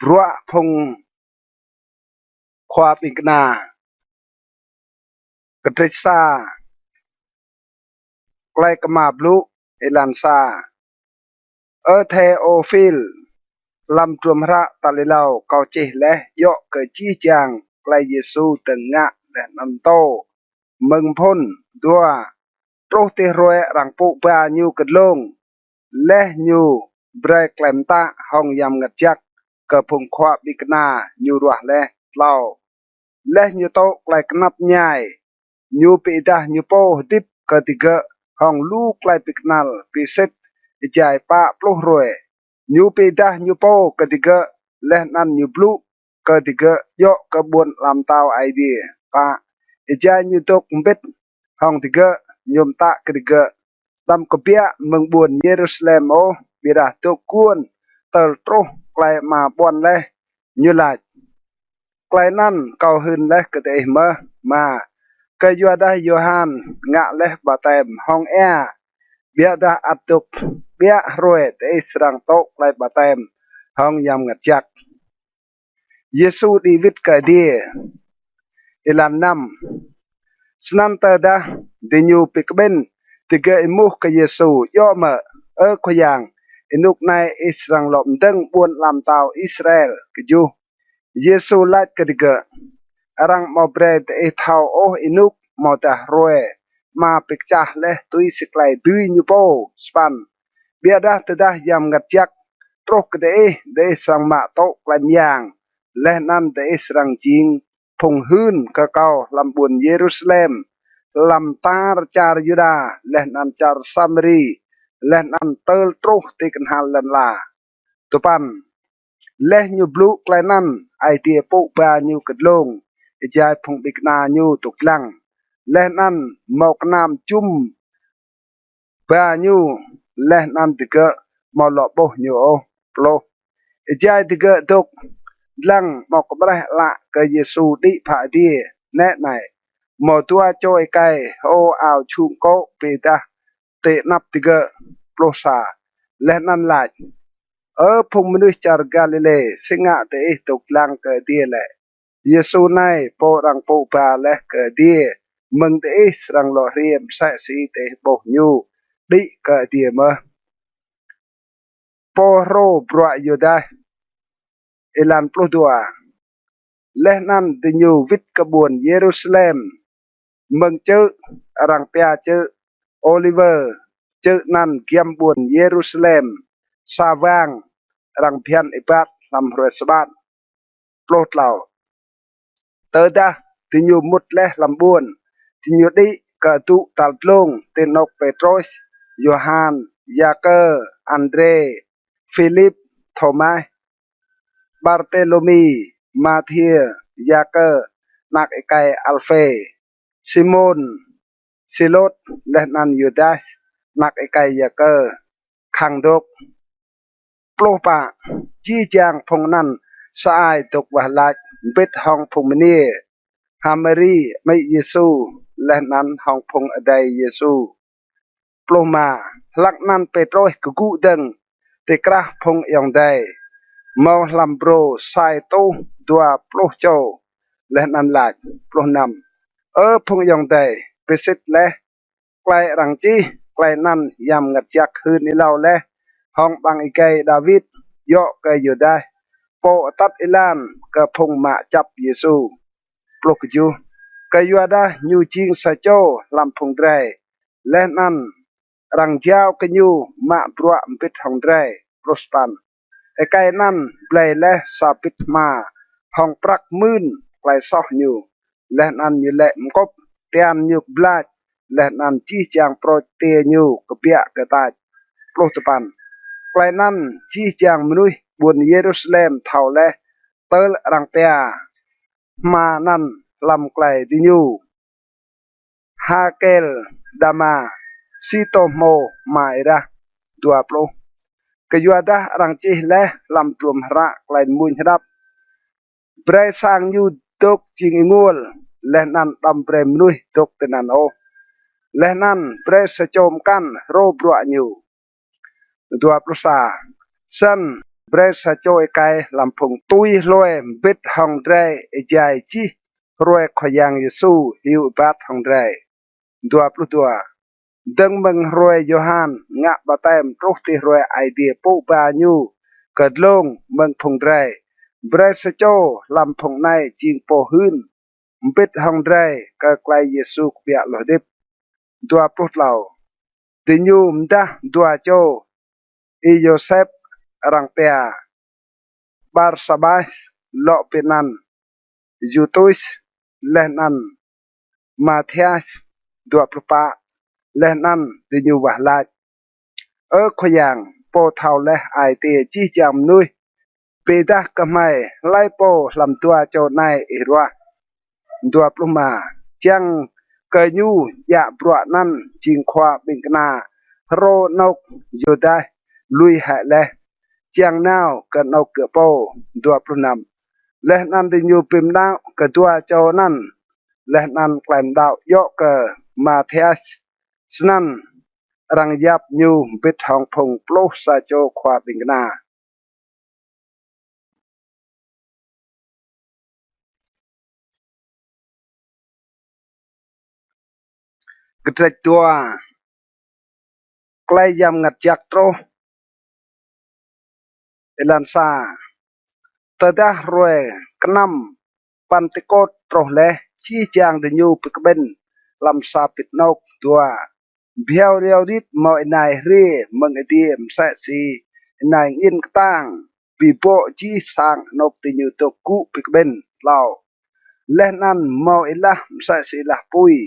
รัวพงความอีกนากระติซาไกลกมาบลุเอลันซาเทโอฟิลลำจวมระตาลิเลาเกาเจและยกเกจีจางไกลเยซูตึงงะและนันโตมึงพ้นดัวโปรติรวยรังปุปาญูกดลงและญูเบรกแลมตาห้องยำงัดจักกระพงควาบิกนาญูรัวและเล่าและญูโตไกลกนับใหญ่ญูปีดาญูโปดิบกติกะห้องลูกไกลปิกนัลพิเศษใจปะปลุกรวยญูปีดาญูโปกติกะและนันญูปลุกกติกะยกกระบวนลำเต้าไอเดียปะใจญูตกเบ็ดห้องติกะยมตะกติกะตำกเปียเมืองบุญเยรูซาเล็มโอบิดาตุกวนเติร์ตรุไกลมาบวนเลยญูลาไกลนั่นเกาหืนและกติเมมาก็ยัวได้ยูฮันงะและบาเต็มห้องแอเบียดาอัตุกเบียรวยแต่สรังโตไกลบาเต็มห้องยำงัดจักเยซูดีวิดกะดีอิลันนัมสนันเตดาดิญูปิกเบนติเกอิมุกเยซูย่อมาขยังอินุกในอิสรังหลอมดึงบวนลำเตาอิสราเอลกจูเยซูลัดกติกะรังมาเบรดเท้าโออินุกมาตารวยมาปิกจ่าและตุยสิกไลตุยญูโปสปันเบียดาตดายำงัดจักตรกเดสรังมาโตไกลมยังและนั่นเดสรังจิงพงหืนกะเกาลำบุญเยรูซาเล็มลำตาร์จารยูดาและนันจารซัมรีและนันเตลตรุติกันฮัลลันลาตุปันและญูบลูไกลนั่นไอเดียปุบาญูกดลงใจพงบิกนาญูตุกลังและนั่นหมอกน้ำจุ่มบาญูและนั่นติกะมอลโบญูโอโปรใจติกะตุกลังหมอกบระละกะเยซูดิผาดีแน่ไหนหมอตัวโจยไกโออาวชุงโกเปตาเตนับติกะโปรซาและนั่นหลายพงมนุษย์จากกาลิเลสิงะเตอิตุกลังกะดีแหละเยซูในโปรังปูปาและกะดีมึงเตอิสรังโลเรียมใส่สีเตโบญูดิกะดีมะโปโรบรวยูดาเอลันปลุดัวและนั่นติญูวิทกบวนเยรูซาเล็มเมืองเจอรังเปียเจอโอลิเวอร์เจอนั่นเกียมบวนเยรูซาเล็มซาวังรังเพียนอิปัตลำรวยสบัดโปรดเหล่าเตอดาติญูมุดและลำบวนติญูดิกะตุตัลลงเตนกเปโตรสโยฮันยาเกอร์อันเดรฟิลิปโทมัสบาร์เตโลมีมาเทียยาเกอร์นักไอไกอัลเฟซิโมนซิโลตและนันยูดาสนักไอไกยาเกอร์คังดกโปรปะจี้จางพงนั้นสายตกวะลักเบ็ดห้องพงมณีฮามรีไม่เยซูและนั้นห้องพงอใดเยซูโปรมาลักนั้นเปโตรกกุดังเตกระพงยองใดมอลัมโบรไซโตดัวโปรโจและนันหลากโปรนำพงยองใดเปสิตและไกลรังจีไกลนั่นยำงัดจักคืนนี้เราและห้องบังอีไกดาวิดย่อเกยอยู่ได้โปตัดอิลานกระพงมาจับเยซูปลุกจูเกยได้ยูจิงสะโจลำพงไรและนั่นรังเจ้ากันยูมาปลัวมปิดห้องไรโปรสปันไอไกนั่นเปลยและสาปิดมาห้องปรักมื่นไกลซอกยูและนั่นยูเละมกบเตียนยูบลาดและนันจี้จางโปรเตญูกเปียกตาโปรตปันไกลนั้นจี้จางมนุษย์บนเยรูซาเล็มเท่าและเตลรังเปียมานั่นลำไกลดิญูฮาเกลดามาซิโตโมมาเอระดัวโปรกยัวดารังจีและลำรวมระไกลมุนรับเปรย์สร้างยูตกจิงงูลและนั่นดำเปรย์มนุษย์ตกเตนันโอและนั่นเปรสโจมกันโรบรัวอยู่ตัวปรุษาสัน เบรสโจไอไกลำพงตุยรวยบิดฮองเดรไอใจจีรวยขยังเยซูฮิวบัดฮองเดรตัวปลุตัวดึงมึงรวยโยฮันงะบะเต็มรุกที่รวยไอเดียปูบาญูเกิดลงมึงพงเดรเบรสโจลำพงในจิงโปหืนบิดฮองเดรก็ไกลเยซูเปียหลอดิบตัวปลุเหล่าติญูมดะตัวโจอีโยเซฟรังเปีย Barsabas lo penan Jutus lehnan Matthias 24 lehnan di nyu wahlat khoyang po thau leh ai te chi cham nui pe da kamai lai po lam tua cho nai irwa 25 chang ke nyu ya bro nan jing khwa bingna ro nok yodai lui ha leh chiang nao kan au ke po 26 leh nan di nyu pim nao ke tua cho nan leh nan klaim dao yo ke Matthias snan rang yap nyu bit hong phong plo sa cho khwa bingna ketrek tua klai yam ngat jak tro elansa tadah roe kenam pantikot troh leh chi chang de nyu pikben lam sa pit nok tua biao riao rit mo nai re mang adiem sa si nai ngin tang pi po chi sang nok de nyu to ku pikben lao leh nan mo ilah sa si lah pui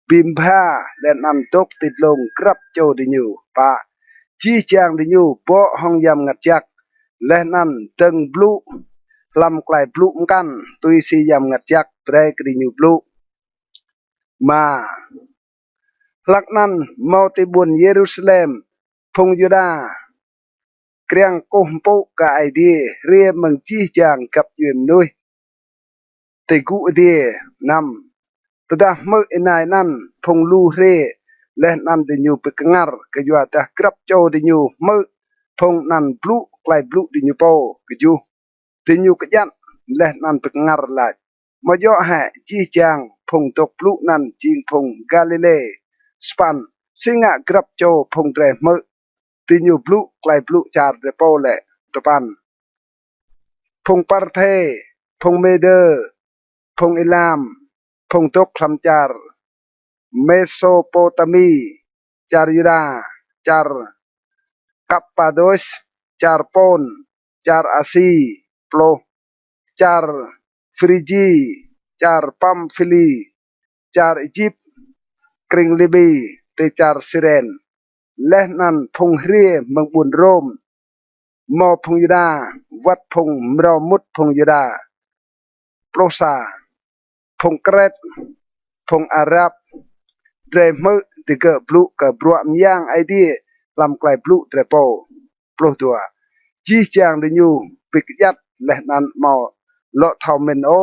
bim pha leh nan tok tit long krap cho de nyu pa chi chang de nyu po hong yam ngat jak leh nan teng blu lam klai blu kan tui si yam ngat jak pre kri nyu blu ma lak nan mau ti bun Jerusalem phong Juda kriang kohpo ka ai di ria meng chi chang kap yem nui te gu di nam tada mo inai nan phong lu re leh nan de nyu pe kangar ka yua ta krap cho de nyu mo phong nan blu klai blu de nyu po ke ju de nyu ka jan leh nan pe kangar la mo yo ha chi chang phong tok blu nan ching phong Galilee span singa krap cho phong tre mo ti nyu blu klai blu char de po le to pan phong Parthe phong Mede phong Elam phong tok kham char Mesopotami char Yuda char Kappados char Pon char Asi plo char Frigi char Pamphili char Egypt kring Libi te char Siren leh nan phong hrie mang bun rom mo phong Yuda wat phong mro mut phong Yuda plosa phong Kret phong Arab tre mơ ti ke blu ke bro myang ai di lam klai blu tre po plo tua chi chang de nyu pik yat leh nan mo lo thau men o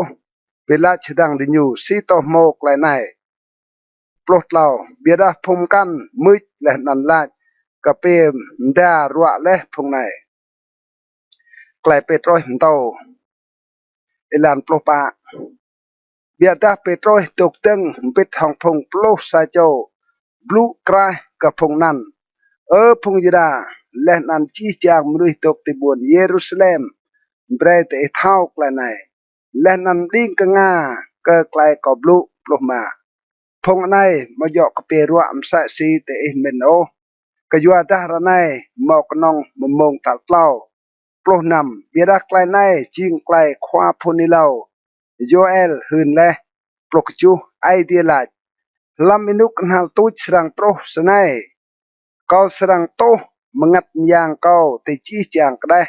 vela chidang de nyu si to mo klai nai plo tlau bia da phong kan muit leh nan la ka pe da ruwa leh phong nai klai petroi to elan plo pa bia da petroi tok teng pit hong phong plo sa cho blu kra ka phong nan phong Juda leh nan chi chang mrui tok ti bun Jerusalem bre te thau klai nai leh nan ding ka nga ka klai ko blu plo ma phong nai ma yo ka pe ruwa am sa si te men o ka yua da ra nai mo knong mong tal tlau plo nam bia da klai nai ching klai khwa phoni lau Joel hun le plo chu ai dia la lam inuk nal tu srang tro snai kau serang toh mengat yang kau te chi chang kdai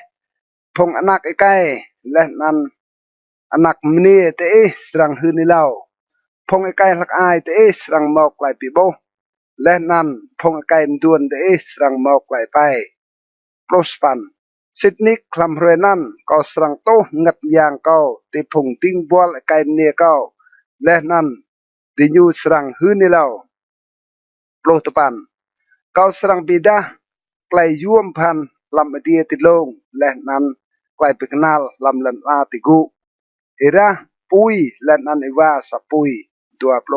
phong anak ikai leh nan anak mni te serang huni lau phong ikai lak ai te serang mok lai pi bo leh nan phong ikai mduan te serang mok lai pai prospan sitnik klam hrenan kau serang toh ngat yang kau te phong ting bol ikai mni kau leh nan ti nyu serang huni lau plo topan kau serang bida klai yuam phan ลำเดียติลงและนั้นกลายเป็นนาลลำลันอาติกุเอระปุยและนั้นเอวาสปุยตัวโปร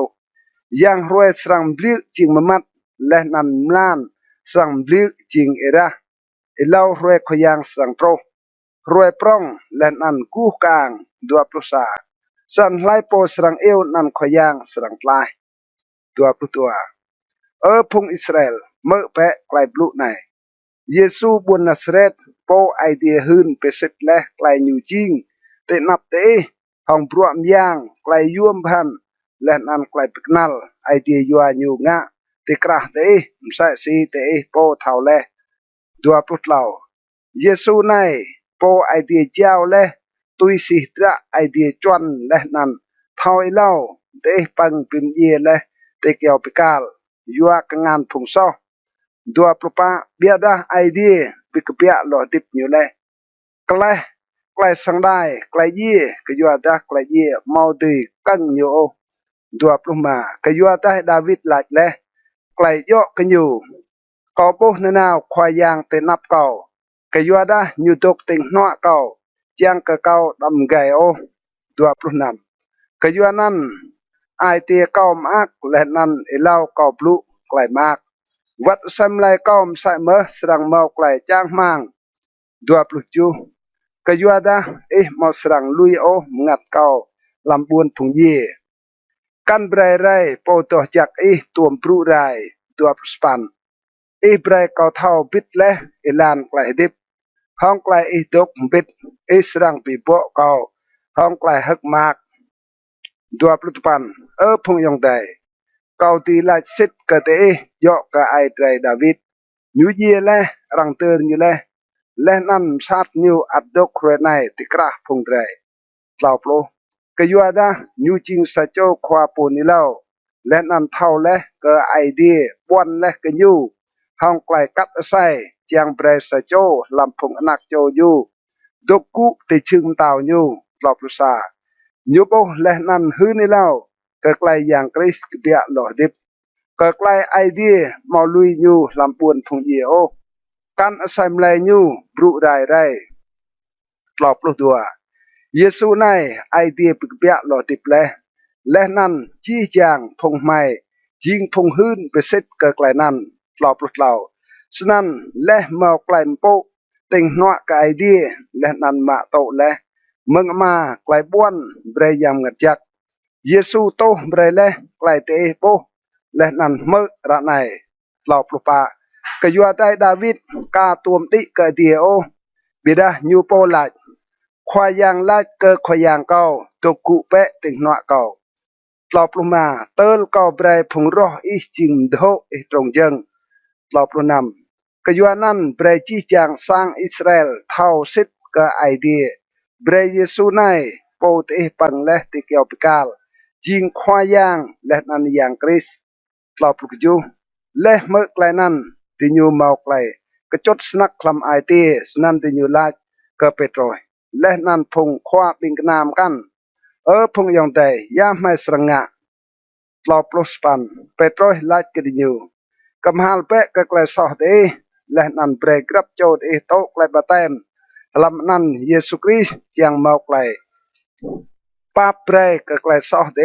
ยังรวยสรังบลิจิงมมัดและนั้นมลานสรังบลิจิงเอระเอลาวรวยขยังสรังโปรรวยปรองและนั้นกู้กลางตัวโปรสาสันไลโปสรังเอวนั้นขยังสรังลายตัวโปรตัวพงอิสราเอลเมื่อแปะไกลบลุไหนเยซูบุนนาซาเรตโปไอเดียหืนเปสิตและไกลนิวจิงเตนับเตห้องพรวมยางไกลยวมพันและนันไกลปิกนัลไอเดียยัวนิวงะเตกระเตมใส่สีเตโปเท่าเลดัวปลุดเหล่าเยซูในโปไอเดียเจ้าและตุยสิตระไอเดียจวนและนันเท่าไอเล่าเตปังปิมเยและเตเกียวปิกาลยัวกงานพงซอดัวปลุปะเบียดาไอเดียปิกเปียหลอดิบอยู่เลยไกลไกลสังได้ไกลยี่กยัวดาไกลยี่เมาดีกังอยู่ดัวปลุมากยัวดาดาวิดหลักเลยไกลโยกันอยู่กอบุนนาวควายยางเตนับเก่ากยัวดาอยู่ตกติงนัวเก่าเจียงกะเก่าดำไก่ดัวปลุนำกยัวนั้นไอเตียเก่ามากและนั้นเอเล่าเก่าปลุไกลมากวัดสำไลเก่ามใส่เมื่อสรังเมาไกลจ้างมังดัวปลุจูกยัวดามาสรังลุยงัดเก่าลำบวนพุงเย่กันไบรไรโปตจากตัวปลุไรดัวปลุสปันไบรเก่าเท่าบิดและลานไกลดิบห้องไกลดกบิดสรังปีโปเก่าห้องไกลหักมากดัวปลุตปันพุงยองใดเกาตีลาสิทกะเตยอกกะไอไตรดาวิดยูเยเลรังเตอร์ยูเลและนั่นชาตินิวอัดดกเรไนติกระพงไตรกล่าวโปรกยัวดายูจิงสัจโจควาปูนิเลาและนั่นเท่าและกะไอเดียบวนและกยูห้องไกลกัดไซเจียงเบรสัจโจลำพงอนักโจยูดกุติชึงตาวยูกล่าวปรุษายูโบและนั่นฮือนิเลาก็ไกลอย่างคริสเบียหลอดิบก็ไกลไอเดียมาลุยยูลำปวนพงเยโอการอาศัยมลายยูบรุไรไรกลอบปลุกตัวเยซูในไอเดียปิกเบียหลอดิบและนั่นจี้จางพงไม่จิงพงหืนเปสิตก็ไกลนั่นกลอบปลุกเราฉะนั้นและมาไกลมโปติงนัวกับไอเดียและนั่นมาโตและมึงมาไกลบ้วนเบรยามงัดจักเยซูโตเบรเลไกลเตโปและนันเมื่อระไนเหล่าปลุปะกยัวได้ดาวิดกาตัวมติกะเดียโอบิดายูโปลัดควายยางลัดเกควายยางเก่าตกุเปะติงหนวเก่าเหล่าปลุมาเติลเก่าเบรพงรออีจิงโดตรงยังเหล่าปลุนำกยัวนั้นเบรจีจางสร้างอิสราเอลเท่าสิทธิ์กะไอเดียเบรเยซูไนโปเตปังและติเกียวปิกาลจิงควายางและนันยังคริสกล่าวปลุกจูและเมื่อไกลนั้นติญูเมาไกลกระจดสนักคลำไอเตสนันติญูลาดกเปโตรยและนันพงคว้าบิงนามกันพงยองใดย่าไม่สรงะกล่าวปลุสปันเปโตรยลาดกติญูกำฮัลเปะกไกลสอดและนันเบรกรับโจดโตไกลบาเตมลำนั้นเยซูคริสต์ยังเมาไกลปาเปรกไกลสอด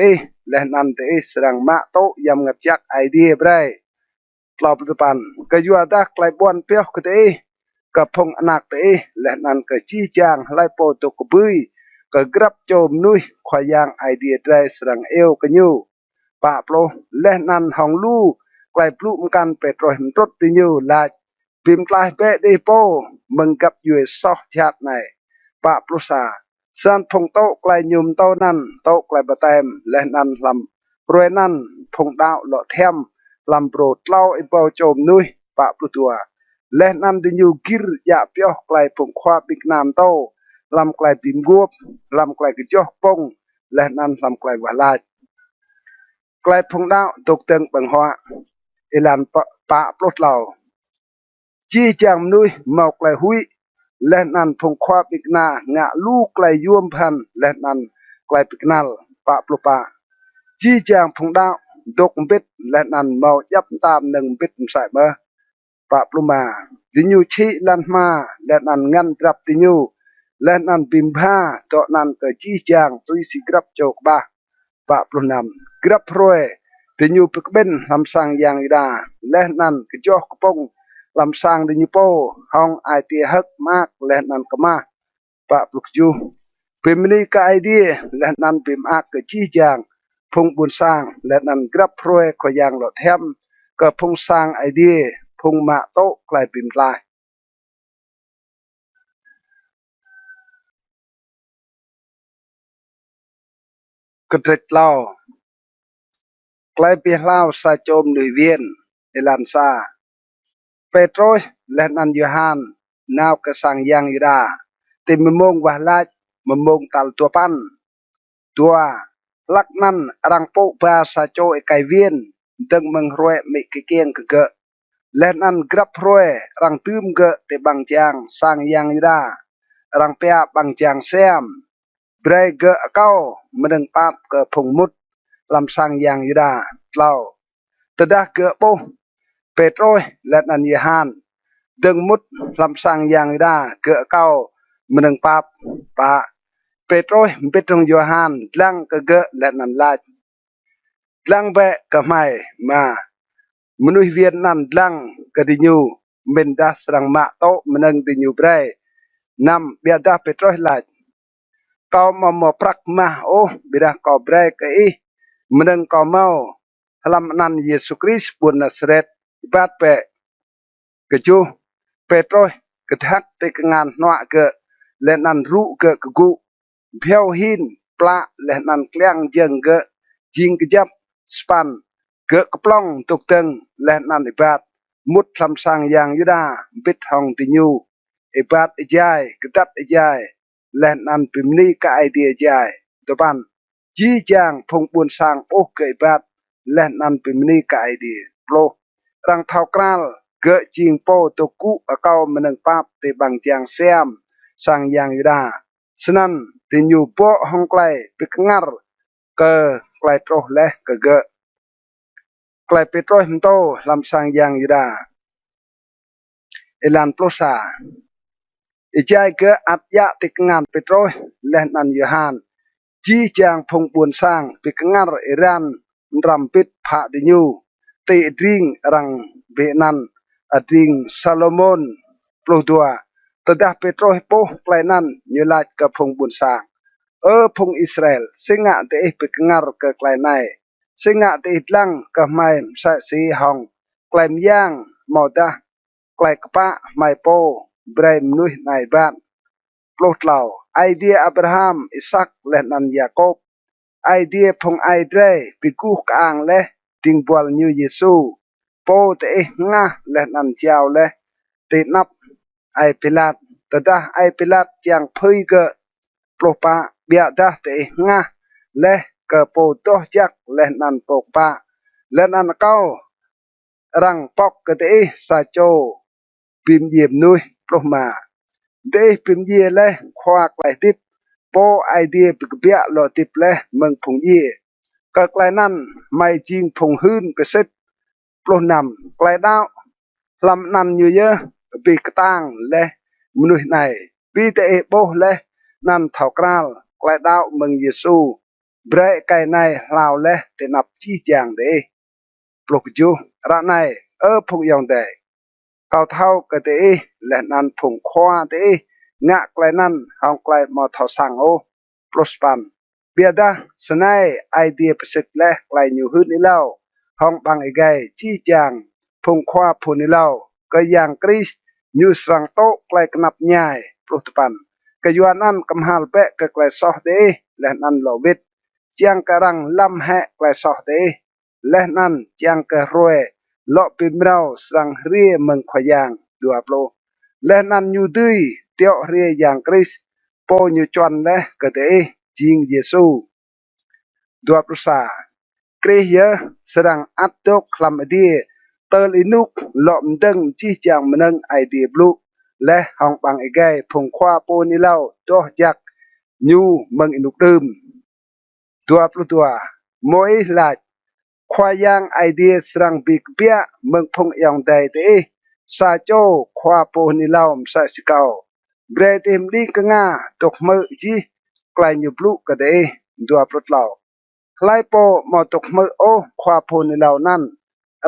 และนันเตสรังมาโตยำงับจักไอเดียเบรกล่าวปัจจุบันก็ยัวดักไกลบวนเปียวกเตกับพงอนักเตและนันก็ชี้จางไลโปตกบุยก็กรับโจมนุยขวายางไอเดียไตรสรังเอวกันยูปะโปรและนันหองลู่ไกลปลุมกันเปโตรหิมรถติญูลาพิมกลายเปเดโปมึงกับยูซอชาติในปะปลุสาสันพงโตไกลยุมโตนั้นโตไกลบะเต็มและนันลำรวยนั้นพงดาวหล่อเทียมลำโปรดเล่าไอเปาโจมนุยปะปลุตัวและนันดิญูกิรยาเปียวไกลพงควาบิกนามโตลำไกลปิมกวบลำไกลกระจอกปงและนันลำไกลวาลาดไกลพงดาวตกเตึงปังหัวเอลันปะปลุเหล่าจี้จางนุยเมาไกลหุยและนันพงควาบิกนางะลูกไกลยวมพันและนันไกลปิกนัลปะปลุปะจี้จางพงดาวดกบิดและนันเมายับตามหนึ่งบิดใส่เมื่อ ปะปลุมาติญูชิลันมาและนันงันรับติญูและนันบิมพาตอนันกะจีจางตุยสิกรับโจกบาปะปลุนำกรับรวยติญูปกเบนลำสังยังยดาและนันกะจอกกปงลำสังติญูโปห้องไอเตียฮักมากและนันกะมาปะปลุกจูปิมนีกะไอเดียและนันปิมอากกะจีจางพงบุญสร้างและนันกรับรวยขอยางหลอดแฮมก็พงสร้างไอเดียพงมาโตกลายปิมลายกระเด็ดเล่ากลายเปียเล่าซาโจมหนุยเวียนเอลันซาเปโตรสและนันยูฮานนาวกระสังยังยูดาติมมงวะลาจมมงตัลตัวปันตัวลักนั้นรังโปปาซาโจไอไกเวียนดึงมึงรวยมิกเกียงกะเกะและนันกรับรวยรังตืมเกะเตบังจางสังยังยูดารังเปียบังจางเซียมเบรเกะเก้ามึงปาบเกะพงมุดลำสังยังยูดาเล่าตดาเกะโปเปโตรและนันยูฮานดึงมุดลำสังยังยูดาเกะเก้ามึงปาบปะเปโตรเปตรงยูฮานลังกะเกะและนันลาดลังเบะกะไม่มามนุษย์เวียนนันลังกะดิญูเบนดาสรังมาโตมนึงดิญูเบรนำเบียดาเปโตรลาดkau mau prakmah oh bila kau break ke meneng kau mau halaman Yesus Kristus pun Nazaret ibat pe keju Petrus ketak te kengan noa ke lenan ru ke kegu biao hin pla lenan kliang jeng ke jing kejap span ke keplong tuk teng lenan ibat mut samsang yang yuda bit hong tinyu ibat ijai ketat ijaiและนันปิมนีกะไอเดียใจตัวปันจีจางพงปุนสร้างโอเกยบัดและนันปิมนีกะไอเดียโปรรังเท้ากราลเกะจิงโปตกุอเกามันนึงปับติบังจางเซียมสังยังยูดาฉะนั้นติญูโปห้องไกลปิกงัรเกะไกลโตและเกะไกลเปโตรหิมโตลำสังยังยูดาเอลันโปรซาijai ke atya tikengan Petrus lehnan Yohan ji jang phong buon sang pikengar Iran rampit pha dinyu te dring rang benan adring Salomon plodua tedah Petrus po klainan nyulat ke phong buon sang phong Israel singa te pikengar ke klainai singa te itlang ke mai sa si hong klaim yang moda klai kpa mai po Bray menuh naibat plot lau idea Abraham Isaac lenan Yakob idea phong idre piku kaang le ting bual new Yesu po te nga lenan chiao le te nap ai pilat tadah ai pilat chiang phui ke plopa bia dah te nga le ke po toh jak lenan pokpa lenan kau rang pok ke te sa cho pim yem nuih ploh ma de pim ye le khoak lai tip po idea bia lo tip le meng phung ye ka klai nan mai jing phung hun pe set ploh nam klai dao lam nan như ye pi katang le mnuih nai pi te bo le nan thau kral klai dao meng Yesu bre kai nai lao le te nap chi chang de ploh ju ra nai phung yong de cao thao cái tế là nan phùng khoa tế ngạ cái nan hong cái mà thao sang ô prospan bia da sanai idea pesek le cái nhiều hơn đi lao hong bằng cái chi chang phùng khoa phun đi lao cái yang Chris như sang to cái knap nhai prospan cái yuan nan cầm hal pe cái soh tế là nan lo vít chiang cái răng lam he cái soh tế là nan chiang cái roe lo pimrao sang rie meng khoyang dua plo le nan nyu tui teo rie yang Chris po nyu chon le ke te jing Yesu dua plo sa Chris ye serang atok klam die tel inuk lo mdeng chi chang meneng idea blu le hong bang egai phung khoa po ni lao to jak nyu meng inuk dum dua plo tua moi la khoa yang idea serang big bia meng phong yang dai te ซาโจควาโปนิลาวมซาสิเกาเบรติมลีกงาตกมือจีไกลยุบลุกกะเดดัวปลดเหล่าไลโปมาตกมือโอควาโพนิลาวนั่น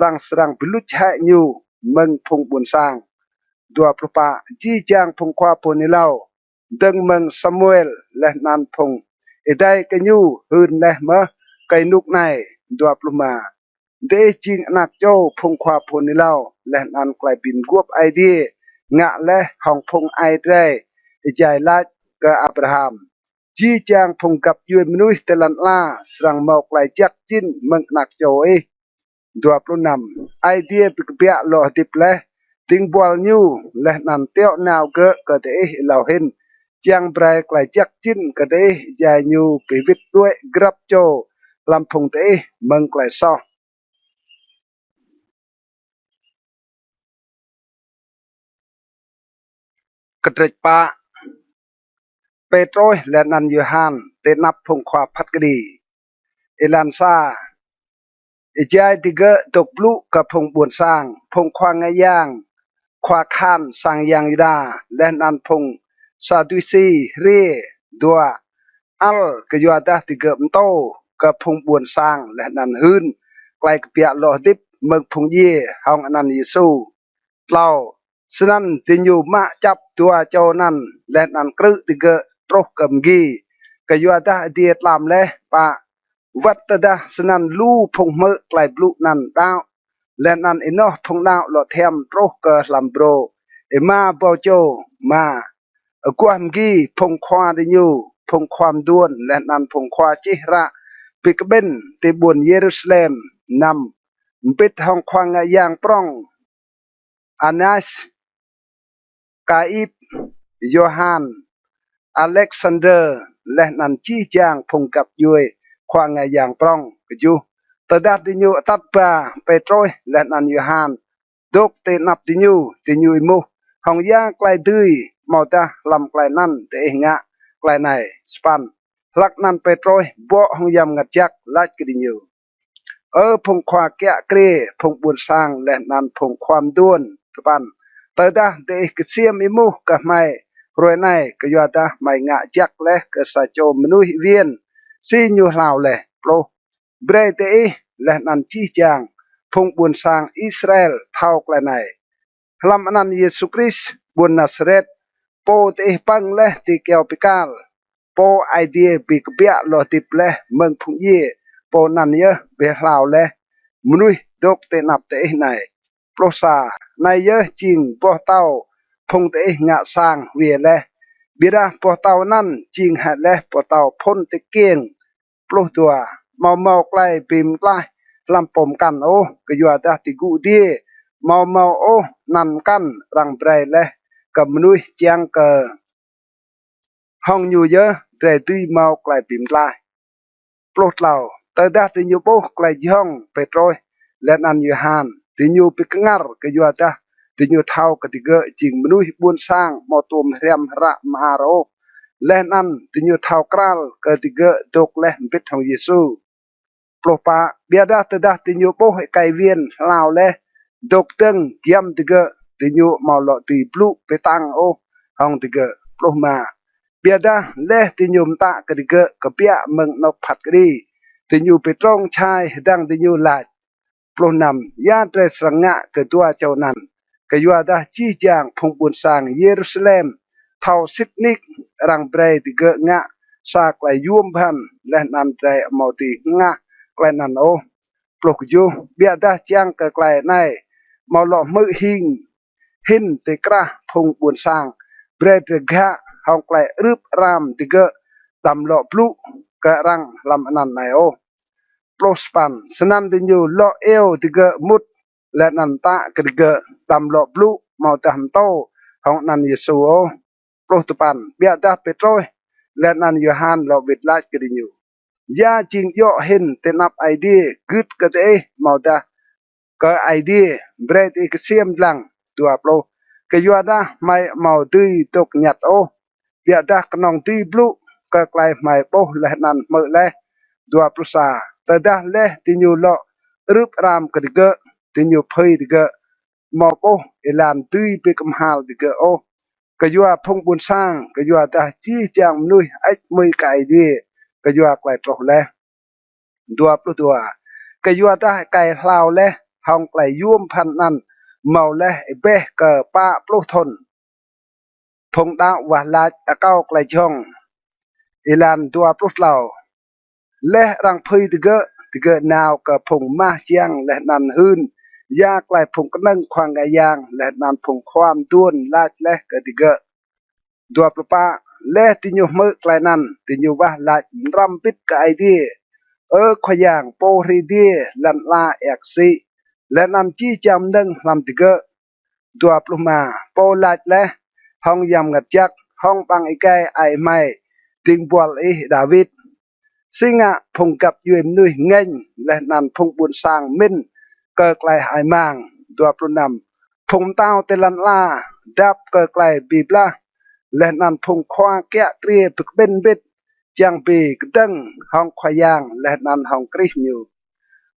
รังสรังปิลุชะยูมึงพงบุญสร้างดัวปลปะจีจางพงควาโพนิลาวดึงมึงซามูเอลและนันพงเอไดกันยูหืนและมะไกนุกในดัวปลมาเดจิงนักโจพงควาโพนิลาวและนันไกลบินกวบไอเดียงะและห้องพงไอเดรใจลัดกะอับราฮัมจีจางพงกับยูมนุษย์เตลันลาสรังเมากไกลจักจินมึงนักโจดัวปลุนำไอเดียปิกเปียโลดิบและติงบอลยูและนันเตียวนาวกะเตเหล่าเห็นจางไบรไกลจักจินกะเตยายูปิวิตด้วยกรับโจลำพงเตมึงไกลซอกระเดปะเปโตรและนันยูฮานเตนับพงควาพัดกดีเอลันซาใจติเกตกปลุกกับพงบุญสร้างพงควางไงย่างควาคานสร้างยางยูดาและนันพงซาดุซีเรดัวอัลกยัวดาติเกมโตกับพงบุญสร้างและนันหืนไกลกเปียโลดิบเมืองพงเย่ห้องอนันยิสูเล่าสนันตินยูมาจับตัวเจ้านั้นและนันกรึติเกตรกกำกีกยัวดาเดียตลามและปะวัตดาสนันลูพงเมไกลบลุนันดาวและนันอินอพงดาวหลอเทมโรกะลัมโบรเอมาบอโจมากวามกีพงควาดิญูพงความด้วนและนันพงควาจิระปิกเบนติบุนเยรูซาเล็มนำปิดห้องควางยางปรองอานัสกาอิบโยฮันอเล็กซานเดอร์และนันจีจางพงกับยุยควางยางปรองกจูตดัดดิญูตัดปาเปโตรและนันยูฮานดกเตนับดิญูอิมูห้องยางไกลดืยมอตาลำไกลนั่นเตะงะไกลในสปันลักนันเปโตรบ่ห้องยำงัดจักลัดกดิญูพงควาแกะเกรพงบุญสร้างและนันพงความด้วนสปันตดาเตะกเสียมอิมูกะไม่รวยในกยัวตาไม่งะจักและกษาโจมนุษย์เวียนซีญูลาวและโปรเบรเตและนันจีจางพงบุญสร้างอิสราเอลเท่าไกลในลำนันเยซูคริสต์บุญนาซาเรตโปเตปังและติเกียวปิกาลโปไอเดียบิกเบียโลติปและเมืองพุงเย่โปนันเยเบลาวและมนุษย์ดกเตนับเตในโปรซาในเยจริงปอเต้าพงเตงะสร้างเวียและบิดาปอเต้านั่นจริงหัดและปอเต้าพ้นตะเกียงปลุกตัวเมาใกล้ปิมใกล้ลำปมกันโอกยัวตาติกูดีเมาโอนันกันรังเบรและกับมนุษย์เจียงเกอห้องอยู่เยอะเตยตีเมาใกล้ปิมใกล้ปลุกเหล่าเตยดาติญูโปใกล้ย่องเปโตรและนันยูฮานติญูปิกงัรกยัวตาติญูเท่ากติเกจริงมนุษย์บุญสร้างมอตุมเรียมระมหาโรและนั่นติญูเท่ากราลกติเกดกและปิดของเยซูปลปะเบียดาตดาติญูโปให้ไกเวียนลาวและดกตึงเกียมติเกติญูมาหลอตีปลุไปตังโอห้องติเกปลมาเบียดาและติญูมตะกติเกกะเปียเมืองนกผัดกดีติญูไปตรงชายดังติญูลาดปลนำยาเตรสงะกตัวเจ้านั้นกยัวดาจีจางพงบุญสร้างเยรูซาเล็มเท่าสิกนิกรังเบรติเกงะซากไลยุมพันและนันใจมอติงะไกลนันโอปลุกจูเบียดาจางไกลในมาหลอมือหินติกระพงบุญสร้างเบรติกะห้องไกลรึบรามติเกดำหลอปลุกะรังลำนันในโอปลสปันสนันติญูหลอเอวติเกมุดและนันตะกติเกดำหลอปลุมาตามโตห้องนันเยซูโอปลสปันเบียดาเปโตรและนันยูฮานหลอวิดลาดกติญูยาจริงย่อเห็นเตนับไอเดียกึดกะเตมาดาก็ไอเดียเบรดอีกเสียมลังตัวโปรกยัวดาไม่มาตีตกหยัดโอเบียดากนองตีบลุก็ไกลไม่โปและนันเมื่อและตัวปรุษาแต่ดาและติญูโลรึบรามกะดิเกติญูเพยดิเก มอโปเอลานตุยเปกมฮาลดิเกโอกะยัวพงบุญสร้างกะยัวตาจี้จางนุยไอ้มือไก่ดีกะยัวไกลตรอกแลดัวปลุตัวกะยัวตาไก่ลาวแลห้องไกลยุ่มพันนั้นเมาแลไอ้เบ้เกอป้าปลุทนพงดาวะลาอเก้าไกลช่องเอลานดัวปลุเหล่าและรังเพยติเกนาวกะพงมาเจียงและนันหืนยาไกลพงกนั่งควางกายางและนันพงความด้วนลาดและกะติเกดัวปลปาและติญูมือไกลนั้นติญูว่าลาดรำปิดกะไอเดียขยางโปรีเดียลันลาเอกซีและนันจี้จำดังลำติเกดัวปลมาโปลาดและห้องยำกัดจักห้องปังไอแกไอไม่ติงบวลอีดาวิดซิงะพงกับยูเอ็มนุยเง่งและนันพงบุญสร้างมินเกิดไกลหายมางตัวปรุนำพงเต้าเตลันลาดับเกิดไกลบีบลาและนันพงควาแกะเกลียปึกเบนบิดจังปีกดังห้องขยางและนันห้องกริชยู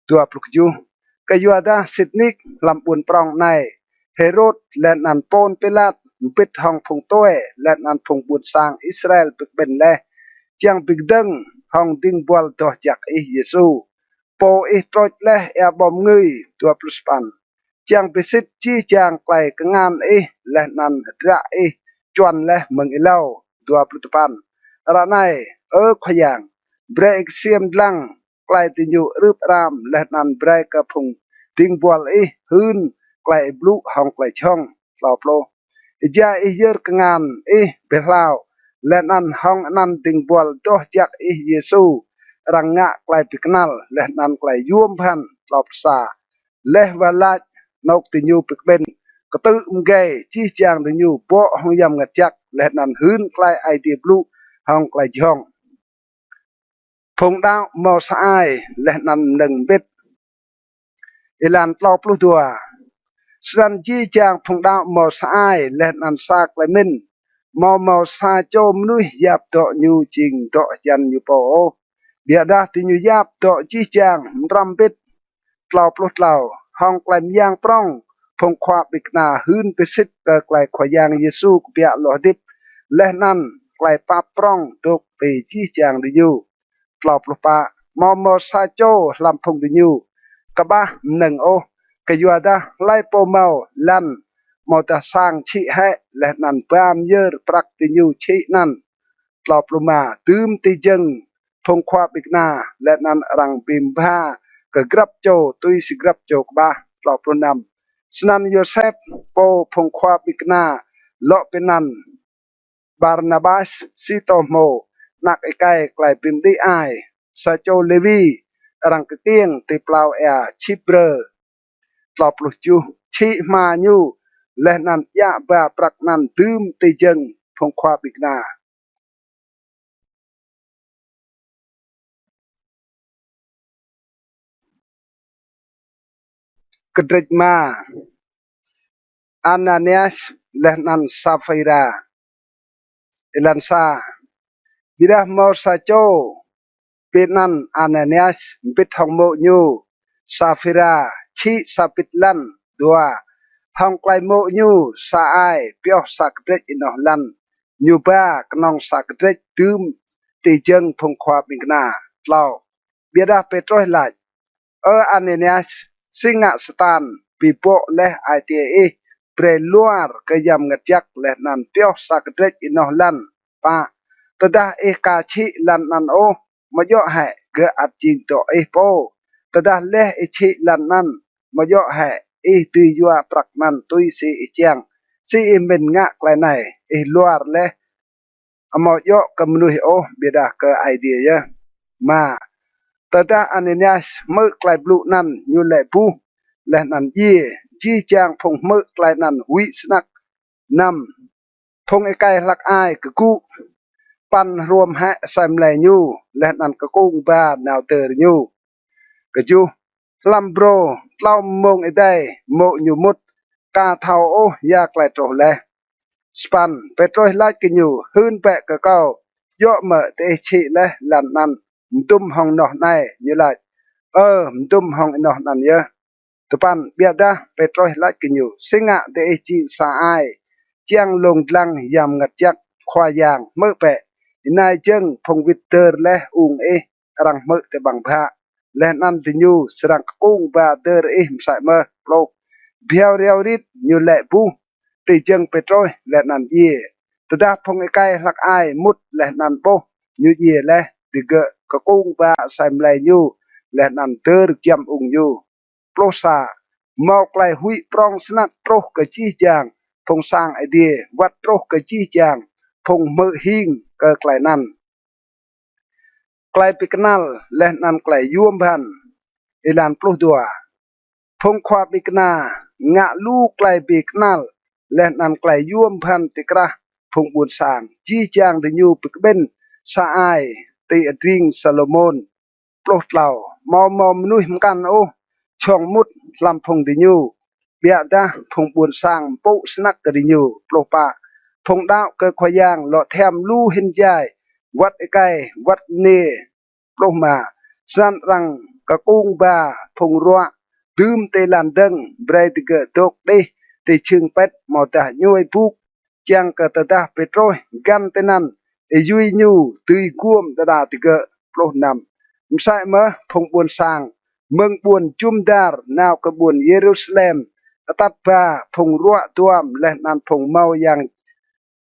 ตัวปลุกยูกยัวดาสิทนิกลำบุญปรองในเฮโรดและนันโปนเปลัดปิดห้องพงต้วยและนันพงบุญสร้างอิสราเอลปึกเบนและจังปีกดังห้องดิ้งบวลตัวจากเยซูโปตรอยและแอบอมเงยตัวปลุสปันจังปิสิทจีจางไกลกงานและนันระจวนและเมืองเล่าตัวปลุตปันระไนขยางเบรกเสียมลังไกลติญูรูปรามและนันเบรกกระพงดิ้งบวลหืนไกลบลูห้องไกลช่องเปล่าโปรยาเยอะกงานเปล่าและนั้นห้องนั้นติงบวลตัวจากเยซูรังงะไกลปิกนัลและนั้นไกลยวมพันลอบซาและเวลานกติญูปิกเบนกระตือมเกยจี้จางติญูโปห้องยำงัดจักและนั้นหืนไกลไอเดียบลูห้องไกลช่องพงดาวมอสไอและนั้นหนึ่งเบ็ดเอลันตลอปลุตัวสันจี้จางพงดาวมอสไอและนั้นซากไกลมินมอซาโจมนุยยับโตยูจิงโตยันยูโปเบียดาติยูยับโตจีจางรำปิดเล่าปลุดเล่าห้องไกลมยางปร้องพงควาบิกนาหืนไปสิทธิ์ไกลขวายางเยซูกเปียหลอดิบและนั่นไกลปาปร้องตกไปจีจางดิยูเล่าปลุปามอซาโจลำพงดิยูกะบ้าหนึ่งกยัวดาไลโปเมาลันมอตสร้างชิให้และนันปามเยอร์ปรักติญูชินันตลอบลงมาตืมติจึงพงควาบิกนาและนันรังบิมบ้ากะกรับโจตุยสิกรับโจกบ้าตลอบลงนำสนันโยเซฟโปพงควาบิกนาเลาะเป็นนันบาร์นาบาสซิโตโมนักไอไกไกลปิมดีไอซาโจเลวีรังกเตียงติเปล่าชิเบรตลอบลุจูชิมาญูและนันยะบาปรักนันตืมติจึงพงควาบิกนากระดิกมาอานาเนียสและนันซาฟิราเอลันซาบิดามอสาโจเป็นนันอานาเนียสปิดทองโมญูซาฟิราชิซาปิดลันดัวห้องไกลโมญูสาไอเปียวสักเด็กอินอลันญูบ้ากนองสักเด็กตืมติจึงพงควาบิกนาเล่าเบียดาเปโตรหลายอานาเนียสสิงห์สถานปีโปและไอทีเปรลัวร์กยำงัดยักและนันเปียวสักเด็กอินอลันป้าตดากาชิลันนันมาย่อให้เกออัดจิงโตโปตดาเลชิลันนันมาย่อให้ตุยยัวปรักมันตุยสีเจียงสีเม็นงะไกลในลัวร์เลอมย่อกำนุยเบียดาเกอไอเดียมาตดาอันนี้เมื่อไกลบลูนันยูเลปูและนันจีจางพงเมื่อไกลนันวิสนักนำพงไอไกหลักอายกะกูปันรวมแหะไซมแลยูและนันกะกุ้งบาดาวเตอร์ยูกะจูลัมโบรเล่ามงไอได้โมยูมุดกาเทายาไกลโตแลสปันเปโตรลากินยูฮืนแปะกะเก้าย่อเมื่อเตชิและลันนันตุ้มห้องนอกในยูไลตุ้มห้องนอกนั่นเยอะ tupan biada petroi lat kinyu singa de chi sa ai chiang long tlang yam ngat jak khwa yang mơ pe inai cheng phong vitter le ung e rang mơ te bang pha le nan ti nyu srang kung ba der e msai mơ lo biao riao rit nyu le pu ti cheng petroi le nan ye tada phong e kai lak ai mut le nan po nyu ye le ti ge ka kung ba sai mlai nyu le nan ter kiam ung nyu plosa mau klai hui prong snak troh ka chi jang phong sang idea wat troh ka chi jang phong mơ hing ka klai nan klai piknal le nan klai yuam ban ilan ploh dua phong khwa pikna nga lu klai piknal le nan klai yuam ban tikra phong bun sang chi jang de nyu pikben sa ai ti adring salomon ploh tlau mau mau nuih mkan o chong mut lam phong de nyu bia da phong buồn sang po snack ka de nyu plo pa phong đạo cơ khoyang lo them lu hin jai wat kai wat ne plo ma san rang ka kung ba phong roa tươm tê lan dâng bray ti ke tok de ti chừng pet mo ta nyoi puk chang ka ta ta petroi gan tenan e yui nyu tui kuom da da ti ke plo nam msai ma phong buồn sang mừng buồn chum dar nào ka buồn Jerusalem tát ba phong ruộng tuam leh nan phong mau yang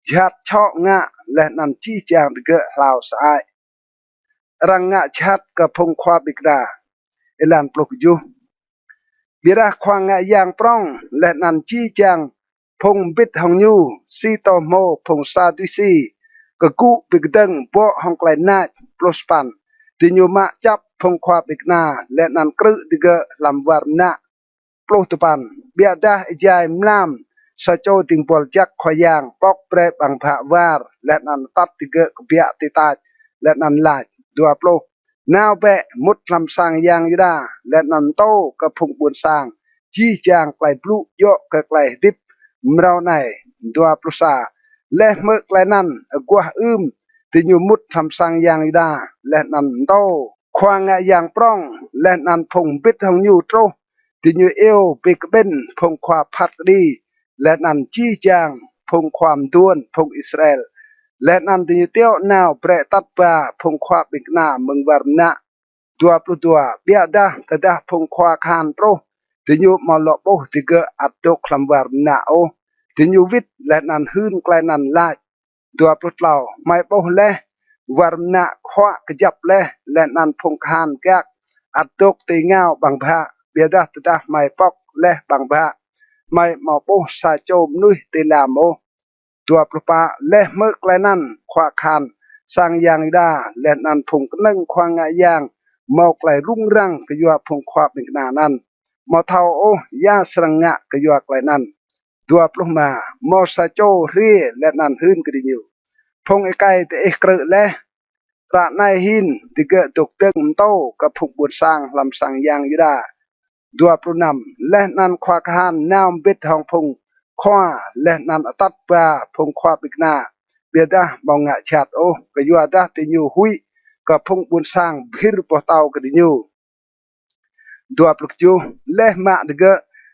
chat cho ngạ leh nan chi chang de ge lao sai rang ngạ chat ka phong khwa bikra elan plok ju bira khwa ngạ yang prong leh nan chi chang phong bit hong nyu si to mo phong sa tu si ka ku bigdang po hong klai na prospan ti nyu ma chap phong khwa bikna leh nan kru de ge lam war na ploh tupan biada jai mlam sa cho ting pol jak khoyang pok pre bang pha war let nan tat tige bia ti ta let nan la dua ploh naw be mut lam sang yang yuda let nan to ka phung bun sang chi chang klai plu yo ka klai dip mrau nai dua plosa le me klai nan kwa ti nyu mut lam sang yang yuda let nan to khoang yang prong let nan phung bit hong nyu tro ti nyu eo big ben phong khwa phat đi let nan chi chang phong khwam tuôn phong Israel let nan ti nyu teo nào pre tat pa phong khwa big na mừng var na tua plu tua bia da ta da phong khwa khan pro ti nyu ma lo bo ti ge at to klam var na o ti nyu vit let nan hun klai nan la tua plu tlau mai bo le var na khwa kjap le let nan phong khan kak at to ti ngao bang pha bia da ta mai pok le bang ba mai ma po sa chom nui te lam o tua propa le mer klenan khwa khan sang yang da le nan phung nang khwa nga yang mau klai rung rang ke yua phung khwa bin na nan ma thau o ya srang nga ke yua klai nan tua pluma mo sa cho ri le nan hun ke diu phung e kai te e kre le ra nai hin ti ge tok teng to ka phung bun sang lam sang yang yuda dua puluh enam leh nan khwa khan nam bit hong phung khwa leh nan atat pa phung khwa bikna beda bong nga chat o ka yu ada ti nyu hui ka phung bun sang bhir po tau ka di nyu dua puluh tujuh leh ma de ge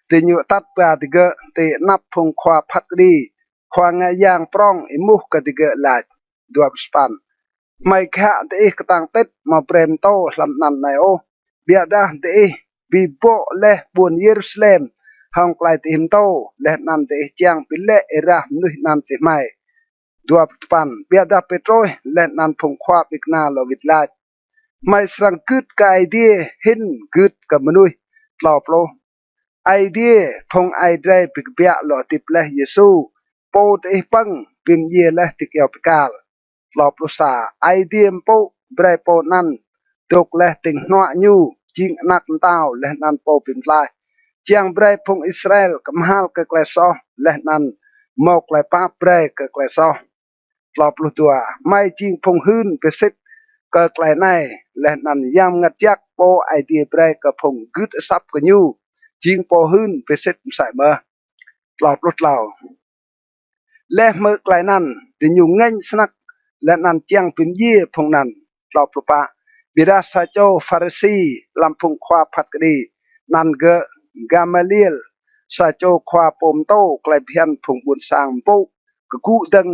ti nyu atat pa de ge ti nap phung khwa phat di khwa nga yang prong imuh ka de ge la dua puluh span mai kha te ka tang tet ma prem to lam nan nai o biada te vì bộ leh buồn Jerusalem hong klai ti him to leh nan te chiang pile era nuh nan te mai dua pan bia da petroi leh nan phong khwa bikna lo vitlat mai srang kut ka idea hin kut ka manui tlo plo idea phong ai drai pik bia lo tip leh Yesu po te pang pim ye leh tik yo pikal tlo plo sa idea po brai po nan tok leh ting noa nyu ching nak tao leh nan po pim lai chiang brai phong Israel kam hal ke kleso leh nan mok lai pa brai ke kleso tlop lu tua mai ching phong hun pesit ke klai nai leh nan yam ngat jak po ai ti brai ke phong gut sap ke nyu ching po hun pesit sai ma tlop lu tlau leh me klai nan ti nyu ngeng snak leh nan chiang pim ye phong nan tlop lu pa bida sa cho Pharisee lampung khwa phat kadi nan ge กามาเลียลซาโจควาปมโตไกลเพียนพงบุญสร้างปุกกูดัง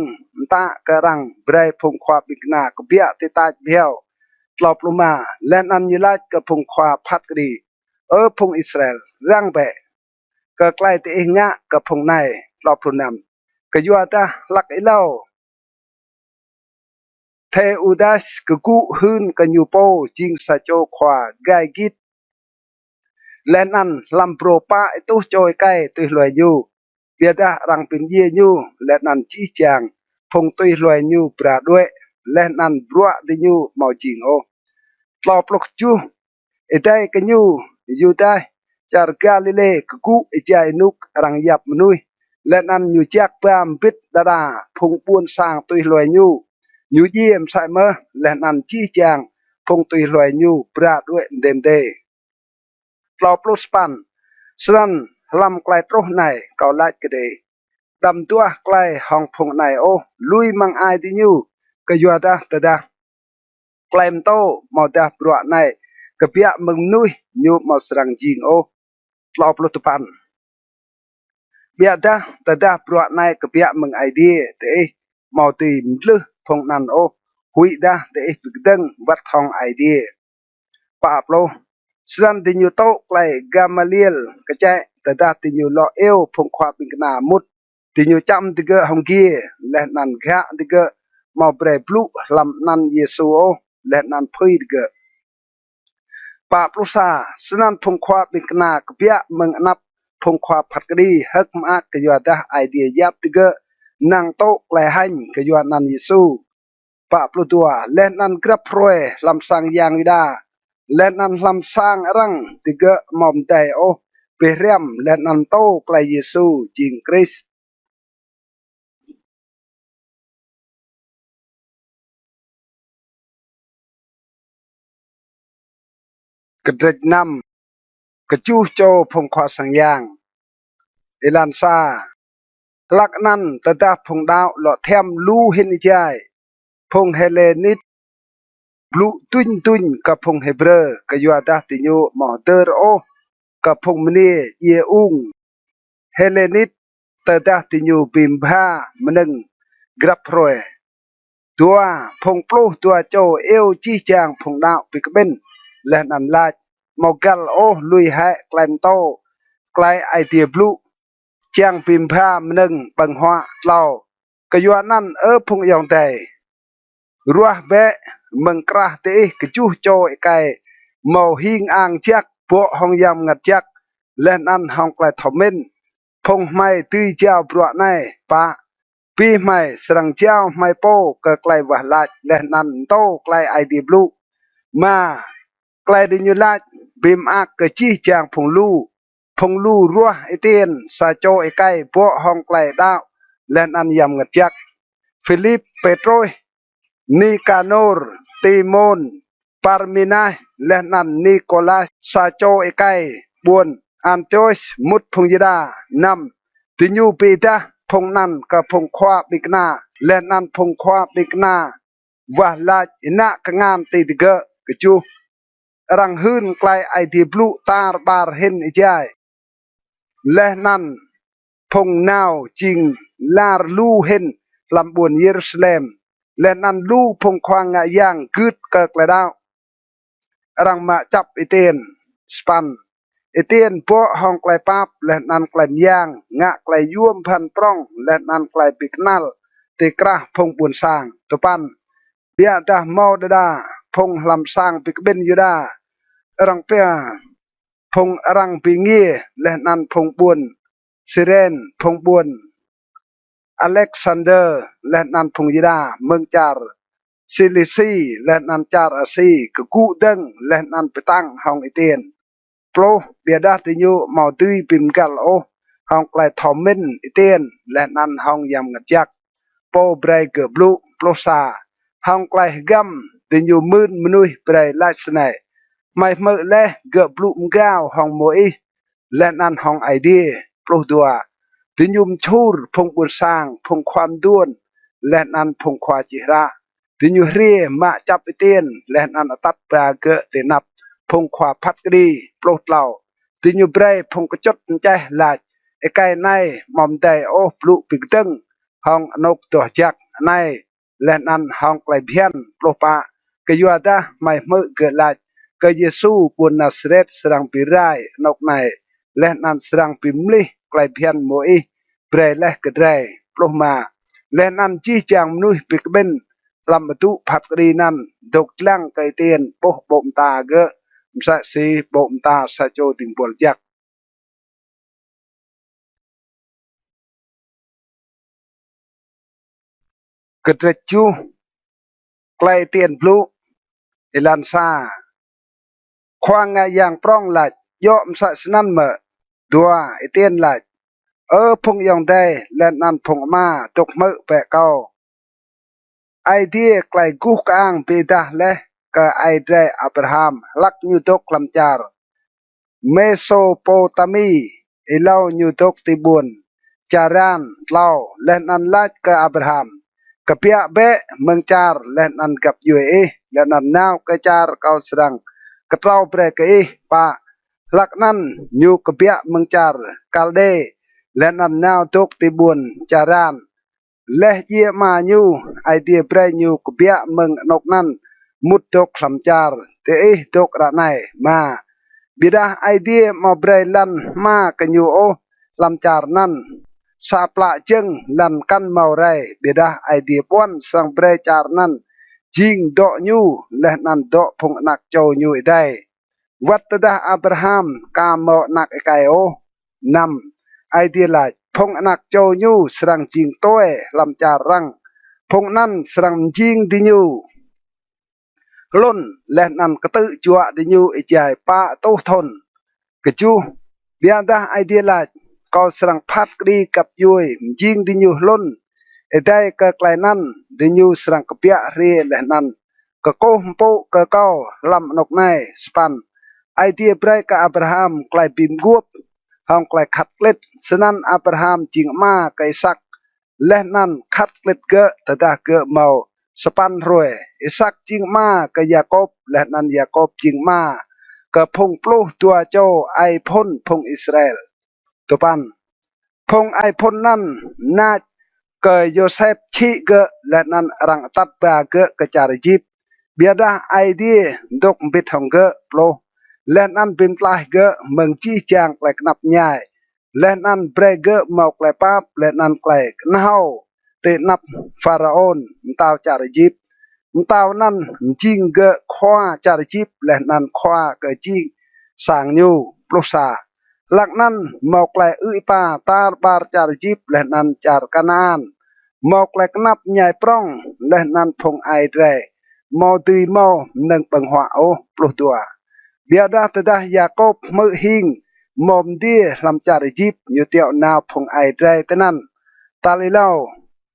ตากระรังเบรพงควาบิกนากเบียติตาเบียวตลบลงมาและอันยุลาดกับพงควาพัดกรีพงอิสราเอลร่างเบะก็ใกล้ตัวเองงะกับพงในตลบพรุนำก็ยัวตาลักไอเล่าเทอุดัสกกูหืนกันยูโปจิงซาโจควาไกกิดและนั่นลำโปรปาไอตุโจยไกตุยลอยยูเบียดารังเป็นเยยูและนั่นชี้แจงพงตุยลอยยูปราด้วยและนั่นบรัวดิยูเมาจิงโอตลอปลกจูไอได้กันยูได้จาร์กาลิเลกกูไอใจนุกรังยับมนุยและนั่นยูจักปามปิดดาดาพงปูนสร้างตุยลอยยูเยี่ยมใส่เมื่อและนั่นชี้แจงพงตุยลอยยูปราด้วยเดมเดตลอปลุสปันสรันลำไกลตรงในเกาลัดกระเดดำตัวไกลห้องพงในโอลุยมังไอดิยูก็ยัวดาตดาไกลมโตมาดาปรัวในกเปียมึงนุยยูมาสรังจิงโอตลอปลุตปันเบียดาตดาปรัวในกเปียมึงไอเดียเตะมาตีมลึพงนันโอหุยดาเตะปิกดังวัดทองไอเดียปาปโลสรันติญูโตไกลกามาเลียลกระจายแต่ดาติญูลอเอวพงควาปิงนามุดติญูจำติเกฮงกีและนันกะติเกมาเปรย์ปลุลำนันเยซูโอและนันพุยติเกปาปลุซาสนันพงควาปิงนากเปียมึงนับพงควาผัดกรีฮักมากกยัวดาไอเดียยับติเกนังโตไกลหันกยัวนันเยซูปาปลุตัวและนันกระพรวยลำสังยางวิดาและนันลำสร้างรังติเกะมอมใจโอเปรียมและนันโตไกลเยซูจิงคริสกระดิกนำกระจูโจพงควาสังยางเอลันซาลักนันตะดาพงดาวหล่อแทมลูเห็นใจพงเฮเลนิตบลูตุนกับพงเฮเบรกยัวดาติโยมอเตอร์โอกับพงมณีเยอุงเฮเลนิตตะดาติโยปิมพามนึงกรับรวยตัวพงปลูตัวโจเอวจี้จางพงดาวปิกเบนและนันลาดมอกัลโอลุยให้ไกลมโตไกลไอเดียบลูจางปิมพามนึงบังหัวเล่ากยัวนั่นพงยองใจรัวเบะมึงกระเตะกจูโจไอไก่เมาหิงอ่างจักพวกห้องยำงัดจักและนั่นห้องไกลทอมเมนพงไม่ตื้อเจ้าปลวกในปะปีไม่สรังเจ้าไม่โป้ก็ไกลวะลาดและนั่นโตไกลไอเดียบลูมาไกลดิญูลาดบิมอักกะจี้จางพงลูรัวไอเตียนซาโจไอไก่พวกห้องไกลดาวและนั่นยำงัดจักฟิลิปเปโตรนิกาโนร์ติโมนปาร์มินาและนันนิโคลัสซาโจเอไกบวนอันโจสมุดพงยดานำติญูปีตาพงนันกับพงควาบิกนาและนันพงควาบิกนาวะลาอินะกงานติดเกะกจูรังหืนไกลไอทีบลูตาร์บาร์เห็นไอใจและนันพงนาวจิงลาร์ลูเห็นลำบวนเยรูซาเล็มและนันลูพงควางงะย่างกึดเกิกและดาวรังมาจับไอเตียนสปันไอเตียนพวกห้องไกลปับและนันไกลย่างงะไกลย่วมพันปร้องและนันไกลปิกนัลติกระพงบุญสร้างตุปันเบียดาเมาดาพงลำสร้างปิกเบนยูดารังเปียพงรังปิงีและนันพงบุญซิเรนพงบุญอเล็กซานเดอร์และนันพงยิดาเมืองจาร์ซิลิซีและนันจาร์อาซีกกูดังและนันไปตั้งห้องไอเตียนโปรเบียดาติญูมาตุยปิมกัลโอห้องไกลทอมเมนไอเตียนและนันห้องยำงัดยักโปเบรเกบลูโปรซาห้องไกลกัมติญูมืนมนุยเบรไลสเนไม่เมื่อเล่เกบลูมก้าวห้องโมอีและนันห้องไอเดียโปรดัวติยุมชูรพงบุญสร้างพงความด้วนและนันพงควาจิระติยุเรียมาจับเตียนและนันตัดปลาเกะเตนับพงควาพัดกรีโปรดเหล่า ติญูเบรพงกจดใจหลาดไอไก่ในมอมใจโอปลุปิกตึงห้องอนกตัวจักในและนันห้องไกลเพียนโปรปะกยัวดาไม่มือเกิดหลาดกเยซูปุณนาสเรตสรังปีไรนกในและนันสรังปิมลิไกลเพียนโมอีเปรและกระไรโปรมาและนันจี้จางมนุษย์ปิกเบนลำบตุผัดกรีนันดกลังไกเตียนโปบมตาเกะมสะสีบมตาสะโจติงปวลจักกระเตจูไกลเตียนพลุเอลันซาควางไงอย่างปร้องหลัดย่อมสะสนันเมอดัวไอเตียนหลัดพงยองได้และนันพงมาตกมือแปะเก้าไอเดียไกลกูกางปีดาและก็ไอเดรอับราฮัมลักยูตกลำจาร์เมโสโปตามีอิเลายูตกติบุนจารานเล่าและนันลัดก็อับราฮัมกับเปียเบะเมืองจาร์และนันกับยูเอและนันนาวกจาร์เกาสรังกระเต้าเปรกเอปะลักนั้นยูกับเปียเมืองจาร์กาลเดและนันนาวตกติบุนจารานและเยี่ยมายูไอเดียเปรยูกับเปียเมืองนกนั้นมุดตกลำจาร์เตอตกระไนมาบิดาไอเดียมาเบรลันมากันยูโอลำจาร์นั้นสาปละจึงลันกันเมาไรบิดาไอเดียป้อนสังเบรจาร์นั้นจิงโดยูและนันโดพงนักโจยูได้วัดดาอับราฮัมกามโมนักไอไกโอนำไอเดียลายพงนักโจยูสรังจิงโต้ลำจารังพงนั้นสรังจิงดิยูล้นและนันกระตือจัวดิยูไอใจป้าโตทนกระจูเบียดาไอเดียลายก็สรังพัดกรีกับยุยจิงดิยูล้นไอได้ก็ไกลนั้นดิยูสรังกเปียเรียและนั้นก็โกมโปก็เก้าลำนกในสปันไอเดียเปรกับอับราฮัมไกลปิมกวบห้องไกลขัดเล็ดฉะนั้นอับราฮัมจิงมาไกสักและนั้นขัดเล็ดเกะแต่ดาเกะเมาสปันรวยอิสักจิงมากับยาโคบและนั้นยาโคบจิงมากับพงปลูตัวโจไอพ่นพงอิสราเอลตัวปันพงไอพ่นนั้นนาเกยโยเซฟชีเกะและนั้นรังตัดบาเกะกระจายจิบเบียดาไอเดียดกบิดของเกะโปรและนั้นเป็นปลายเกะเมืองจี้จางไกลกนับใหญ่และนั้นเบรเกะเมาไกลป้าและนั้นไกลนาวเตนับฟาราโอนมตาวจารจิบมตาวนั้นจิงเกะคว้าจารจิบและนั้นคว้าเกะจิงสางยูปลุกษาหลักนั้นเมาไกลอุยปาตาบาร์จารจิบและนั้นจารกนานเมาไกลกนับใหญ่ปร้องและนั้นพงไอเดรเมาตุยเมาหนึ่งปังหัวโอปลุกตัวเบียดาตดายาโคบมือหิงมอมดีลำจารจิบอยู่เตียวนาวพงไอเดรตนั้นตาลิเล่า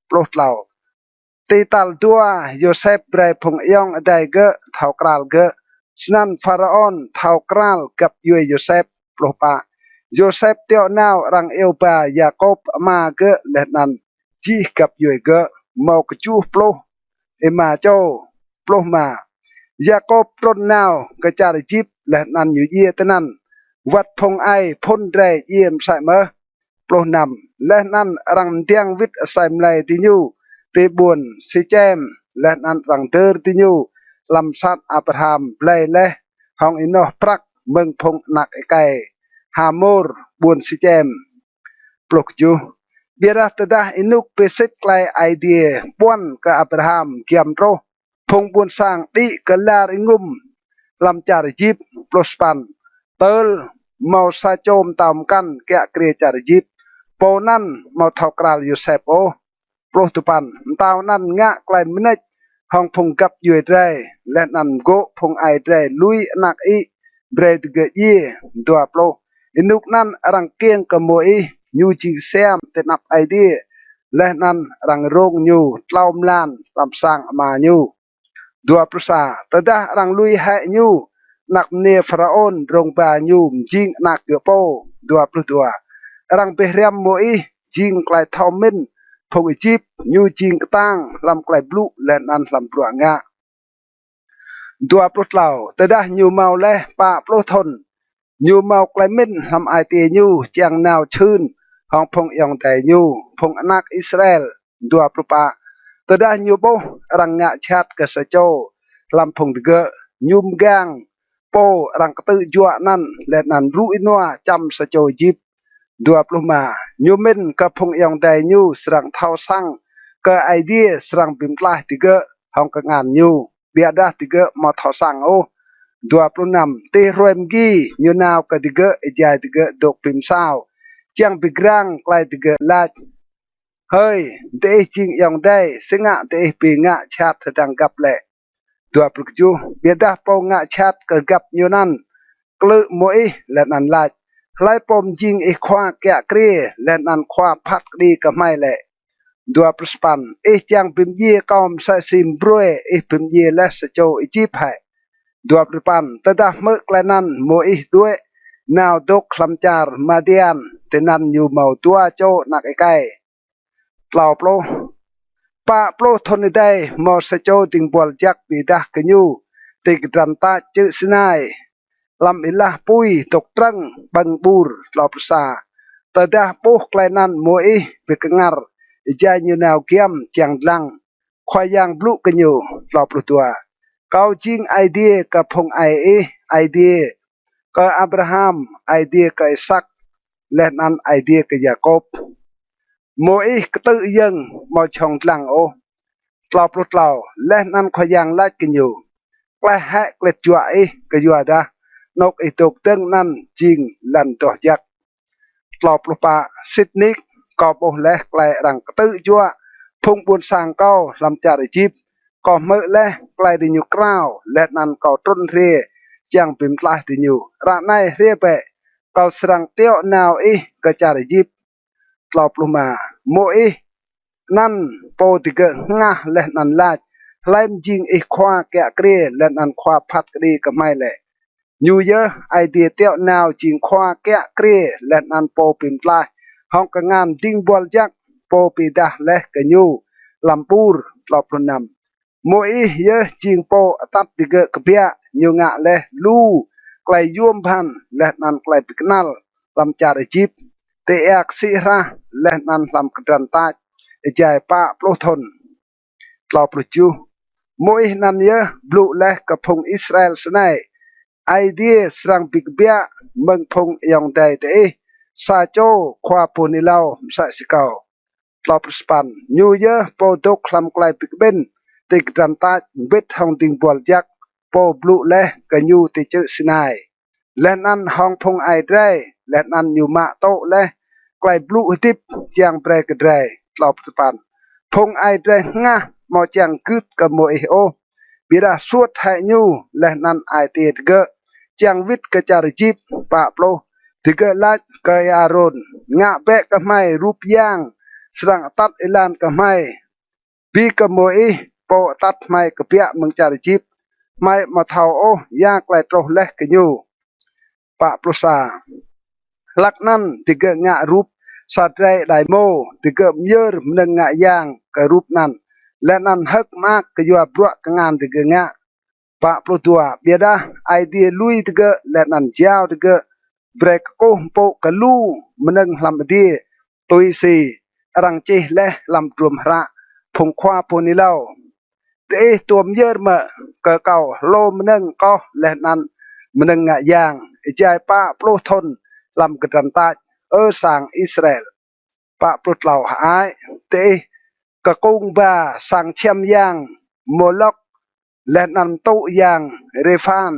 ปลุกเล่าตีตัลตัวโยเซฟเบรพงยองได้เกะเท่ากราลเกะฉะนั้นฟาราออนเท่ากราลกับยูโยเซฟปลุกปะโยเซฟเตียวนาวรังเอวปายาโคบมาเกะและนั้นจีกับยูเกะเมากจูปลุกเอมาโจปลุกมายาโคบต้นนาวกระจายจิบและนั้นอยู่เยี่ยตนั้นวัดพงไอพ่นแรเยี่ยมใส่เมอปลุกนำและนั้นรังเตียงวิทใส่ไมลติยูตีบุญสิเจมและนันรังเตอร์ติญูลำสัตอับรามไลและห้องอินโนปรักเมืองพงนักไอไกฮามูร์บุญสิเจมปลุกจูเบียร์ตดาอินุกเปสิตไกลไอเดียป้วนกับอับรามเกียมโรพงบุญสร้างดีกลาริงุมลำจาริจิบปลุสปันเติลเมาซาโจมตามกันแกะเกรียจาริจิบโปนันเมาเท่ากราลยูเซปโอโปรตุปันตาวนั้นงะไกลมินห้องพงกับยูไดและนันโกพงไอไดลุยนักอีเบรดเกยีตัวโปรอินุกนั้นรังเกียงกโมอียูจิงเซมเตนับไอเดียและนั้นรังโรงยูเล่ามลานลำสร้างมายูตัวปรุษาตดารังลุยแหยูนักเนฟราโอนโรงบายูจิงนักเกโปตัวปรุตัวรังเปเรียมโมอีจิงไกลทอมินพงอีจิปยูจิงกตั้งลำไกลบลูและนันลำปลวงะตัวปลุกเหล่าแต่ได้ยูเมาและป่าปลุกทน nhu mau klai min lam ai ti nhu chiang nào chun hong phong yong tai nhu phong anak Israel dua prupa tada nhu bo rang nga chat ke sa cho lam phong de nhum gang po rang tự jua nan le nan ru inwa cham sa cho jip dua pluma nyumin ka phong yong tai nhu srang thao sang ka idea srang bim tlah tiga hong ka ngan nhu biada tiga ma thao sang o 26 teh roem gi nyu naw ka tiga ejai tiga dok pim sao chiang pigrang klai tiga lach hơi teh ching yong dai singa teh pi nga chat thang gap le 27 biada po nga chat ka gap nyu nan klu moi le nan lach ไล่ปมจิงอีควาแกะเกรีและนันควาพัดดีกับไม่แหละดัวปรสปันอีจังพิมเย่กอมใส่ซิมบรวยอีพิมเย่และสโจอีจีไผ่ดัวปรปันตะดาเมื่อกลนันโมอีด้วยนาวดกคลำจารมาเดียนแต่นันอยู่เมาตัวโจนักไอไก่กล่าวโปรปะโปรทนได้มอสโจติงบอลจักปีดากันอยู่ติกดันตาจื้อสินาย lam ilah pui tok trăng bang bur lop sa tadah puh klainan moi bekengar ija nyu naw kiam chiang lang khoyang blu kenyu lop lu tua kau jing idea ka phong ai idea ka Abraham idea ka Isaac lenan idea ka Jacob moi tự yang mo chong lang o lop lu tlau lenan khoyang la kenyu kla ha kle chua ka yua da nóc itok teng nan jing lan toh jak tlop lupa sitnik ko boh leh klai rang tự chua phung buôn sang cao làm cha để chip ko mơ leh klai di nyu krao let nan ko trun rie chang pim tlah di nyu ra nai rie pe ko srang teo naw ka cha để chip tlop luma mo nan po tiga ngah leh nan lach laim jing khwa kya kre let nan khwa phat kri ka mai le New Year idea teo nào ching khoa kẹ kre let an po pim tla hong ka ngan ding bol jak po pi dah leh ka nyu lampur tlop nam mo ye ching po atat tiga kpia nyu nga leh lu klai yum phan let an klai piknal lam char jip te ek si ra let an lam kran ta jai pa plo thon tlop chu mo nan ye blu leh ka phung Israel snai idea srang bigbia meng phong yong dai te sa cho khwa ponilau sa sikau tlop span new year po dok khlam klai bigben tik dan ta bit hong ding bol jak po blu le ka nyu te chu sinai len an hong phong ai drai len an nyu ma to le klai blu tip chiang pre ka drai tlop span phong ai drai nga mo chiang küt ka mo o bira suot hai nyu len an ai te ge chang vít ke cara jip pa plo tiga lach ke aron nga be ke mai rup yang serang tat ilan ke mai bi ke moi po tat mai ke pia meng cara jip mai ma thau o ya klai troh leh ke nyu pa plo sa lak nan tiga nga rup satrai dai mo tiga myer meneng nga yang ke rup nan lenan hak mak ke yua bro ke ngan tiga nga Pak Plotua biada idea lui tiga lenan jiao tiga brek ko po kalu meneng lam dia toi si rang chih leh lam trum hra phung khwa ponilau te tuam yer ma ka kau lo meneng ko lenan meneng nga yang jai pa plo thon lam kadran ta sang Israel pa plotlau hai te ka kong ba sang chem yang molok let nan to yang refan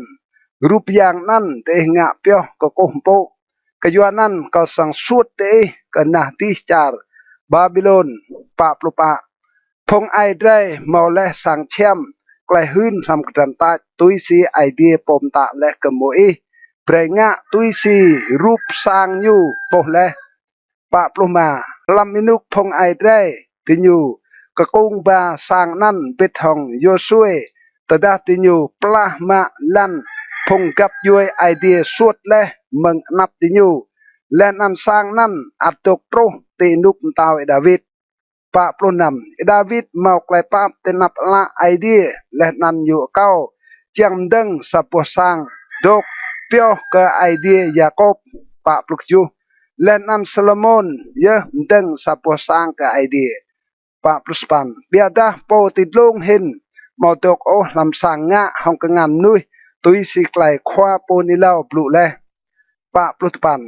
rup yang nan te nga pyo ko kompo kayuanan ka sang suot te ka nah ti char Babylon pa plopa phong ai drai mau le sang chem klai hun lam kran ta tui si idea pom ta le ka moi prenga tui si rup sang nyu po le pa ploma lam minuk phong ai drai ti nyu ka kong ba sang nan bit hong Yosue tada tinyu plah ma lan phong gap yoi idea suot leh meng nap tinyu len an sang nan atok pro te nuk tau David pa plonam David mau klai pap te nap la idea len an yu kau chiang deng sapo sang dok pio ke idea Yakob pa plukju lenan Solomon ye mdeng sapo sang ke idea pa pluspan biada po tidlung hin motok oh lam sanga hong kengan nui tui si klai khwa po nilau plu le pa pluspan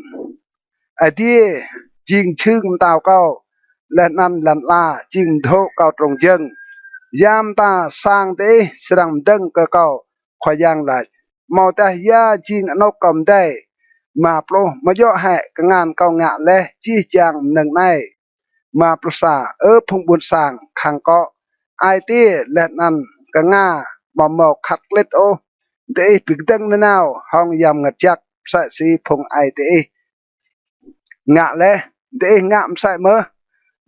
idea jing chưng tao cao lenan lan la jing tho cao trong dân yam ta sang te srang deng ke cao khoyang lại mau ta ya jing anok kom dai mà pro mà yo hai ka ngan cao ngạ le chi chang nang nai mà pro sa phong bun sang khang ko ai ti let nan ka nga mà mo khắc let o de pik deng na nào hong yam ngat chak sa si phong ai te ngạ le de ngam sai mơ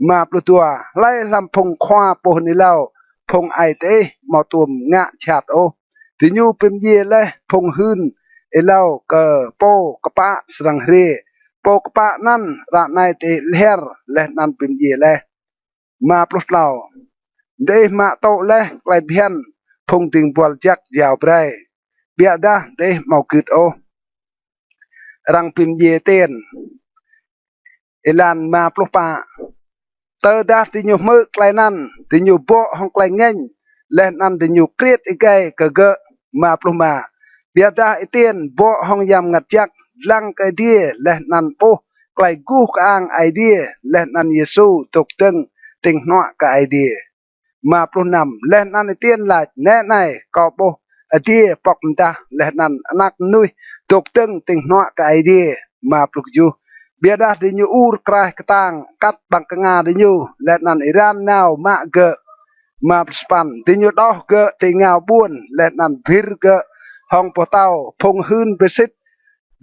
mà pro tua lai lam phong khoa po ni lao phong ai te mo tuom ngạ chat o ti nyu pim ye le phong hun elau ke po kapa serang hre po kapa nan ra nai te ler le nan pim ye le ma plus lau de ma to le klai bian phong ting pol jak yaw brai bia da de mau kut o rang pim ye ten elan ma plus pa tơ da ti nyu mơ klai nan ti nyu bo hong klai ngeng le nan ti nyu kriet ikai ke ge ma plus ma biada itien bo hong yam ngat jak lang ke die leh nan po klai gu kaang idea leh nan yesu tok teng ting no ka idea ma pro nam leh nan itien la ne nai ko po idea pok ta leh nan anak nui tok teng ting no ka idea ma pro ju biada di nyu ur krah ketang kat bang kenga di nyu leh nan iran now ma ge ma span di nyu doh ge tingau buon leh nan bir ge hong po tao phong hun besit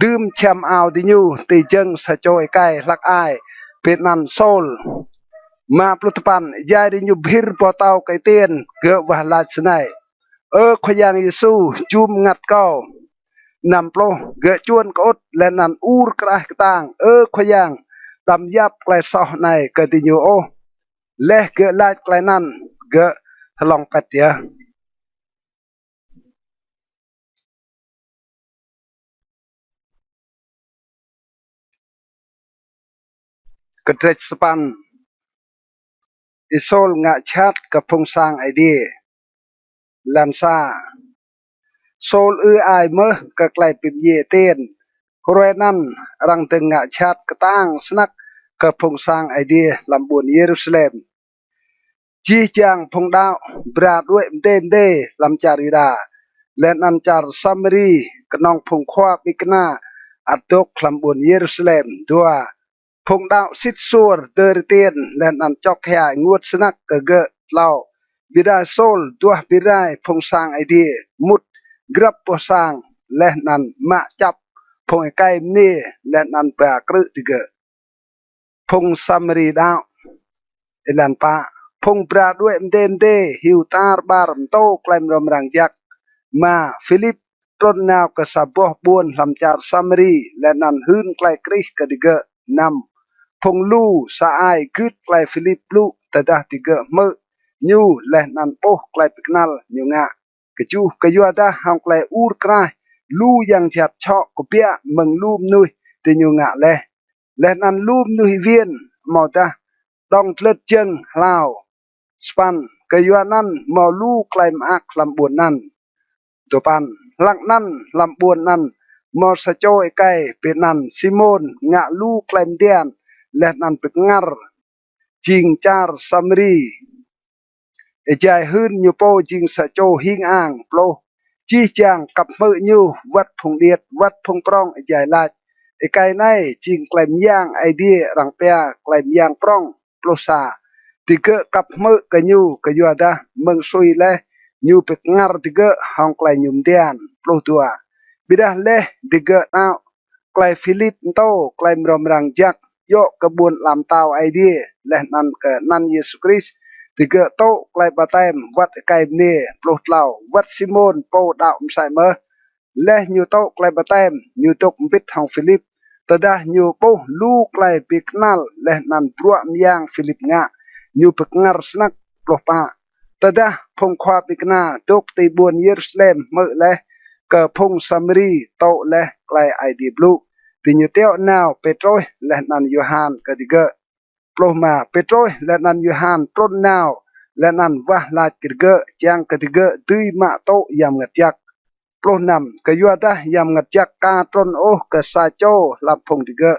đươm cham ao đi nhu tì chân sa choi kai lak ai việt nam sol ma plutupan jai đi nhu bir po tao kai tiền gỡ và la snai khoyang yesu chum ngat kau nam plo gỡ chuan ko lên nan ur krah tang khoyang đam yap klai so này cái ti nhu o le gỡ la klai nan gỡ long kat ya ketrech span isol nga chat ka phong sang idea lan sa sol ai mơ ka klai pim ye ten roi nan rang teng nga chat ka tang snak ka phong sang idea lam buon Jerusalem chi chang phong dao bra duai mtem de lam char yuda len an char samri knong phong khwa bikna atok lam buon Jerusalem dua phong đạo xít xua tơ tiên lên ăn chọc hè nguột snak cờ gợ lao bida sol tua birai phong sang ai đi mút grab po sang lên ăn mạ chập phong kai ni lên ăn bả cự tiga phong samri đạo ilan pa phong pra duệ mte hiu tar bar to klaim rom rang jak ma philip tron nào ka saboh buon lam char samri lên ăn hun klai kris ka tiga nam phong lu sa ai küt klai philip lu tadah tiga mơ nyu leh nan po klai piknal nyu nga keju kayua da hang klai ur krai lu yang chat cho ko pia meng lum nui te nyu nga leh nan lum nui viên mo ta dong tlet cheng lao span kayua nan mo lu klai mak lam buon nan to pan lak nan lam buon nan mo sa choi kai pe nan simon nga lu klai dian leh nan pek ngar jing char samri ejai hun nyu po jing sa cho hing ang plo chi chang kap mơ nyu wat phung diet wat phung prong ejai lach ekai nai jing klaim yang idea rang pea klaim yang prong plo sa tiga kap mơ ka nyu ka yu ada meng sui le nyu pek ngar tiga hong klai nyum dian plo tua bidah leh tiga nau klai philip to klaim rom rang jak yo kebun lam tau idea leh nan ke nan Yesus Kris tiga to klai batem wat kai ne ploh lau wat simon po đạo sai mơ leh nyu to klai batem nyu tok mpit hong philip tadah nyu po lu klai piknal leh nan prua myang philip nga nyu pekngar snak ploh pa tadah phong khwa pikna tok te buon Jerusalem mơ leh ke phung Samri tau leh klai ID blue tinyu teo now Petrus leh nan Yohan ketiga ploh ma Petrus leh nan Yohan tron now leh nan wah lat ketiga yang ketiga tui ma tau yam ngatiak ploh nam ke yuada yam ngatiak ka tron oh ke saco lam phung tiga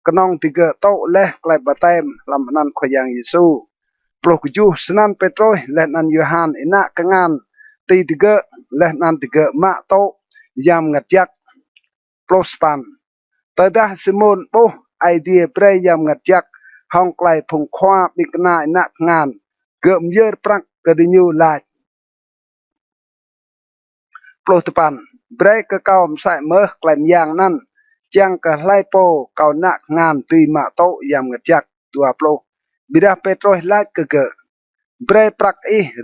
kenong tiga tau leh klai batem lam nan khoyang Yesu ploh kejuh senan Petrus leh nan Yohan ina kengan ti tiga leh nan tiga mak tau yam ngatiak ploh span tadah Simon boh idea pre yam ngatiak hong klai phung khwa bikna ina ngan gem yer prak kedinyu laj ploh tepan pre ke kaum sai meh klaim yang nan chang ke hlai po kau nak ngan ti mak tau yam ngatiak tua ploh bidah Petrus laj ke Bray prak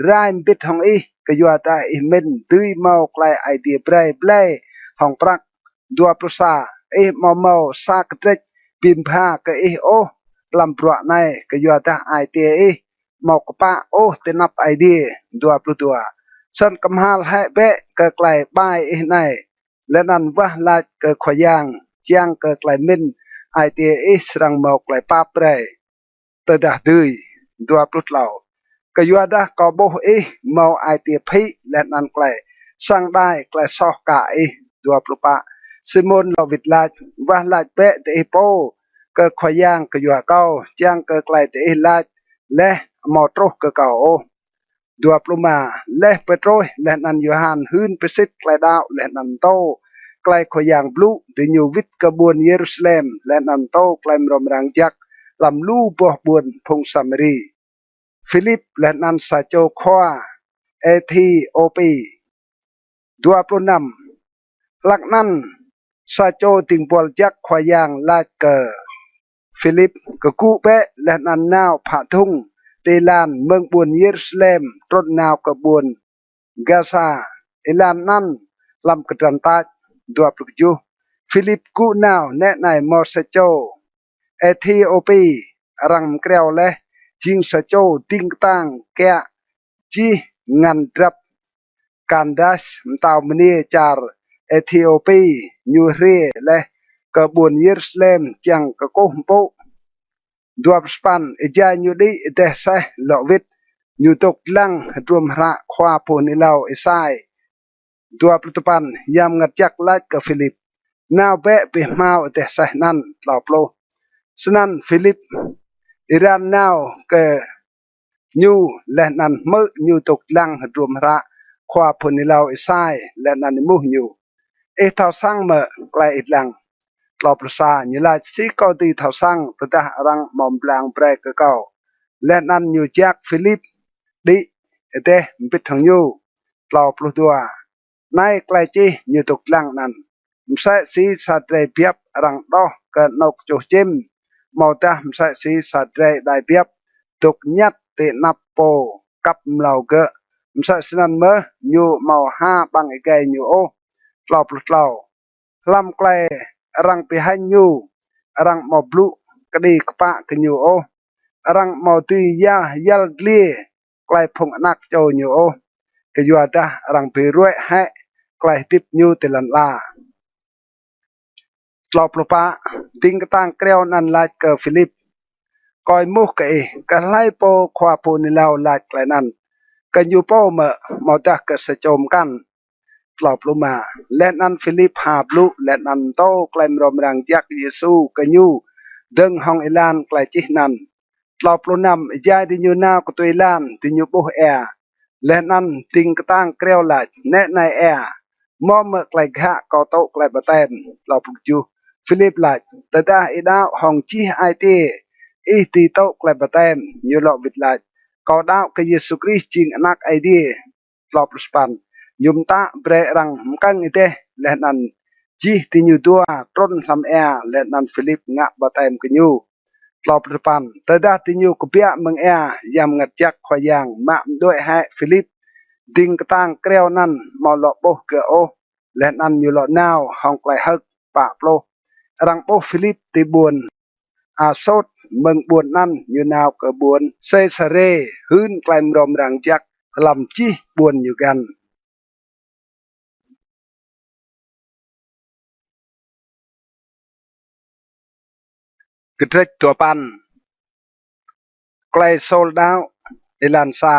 rai bit hong ke yuata men tui mau klai idea bray blay hong prak dua prusa mau sa ketrek pimpha ke oh lam pruak nai ke yuata idea mau kepa oh tenap idea 22 san kamhal hai be ke klai bai nai lenan wah laj ke khoyang chiang ke klai min idea serang mau klai pa bray tedah dui 20 lau kayuada kau boh mau ai tiệp phi lẹn ăn klei sang đai klei soh ka 24 Simon lo vịt lach và lach pe te po ke khoyang kayua kau chiang ke klei te lach leh mo tro ke kau 25 leh Petrus lẹn ăn Yohan hun pesit klei dau lẹn ăn to klei khoyang blu te nyu vit ke buon Jerusalem lẹn ăn to klei rom rang jak lam lu boh buon phung Samari Philip leh nan saco khoa Ethiopia 26 lak nan saco tingpol jak khoyang laj ke Philip ke ku be leh nan naw pha thung telan meng buon Jerusalem tron naw ke buon Gaza elan nan lam kedran taj 27 Philip ku naw ne nai mo saco Ethiopia rang kreo leh jing saco ting tang kea chi ngan drap kandas mtau meni char Ethiopia nyu re leh ke buon Jerusalem chang ke ko mpo duap span eja nyu di teh seh lovit nyu tok lang drum ra khwa pon ilau esai 28 yam ngat jak laj ke Philip naw be pi mau teh seh nan lau plo senan Philip Iran now ke nyu leh nan mơ nyu tok lang drum ra khwa phunilau isai leh nan mu nyu thao sang mơ klai itlang tlo prasa nyu la si ko ti thao sang ta rang mom blang bre ke kau leh nan nyu jak Philip di ete bit thang nyu tlo plu tua nai klai chi nyu tok lang nan msa si sa tre piap rang do ke nok chu chim mau ta msa si sa tre dai piap tuk nyat te nap po kap mlau ke msa sinan me nyu mau ha bang ike nyu o tlau plus tlau lam klai rang pi han nyu rang mau blu kedi kpa ke nyu o rang mau ti ya yal glie klai phung anak cho nyu o ke yu ta rang pi ruai ha klai tip nyu te lan la tlau plus pa ting tang kreo nan la ke Philip coi mu ke lai po khwa pu ni lao laj klai nan ke nyu po ma ta ke se chom kan tlau pluma len nan Philip ha blu len nan to klaim rom rang jak Yesu ke nyu deng hong ilan klai chi nan tlau plunam ja di nyu na ko tu ilan ti nyu bo e len nan ting tang kreo laj ne nai e mo me klai gha ko to klai baten tlau plu chu Philip laj ta da ida hong chi ai ti ti to klai baten nyu lo vit laj ko da ke Yesu Christ ching anak ai di tlau span nhum ta bre rang mkang ite leh nan chi ti nyu tua tron lam e leh nan Philip nga batem ke nyu tlop depan tada ti nyu kopia meng e yam ngat jak khoyang ma doi ha Philip ding katang kreo nan mo lo boh ke o leh nan nyu lo naw hong klai hak pa plo rang boh Philip ti buon a sot meng buon nan nyu naw ke buon se sare hun klaim rom rang jak lam chi buon nyu gan กระเทตัวปันไกลโซลดาวเอลันซา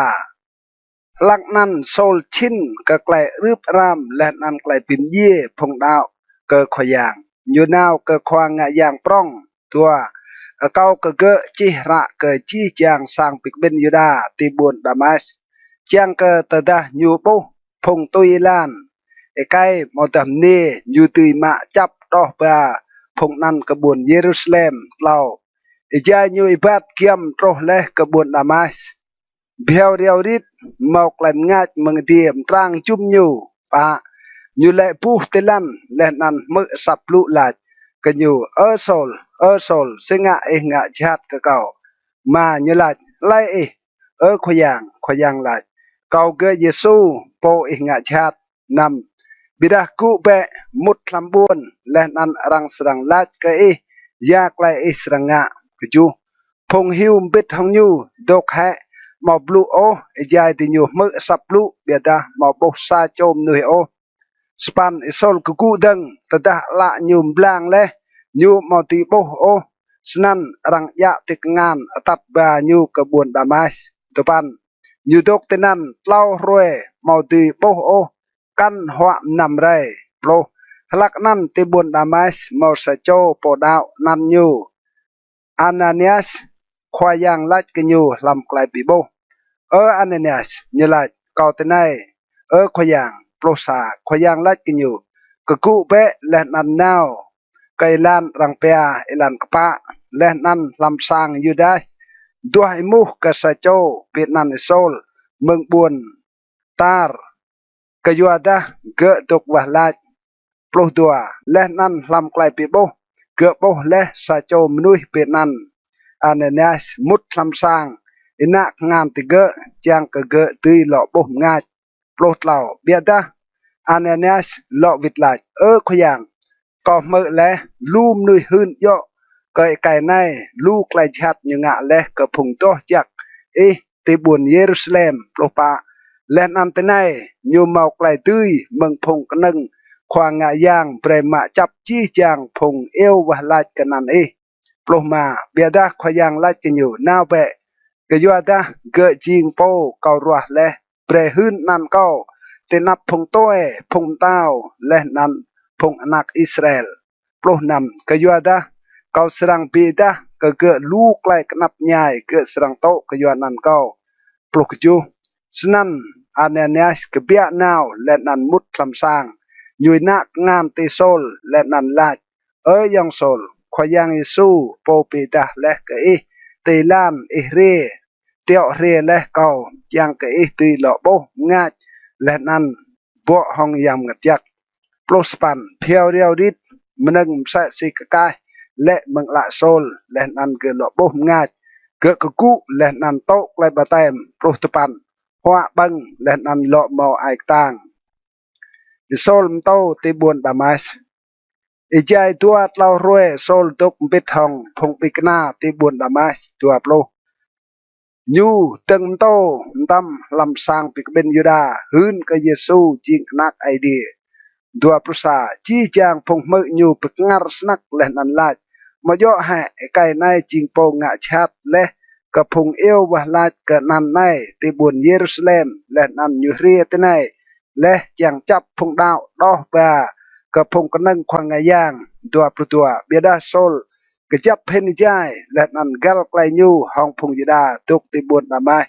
ลักนั้นโซลชินก็ไกลรืบรามและนั้นไกลปิมเย่พงดาวเกิดขยางอยู่นาวเกิดควางงะยางปร้องตัวเก้าเกิดจิระเกิดจีจางสร้างปิกเบนยูดาตีบุญดามัสจางเกิดตดาอยู่ปุพงตุยลานไกมอตมเนอยู่ตุยมาจับดอกปลาพงนั้นกระบวนเยรูซาเล็มเล่าจาอยู่อิบัดเกียมโตเลกระบวนดามัสเบียวเรียวริดมอกลำงัดมังเดียมตรางจุ่มอยู่ปะอยู่เละปูเตลันและนั้นมือสับลุหลัดกันอยู่โซลสิงะเองะชัดกะเก่ามาอยู่หลัดไล่ขยางหลัดเก่าเกยเยซูโปเองะชัดนำบิดากุเปมุดลำบุนและนั้นรังสรังลัดกะยากไล่สรังะกจูพงหิวบิดหงอยู่ดกแฮมาบลูโอใจติญูมือสับลูเบียดามาบุษาโจมนุยโอสปันอิโซลกุกูดังตดาละญูมบลางเลญูมาติบุโอสนันรังยะติกงานตัดบาญูกระบวนดามัสตุปันญูดกตินันเล่ารวยมาติบุโอกันหัวนำไรโปรหลักนั้นติบุญดามัสมาสโจโปดาวนันญูอานาเนียสควายางลัดกันอยู่ลำไกลปีโบอันนี้เนี่ยนี่แหละเก่าแต่ไหนขวายางโปรสาขวายางลัดกันอยู่กะกุเปะและนันนาวไกลานรังเปียเอลันกปะและนันลำสางอยู่ได้ด้วยมุกษาโจเปียนันโซลเมืองบุญตาร์กยัวดะเกะตกวะลัดโปรตัวและนันลำไกลปีโบเกะโบและสาโจมนุยเปียนันอันนี้มุดลำสางอินักงานติเกะจางกะเกะตุยหล่อบ่งาโปรดเหล่าเบียดาอันนี้หล่อวิดลายขยังก็เมื่อและลูมนุยหืนโยเกยไก่ในลูกไกลชัดยังงะและกระพุงโตจักติบุญเยรูซาเล็มโปรปะและนันตไนยูเมาไกลตุยเมืองพงกนึงควางงะยางเปรมาจับจี้จางพงเอววะลาดกันนันโปรมาเบียดาขยังลาดกันอยู่นาวเปะกยัวดาเกะจิงโปเการัวและเปรหืนนันเก้าเตนับพงโตพงเต้าและนันพงอนักอิสราเอลโปรนำกยัวดาเกาสรังปีดาเกะลูกไล่กนับใหญ่เกะสรังโตกยัวนันเก้าโปรกจูสนันอันเนียสกเบียนาวและนันมุดคำสร้างอยู่นักงานติโซลและนันลาดยังโซลขยังยิสูโปปีดาและกะตีลานเรเตียวเรและเก่ายังกะตีหล่อโบงาดและนั้นบ่ห้องยำงัดยักโปรสปันเพียวเรียวดิดมันนึงใส่สิกกายและมึงละโซลและนั้นเกหล่อโบงาดเกะกะกุและนั้นโตไกลบะเต็มโปรสปันหัวบังและนั้นหล่อเมาไอต่างโซลมโตติบุญดามัสใจตัวเรารวยโซลตกปิดทองพงปิกนาติบุญดามัสตัวโปรยูตึงโตตั้มลำสางปิกเบนยูดาหืนกับเยซูจิงนักไอเดียดัวปรุษาจีจางพงมือยูปิกงารสนักและนันลาดมาย่อให้ไก่ในจิงโปงะชัดและกับพงเอววะลาดกับนันในติบุญเยรูซาเล็มและนันยูเรียตในและจางจับพงดาวดอกบากระพงกนังควางยางตัวปลุตัวเบียดาโซลกระจับเพนิจายและนันกัลไกลยูห้องพงยดาตุกติบุญนามัย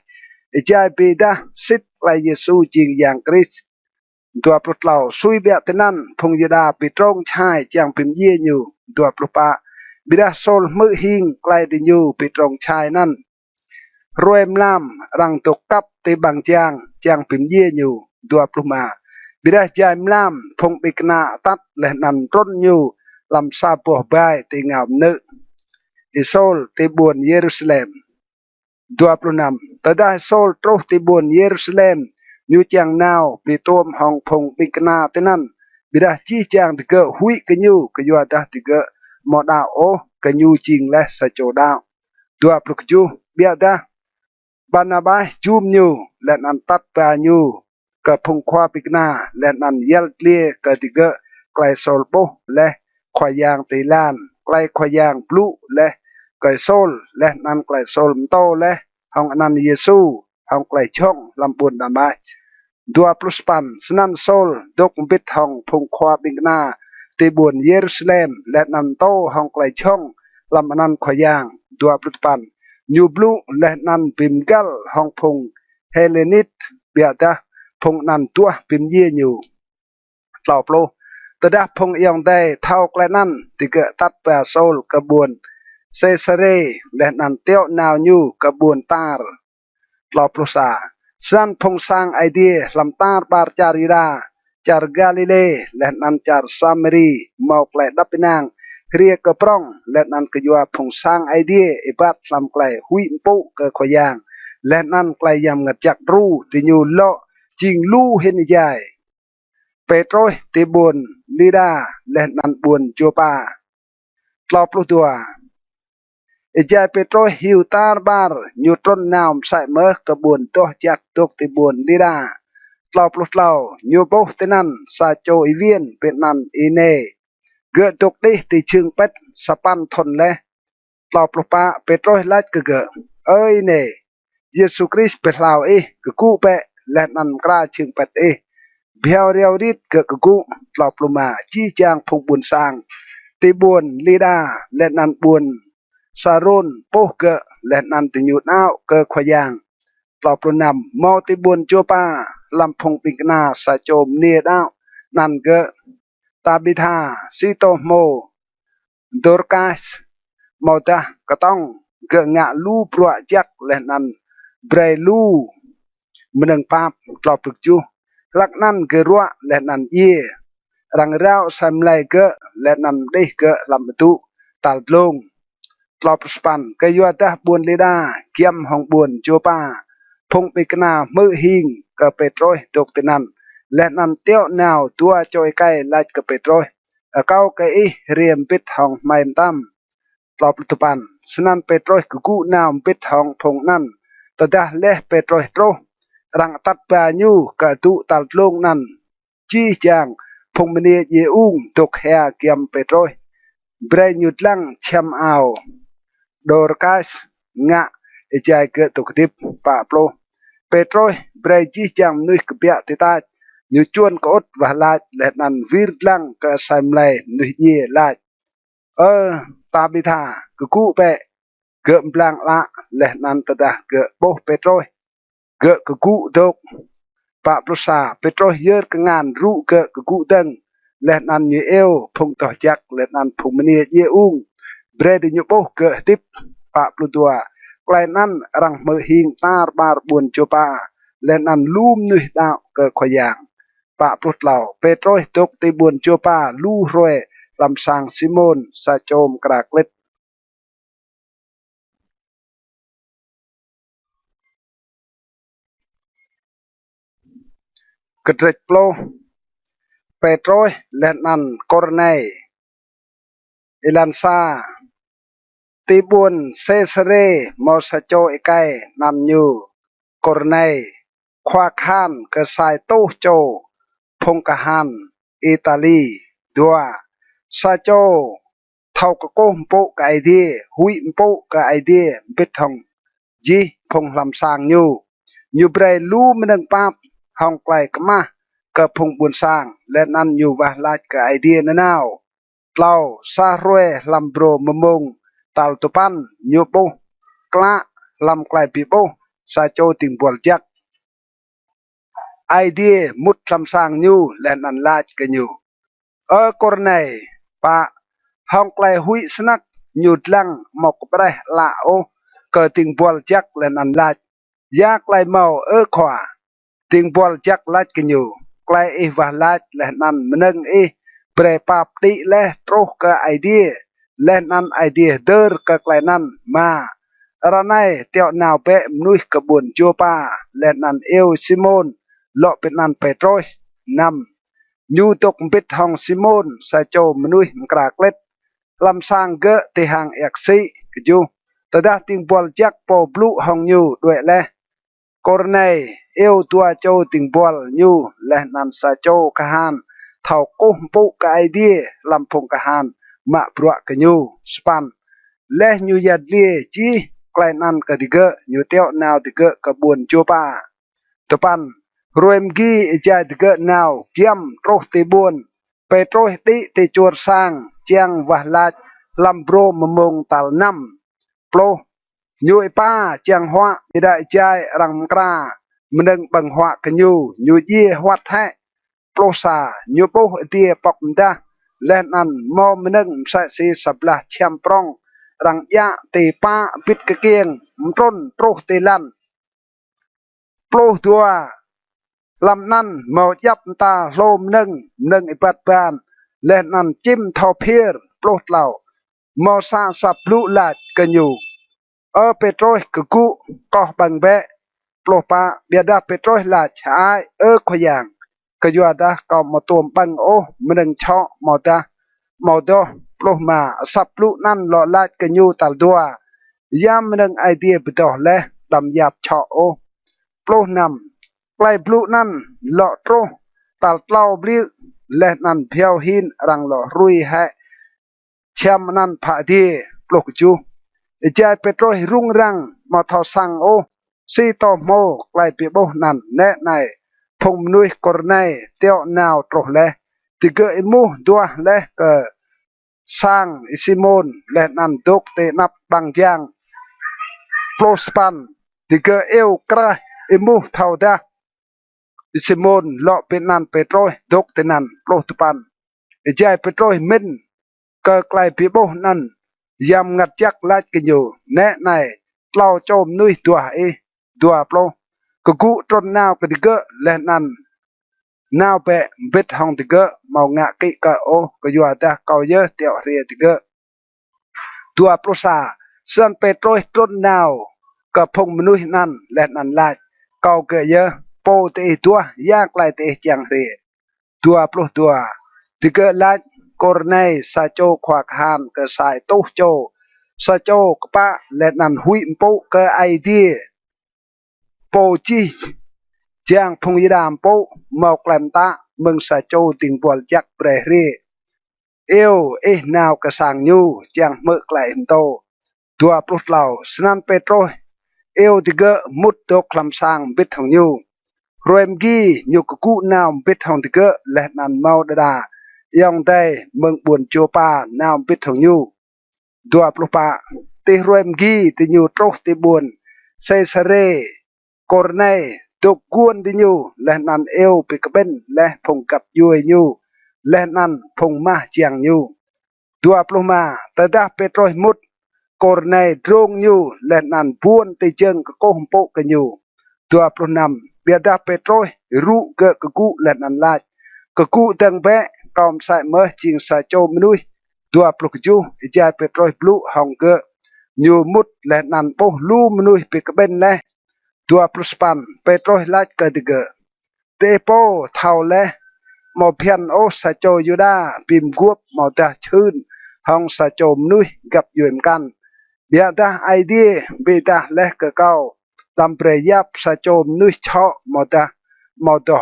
ใจเบียดาสิทธิ์ไกลเยซูจริงอย่างคริสตัวปลุเหล่าซุยเบียตนั้นพงยดาปิตรงชายจางพิมเยี่ยอยู่ตัวปลุปะเบียดาโซลมือหิงไกลติยูปิตรงชายนั้นรวยมลามรังตกกับติบังจางพิมเยี่ยอยู่ตัวปลุมาบิดาใจมลามพงปิกนาตัดและนันร่นอยู่ลำซาปัวใบติงามนึอิโซลติบุญเยรูซาเล็มดัวปลุนำแต่ได้โซลโตรติบุญเยรูซาเล็มอยู่จางนาวปีตัวมห้องพงปิกนาตินั้นบิดาจี้จางติเกะหุยกันอยู่กยัวดาติเกะมอดาโอกันอยู่จริงและสะโจดาวดัวปลุกจูเบียดาบานาบายจูมอยู่และนันตัดปาอยู่กับพงควาปิกนาและนันเยลเลียกติเกะไกลโซลโบและควายางตีลานไกลควายางบลูและ ไกโซลและนั้นไกโซลมโตและห้องอนันเยซูห้องไกช่องลำบุญดามาย20 สนันโซลดกบิดห้องพงควาบิงนาตีบุญเยรูซาเล็มและนันโตห้องไกช่องลำอนันขยาง20 ยูบลูและนันปิมกัลห้องพงเฮเลนิตเบียดาพงนันตัวปิมเยี่ยอยู่เล่าโปรตดาพงยองได้เท่าไกลนั้นที่เกิดตัดแปรโซลกระบวนเซซาเรและนันเตียวนาวยูกระบวนตาร์เล่าโปรซาสันพงสร้างไอเดียลำตาร์บาร์จาริดาจาร์กาลิเลและนันจาร์ซามรีมอกและดับปินางเรียกกระปรองและนันกยัวพงสร้างไอเดียอิบัดลำไกลหุยปุกะขยางและนันไกลยำเงจักรูติญูโลจิงลู่เห็นใหญ่เปโตรติบุญลีดาและนันบุญจูปาตลอปลุตัวเอเจเปโตรฮิวตาร์บาร์ยูตรนนาวใส่เมื่อกระบวนตัวจักตุกติบุญลีดาตลอปลุเล่ายูโบตินันซาโจอีเวียนเป็นนันอีเนเกิดตุกดิติชึงเป็ดสปันทนและตลอปลุปะเปโตรลัดเกะเอ้ยเนเยซูคริสต์เป็นลาวกกูเปะและนันกราชึงเป็ดเบียวเรียวริดเกะกูตลอปลุมาจี้จางพงบุญสร้างติบุญลีดาและนันบุญสารุนโปเกะและนันติญูดนาวเกะขยางตลอปลุนำมอติบุญโจปาลำพงปิกนาสะโจมเนียดาวนันเกะตาบิธาซิโตโมดอร์กาสมอตากระต้องเกะงะลูปรัวจักและนันเบรลูมนึงปาบตลอปลุจูรักนันเกรัวและนันเยรังราวสามไลเกะและนันได้เกะลำตุตัลลงตลอปสปันเกยัวตาบุญลีดาเกียมห้องบุญโจปาพงปิกนามือหิงเกะเปโตรตกตินันและนันเตียวนาวตัวจอยไกลายเกะเปโตรเก้าเกอีเรียมปิดห้องไม่ตั้มตลอปตุปันสนันเปโตรกกูนาวปิดห้องพงนั่นตดาเลเปโตรโตรังตัดปาญูกะตุตัลลงนั้นจี้จางพงมเนียเยอุงตกแฮเกียมเปโตรเบรยุดลังเชมเอาดอร์กาสงะเอจายเกตุกติปปะโปรเปโตรเบรจี้จางนุยกเปียติตาญูจวนกอดวะลาและนันวิร์ลังกะไซมไลนุยเยลาตาบิธากะกูเปเกะบลังละและนันตดาเกะโปเปโตรเกะกะกูดกปะปรุษาเปโตรเยอร์กงานรู้เกะกะกูดังและนันยูเอลพงต่อจักและนันพงมเนียเยอุงเบรดิญูโปเกะติปปะปลุตัวไกลนั้นรังมือหิงตาร์บาร์บุญโจปาและนันลูมนุยดาวเกะขยางปะปลุเหล่าเปโตรตกติบุญโจปาลู่รวยลำสางซิโมนซาโจมกรากเล็ดกระเดกโปลเปโตรและนันกอร์เนเอลันซาติบุญเซซเรมอสโจเอไกนันยูกอร์เนควาคานเกษายโตโจพงกะฮันอิตาลีดัวซาโจเท่ากะโกมโปกะไอเดียหุยโปกะไอเดียบิดทองจีพงลำสางยูเบรลูมนึงปาบห้องไกลกะมากับพงบุญสร้างและนั่นอยู่ว่าลาดกับไอเดียนนาวเล่าซาโรยลำโบรมมงตัลตุปันยูโปกละลำไกลปีโปซาโจติงบวลจักไอเดียมุดลำสร้างยูและนันลาดกันยูกอร์เนปะห้องไกลหุยสนักยูดลังหมกเปรละโอเกิดติงบวลจักและนันลาดยากไกลเมาขวาติงบอลจักลัดกันอยู่ไกลวาลัดและนันมันงเปรปาปติและโตรกไอเดียและนันไอเดียเดอร์กไกลนันมาระไนเตียวนาวเปะมนุยกบุญโจปาและนันเอลซิโมนเลาะเป็นนันเปโตรสนำยูตกปิดห้องซิโมนซาโจมนุยมกรากเล็ดลำสร้างเกะที่หางเอกซีกจูแต่ดาติงบอลจักโปบลุห้องยูด้วยแลกอร์เนเอวตัวโจติงบอลยูและนันซาโจกะฮานเท่ากุมปุกไอเดียลำพงกะฮานมะปรัวกันยูสปัน และอยู่ยัดเลียจีไกลนั้นก็ติเกะอยู่เตียวนาวติเกะกระบวนจัวป้าตะปันรวยมกี้ใจติเกะนาวเจียมโรติบุญไปโตรติติจวดสร้างเจียงวะลาดลำโปรมมงตัลน้ำโปรอยู่ไอป้าเจียงหัวไม่ได้ใจรังกรามันดึงบังหัวกันอยู่เยี่วัดแท้โปรซาอยู่โปเตียปอกมดาและนั้นมอมันดึงใส่สีสับละเชียมปรองรังยะตีป้าปิดกะเกียงมต้นโปรตีลันโปรตัวลำนั้นเมายับตาโลมนึ่งไอปัดบานและนั้นจิ้มทอเพียร์โปรดเหล่าเมาซาสับลุลาดกันอยู่เปโตรกกุก็บังเบะโปรปาเบียดาเปโตรลาดชายขยังก็ยัวดาก็มาตัวบังโอมันดึงชอมอดาโดโปรมาสับลุนั่นหล่อลาดกันอยู่ตัลดัวยามมันดึงไอเดียไปต่อและดำหยาบชอโอโปรนำไกลบลูนั่นหล่อโตรตัลเล่าบลิและนั่นเพียวหินรังหล่อรุยให้เชื่อมนั่นผาดีปลุกจูใจเปโตรรุ่งรังมาทอสังโอซีโตโมไกลเปียโบนั่นแน่ในพงนุยกรในเตียวนาวโตรเลติเกอิมูดัวและก็สร้างอิซิมอนและนั่นตุกเตนับบางอย่างโปรสปันติเกเอวกระอิมูเท่าดาอิซิมอนเลาะเป็นนั่นเปโตรตุกเตนันโปรตุปันใจเปโตรมินก็ไกลเปียโบนั่นยำงัดยักลาดกันอยู่แน่ในเล่าโจมนุยตัวโปรกกุตรนนาวกติเกะและนั่นนาวเปะเบ็ดห้องติเกะเมางะกิกะโอก็อยู่แต่เกาเยอะเตียวเรียติเกะตัวโปรซาส่วนเปโตรตรนนาวกับพงมนุยนั่นและนั่นลาดเกาเกะเยอะโปเตตัวยากไกลเตจังเรียตัวโปรตัวติเกะลาดกรในซาโจขวากหานก็สายตู้โจซาโจกปะและนันหุยมปุก็ไอเดียโปจีจางพงยดามปุเมากลัมตาเมืองซาโจติงบอลจักเปรเรนาวกระสังยูจางเมื่อไกลมโตตัวปลุกเหล่าสนันเปโตรติเกะมุดตกคลำสางบิดของยูรวยมกี้ยูกกูนาวบิดของติเกะและนันเมาดายองได้เมืองบุญโจปานาวปิดของยูตัวปลุปะติรวยมกี้ติยูโตรติบุญเซซเรกอร์เนตกกวนติยูและนันปิกเบนและพงกับยูยูและนันพงมาเจียงยูตัวปลุมาตะดาเปโตรมุดกอร์เนตรงยูและนันบวนติเจิงกโกหมโปกันยูตัวปลุนำเบียดาเปโตรรู้เกะกกูและนันลาดกกูตังเบะกอมใส่เมื่อจิงใส่โจมนุยตัวปลุกจูใจเปโตรบลูฮองเกอยูมุดและนันโปลูมนุยเปกเบนและตัวปลุสปันเปโตรลาดเกดิเกเตโปเท่าและมอเพียนโอใส่โจยูดาปิมกวบมอตาชื่นห้องใส่โจมนุยกับยูมกันเบียดาไอเดียเบตาและเกเกาลำเปรยับใส่โจมนุยชอมอตา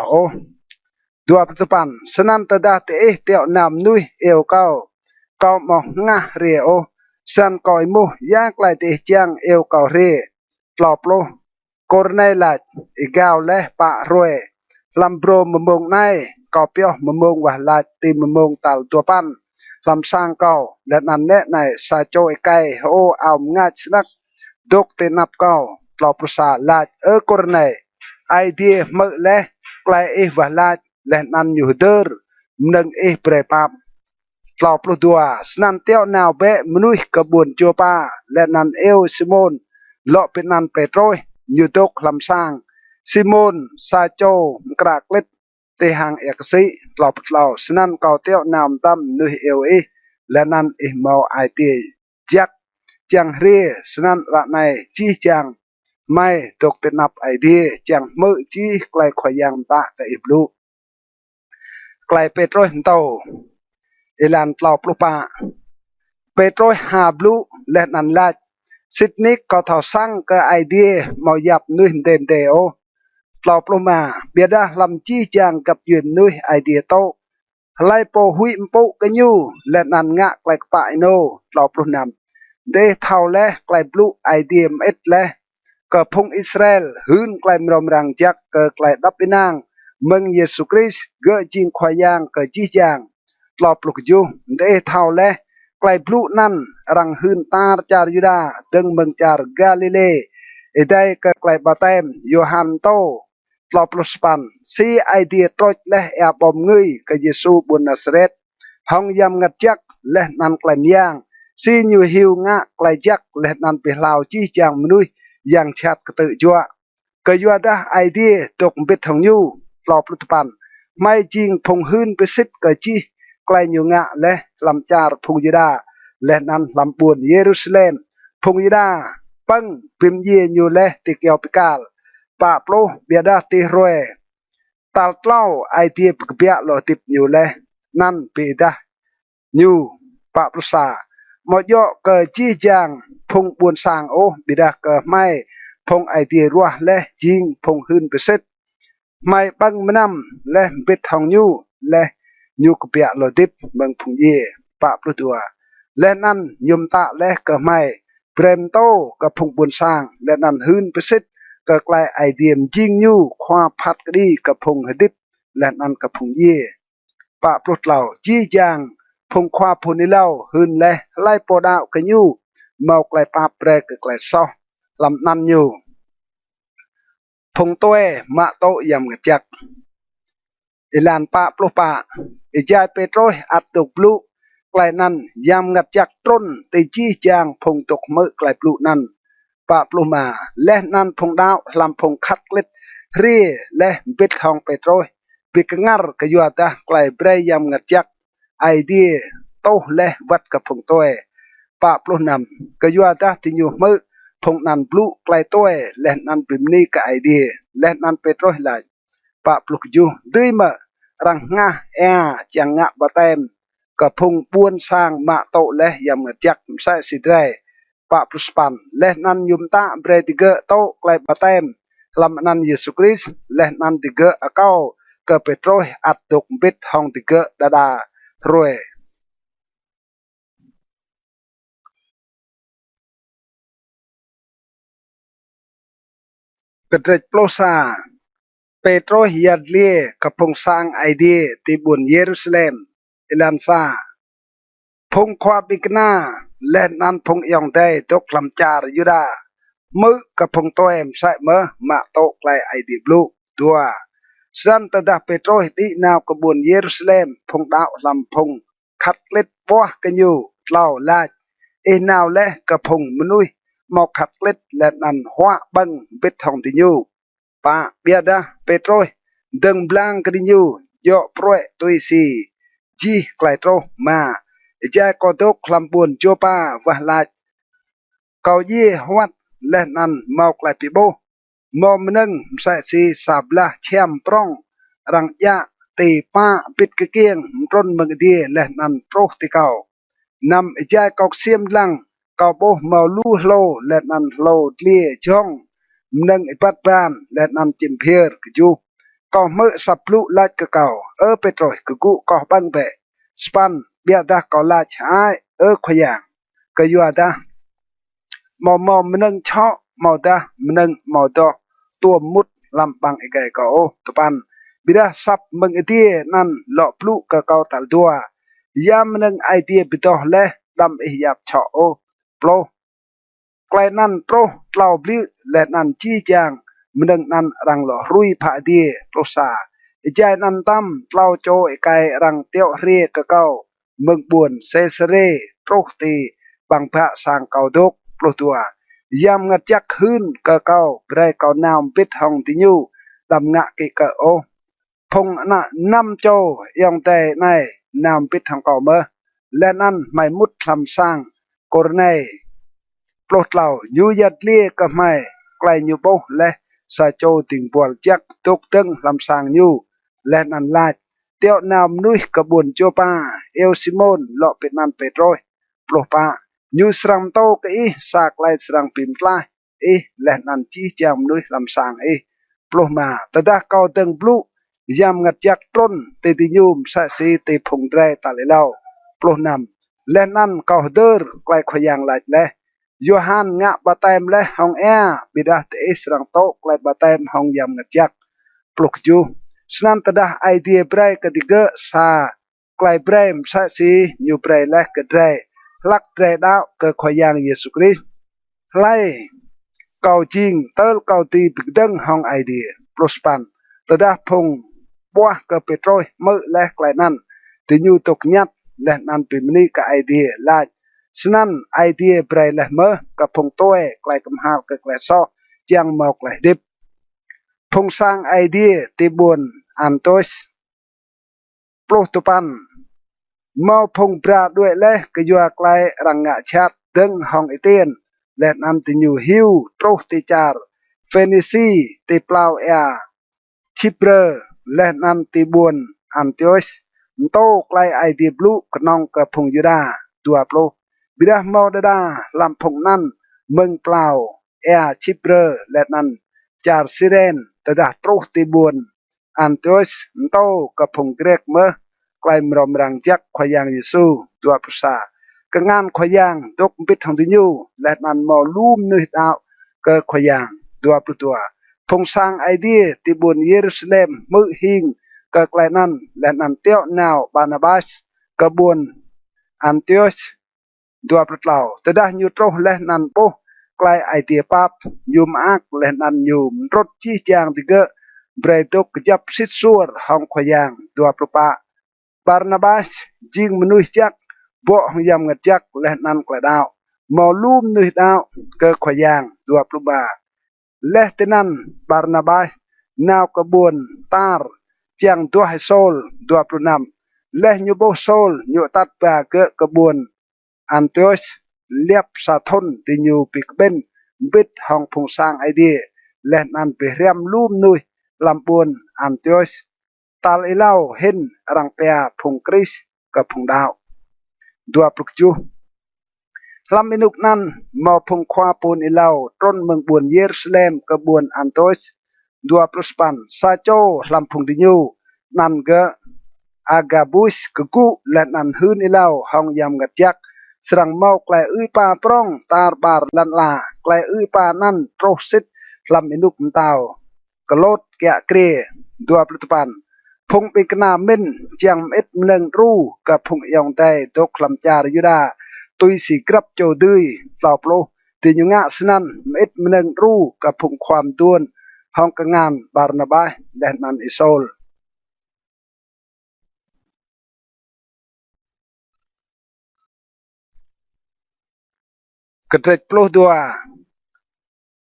โอตัวปัจจุบันสนันตดาเตเตียวนำนุยเก้ามองงะเรียโอสันกอยมูยากไลเตจังเก้าเรียตลอบโลกอร์เนลัดอีกาวและปะรวยลำโปรมมงในกอเปียวมงวะลาตีมงตัลตัวปั้นลำสร้างเก้าและนันแน่ในซาโจไกโอเอางัดสนักดกเตนับเก้าตลอบประสาลาดกอร์เนไอเดียเมื่อและไกลวะลาดและนันอยู่เดอร์มึงเปรปาบกล่าวปลุดัวสนันเตียวนาวเบะมนุยกระบวนโจปาและนันซิมอนเลาะเป็นนันเปโตรอยู่ตกลำสร้างซิมอนซาโจกรากเล็ดเตหังเอกสิกล่าวปล่าสนันเก่าเตียวนามตั้มนุยและนันเมาไอเตียจักจังเรียสนันระในจีจังไม่ตกเตนับไอเดียจังมือจีไกลขยังตะกับอิบลูไกลเปโตรโตลันตลอปลุปะเปโตรหาบลูและนันลาดสิทนิกก็ทอสั่งกับไอเดียมาหยับนุยเดมเดโอตลอปลุมาเบียดาลำจีจางกับยืมนุยไอเดียโตไลโปหุยมปุกันยูและนันงะไกลปะไอโนตลอปลุน เดเท่าและไกลบลุไอเดียมเอ็ดและก็พงอิสราเอลหืนไกลมรมรังจักก็ไกลดับไปนางเมืองเยซูคริสต์เกอจิงควายางก็จีจางตลอปลุกอยู่เดเท่าและไกลบลุนั่นรังหืนตาจารยูดาดึงเมืองจารกาลิเลเอได้ก็ไกลบาเตมโยฮันโตตลอปลุสปันซีไอเดียตรอยและแอบบอมเงยก็เยซูบุนนาซาเรตห้องยำงัดจักและนันไกลมยางซีนิวฮิวงะไกลจักและนันเปลาวจีจางมนุยยังชัดกระตือจัวก็ยัวดาไอเดียตกเป็นทองยูตลอปลุตปันไม่จริงพงหืนไปสิทธิ์ก็จีไกลอยู่งะและลำจารพงยูดาและนันลำปูนเยรูซาเล็มพงยูดาปังพิมเยอยู่และติเกียวปิกาลปะโปรเบียดาติโรเอตัลเล่าไอเดียปกเปียโลติบอยู่และนั่นปีดาอยู่ปะปรุษาหมดย่อเกิดจี้จางพงบุญสร้างโอบิดาเกิดไม่พงไอเดียรัวและจิงพงหืนไปเสร็จไม่ปังมนำและเบ็ดทองยูและยูกเปียโลติบเมืองพงเยปะปรุตัวและนั่นยมตะและเกิดไม่เปรมโตกับพงบุญสร้างและนั่นหืนไปเสร็จก็กลายไอเดียมจิงยูความพัดกรีกับพงหดิบและนั่นกับพงเยปะปรุดเหล่าจี้จางพงควาพูนิเล่าหืนและไล่ปอดาวกันยูเมาไกลปาเปรกไกลซอลำนันยูพงตัวมะโตยำกะจักอิลานปะปลุปะอิจายเปโตรอัดตกปลุไกลนั้นยำกะจักต้นติจี้จางพงตกมือไกลปลุนั้นปะปลุมาและนั้นพงดาวลำพงคัดเล็ดเรีและบิดของเปโตรปิกงัรกยัวตาไกลเบรยำกะจักไอเดียโตและวัดกับพงตัวปะปลุนำกยัวตาติญูมือพงนันปลุไกลตัวและนันปริมนีกับไอเดียและนันเปโตรไหลปะปลุกยูด้วยมะรังงาจังงะบะเต็มกับพงปวนสร้างมะโตและยำกะจักใส่สิได้ปะปลุสปันและนันยุมตาเบรติเกโตไกลบะเต็มลำนันเยซูคริสต์และนันติเกอเก้ากับเปโตรอัดตกบิดห้องติเกดาดารวยกระเดจโปลซาเปโตรฮิยัดเลียกับพงสร้างไอเดียที่บุญเยรูซาเล็มอิลันซาพงควาบิกนาและนันพงยองได้ตกลำจารยุดามือกับพงตัวเอ็มใส่เมื่อมาโตไกลไอเดียบลูตัวสันตดาเปโตรที่นาวกบุญเยรูซาเล็มพงดาวลำพงคัดเล็ดปัวกันอยู่เล่าลาดนาวและกับพงมนุยมอกขัดเล็ดและนันหัวบังเบ็ดทองติญูปะเบียดาเปโตรดึงบลังกันญูย่อโปรยตุยซีจีไกลโตรมาใจก็ตกคลำบุญโจปาวะลาเกายี่วัดและนันเมาไกลปิโบมอมนึงใส่ซีสาบละเชียมปร้องรังยะตีป้าปิดกะเกียงร่นเมืองดีและนันโปรติเกานำใจกอกเสียมลังเกาโบเมาลูโลและนันโลเลียช่องนึงปัดบานและนันจิมเพียร์กจูก็เมื่อสับลุลาดกะเก่าเปโตรกะกุก็บังเบสปันเบียดาก็ลาชายขยังกะยัวดามอมนึงชอมอดามนึงมอดอตัวมุดลำปังไอไก่ก็ตะปันบิดาซับมึงไอเดียนั่นหลอกปลุกะเก่าตัลตัวยามนึงไอเดียบิดอและดำอิยับชอโปรไกลนั่นโปรเล่าบลิและนั่นจี้จางมึงนั่นรังหล่อรุยผาเดียโปรซาใจนันตั้มเล่าโจไอไก่รังเตียวเรียกะเก่าเมืองบุญเซเซเรโปรตีบางพระสางเก่าดกโปรตัวยามงัดจักหืนกะเก่าเบรเก่านาวปิดห้องติญูดำงะกิกะโอพงน่ะนำโจยองแต่ในนามปิดห้องเก่าเมื่อและนั่นไม่มุดคำสร้างกรณีโปรดเหล่ายูยัดเลียก็ไม่ไกลยูโบและสาโจติงปวลจักตุกตึงลำสร้างยูและนันลาดเตียวนามนุยกระบวนโจปาซิโมนเลาะเป็นนันเปโตรโปรปายูสรังโตกอีสากไลสรังปิมตลายและนันจีจามนุยลำสร้างโปรมาตดาเกาตึงบลูยามงัดจักต้นติติยูมสะสีติพงไรตาเลเล่าโปรนำ และนั่นก็เดิร์ไกลขยังหลายเลยโยฮันงะบาเต็มเลยห้องแอบิดาเตอิสรังโตไกลบาเต็มห้องยำงัดยักปลุกจูสนันตดาไอเดียเบรย์กติกะซาไกลเบรย์มซาซียูเบรย์และกระเดรลักเดรดาวเกิดขยังเยซูคริสต์ไล่เก่าจริงเติลเก่าตีปิกดังห้องไอเดียปลุกปันตดาพงบัวกับเปโตรยมือและไกลนั้นที่ยูตกยัดและนันเป็นมณีกับไอเดียลาดฉะนั้นไอเดียเปรย์และเมื่อกับพงตัวไกลกำหากับไกลซอจังเมาไกลดิบพงสร้างไอเดียที่บนอันโตสปลุกตุปันเมาพงปราด้วยและก็ยัวไกลรังงะชัดดึงห้องไอเตียนและนันติยูฮิวโตรติจาร์เฟนิซีติเปล่าเอชิเปรและนันติบวนอันโตสโตไกลไอเดียบลูกนองกับพงยูดาตัวปลุกบิดาเมาดาลำพงนั้นเมืองเปล่าเอชิเปรและนันจาร์ซิเรนตดาโตรติบวนอันโตสโตกับพงเกรกเมื่อไกลมรมรังจักขยังเยซูตัวภาษากงานขยังตกปิดทางที่ยูและนันมอลูมนุยดาวเกิดขยังตัวปลุตัวพงสร้างไอเดียที่บนเยรูซาเล็มมือหิงก็ไกลนั้นและนันเตียวนาวบานาบาสกระบวนอันเตียสดัวปลดเหล่าแต่ได้ยูโตรและนันโปไกลไอเดียปับยูมอักและนันยูมรถจี้จางติเกะเบรตุกจับสิทซัวห้องขยังดัวปลปะบาร์นาบาสจิงมนุษย์จักบ่ห้องยำงัดจักและนันกระดาวมอลูมนุษย์ดาวเกะขยังดัวปลปะและที่นั้นบาร์นาบาสนาวกระบวนตาร์เจียงตัวให้โซลตัวปรุนำและยูโบโซลยูตัดปาเกะกระบวนอันเตอสเลียบสะทนที่ยูปิกเบนบิดห้องพงสร้างไอเดียและนันไปเรียมลูมนุยลำบวนอันเตอสตาลเล่าเห็นรังเปียพงคริสกับพงดาวตัวปลุกจูลำมินุกนั้นมาพงควาปูนเล่าต้นเมืองบวนเยรูซาเล็มกระบวนอันเตอสดัวปรุสปันซาโจลำพงดิญูนันเกะอากาบุสกกุและนันฮืนอิเลาห้องยำกัดยักสรังเมาไกลอุ้ยปาปรองตาบาร์ลันลาไกลอุ้ยปานั่นโปรสิตลำอินุกมตาวกโลดแกะเกรดัวปรุตปันพงปิกนามินจังเอ็ดมนึงรูกับพงยองไตตกลำจารยุดาตุยสีกรับโจดืยเต่าโปรติยุงะสนันเอ็ดมนึงรูกับพงความดวนห้องกงานบาร์นาบาและนันอิโซลกระเด็ดปลุกดัว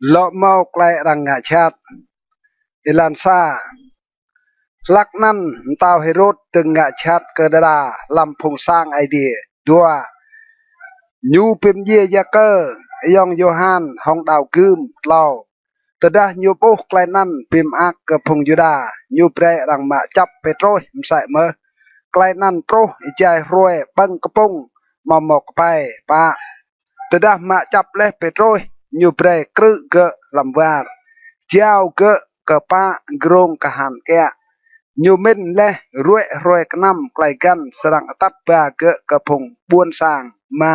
เลาะเมาไกลรังงาชาติอิลันซาลักนั้นตาวให้รถตึงงาชาติเกิดดาลำพงสร้างไอเดียดัวยูเป็นเยียยาเกอร์ยองโยฮันห้องดาวคืมเล่าแต่ได้ยูโปไกลนั้นพิมอักกับพงยูดายูเปรรังมาจับเปโตรมใส่เมื่อไกลนั้นโปรใจรวยบังกระปงมาหมกไปปะแต่ได้มาจับเล็เปโตรยูเปรกรึเกะลำวาร์เจ้าเกะกะปะกรงกะหันแกยูมินเล่รวยกน้ำไกลกันสรังตัดปะเกะกะพงบวนสร้างมา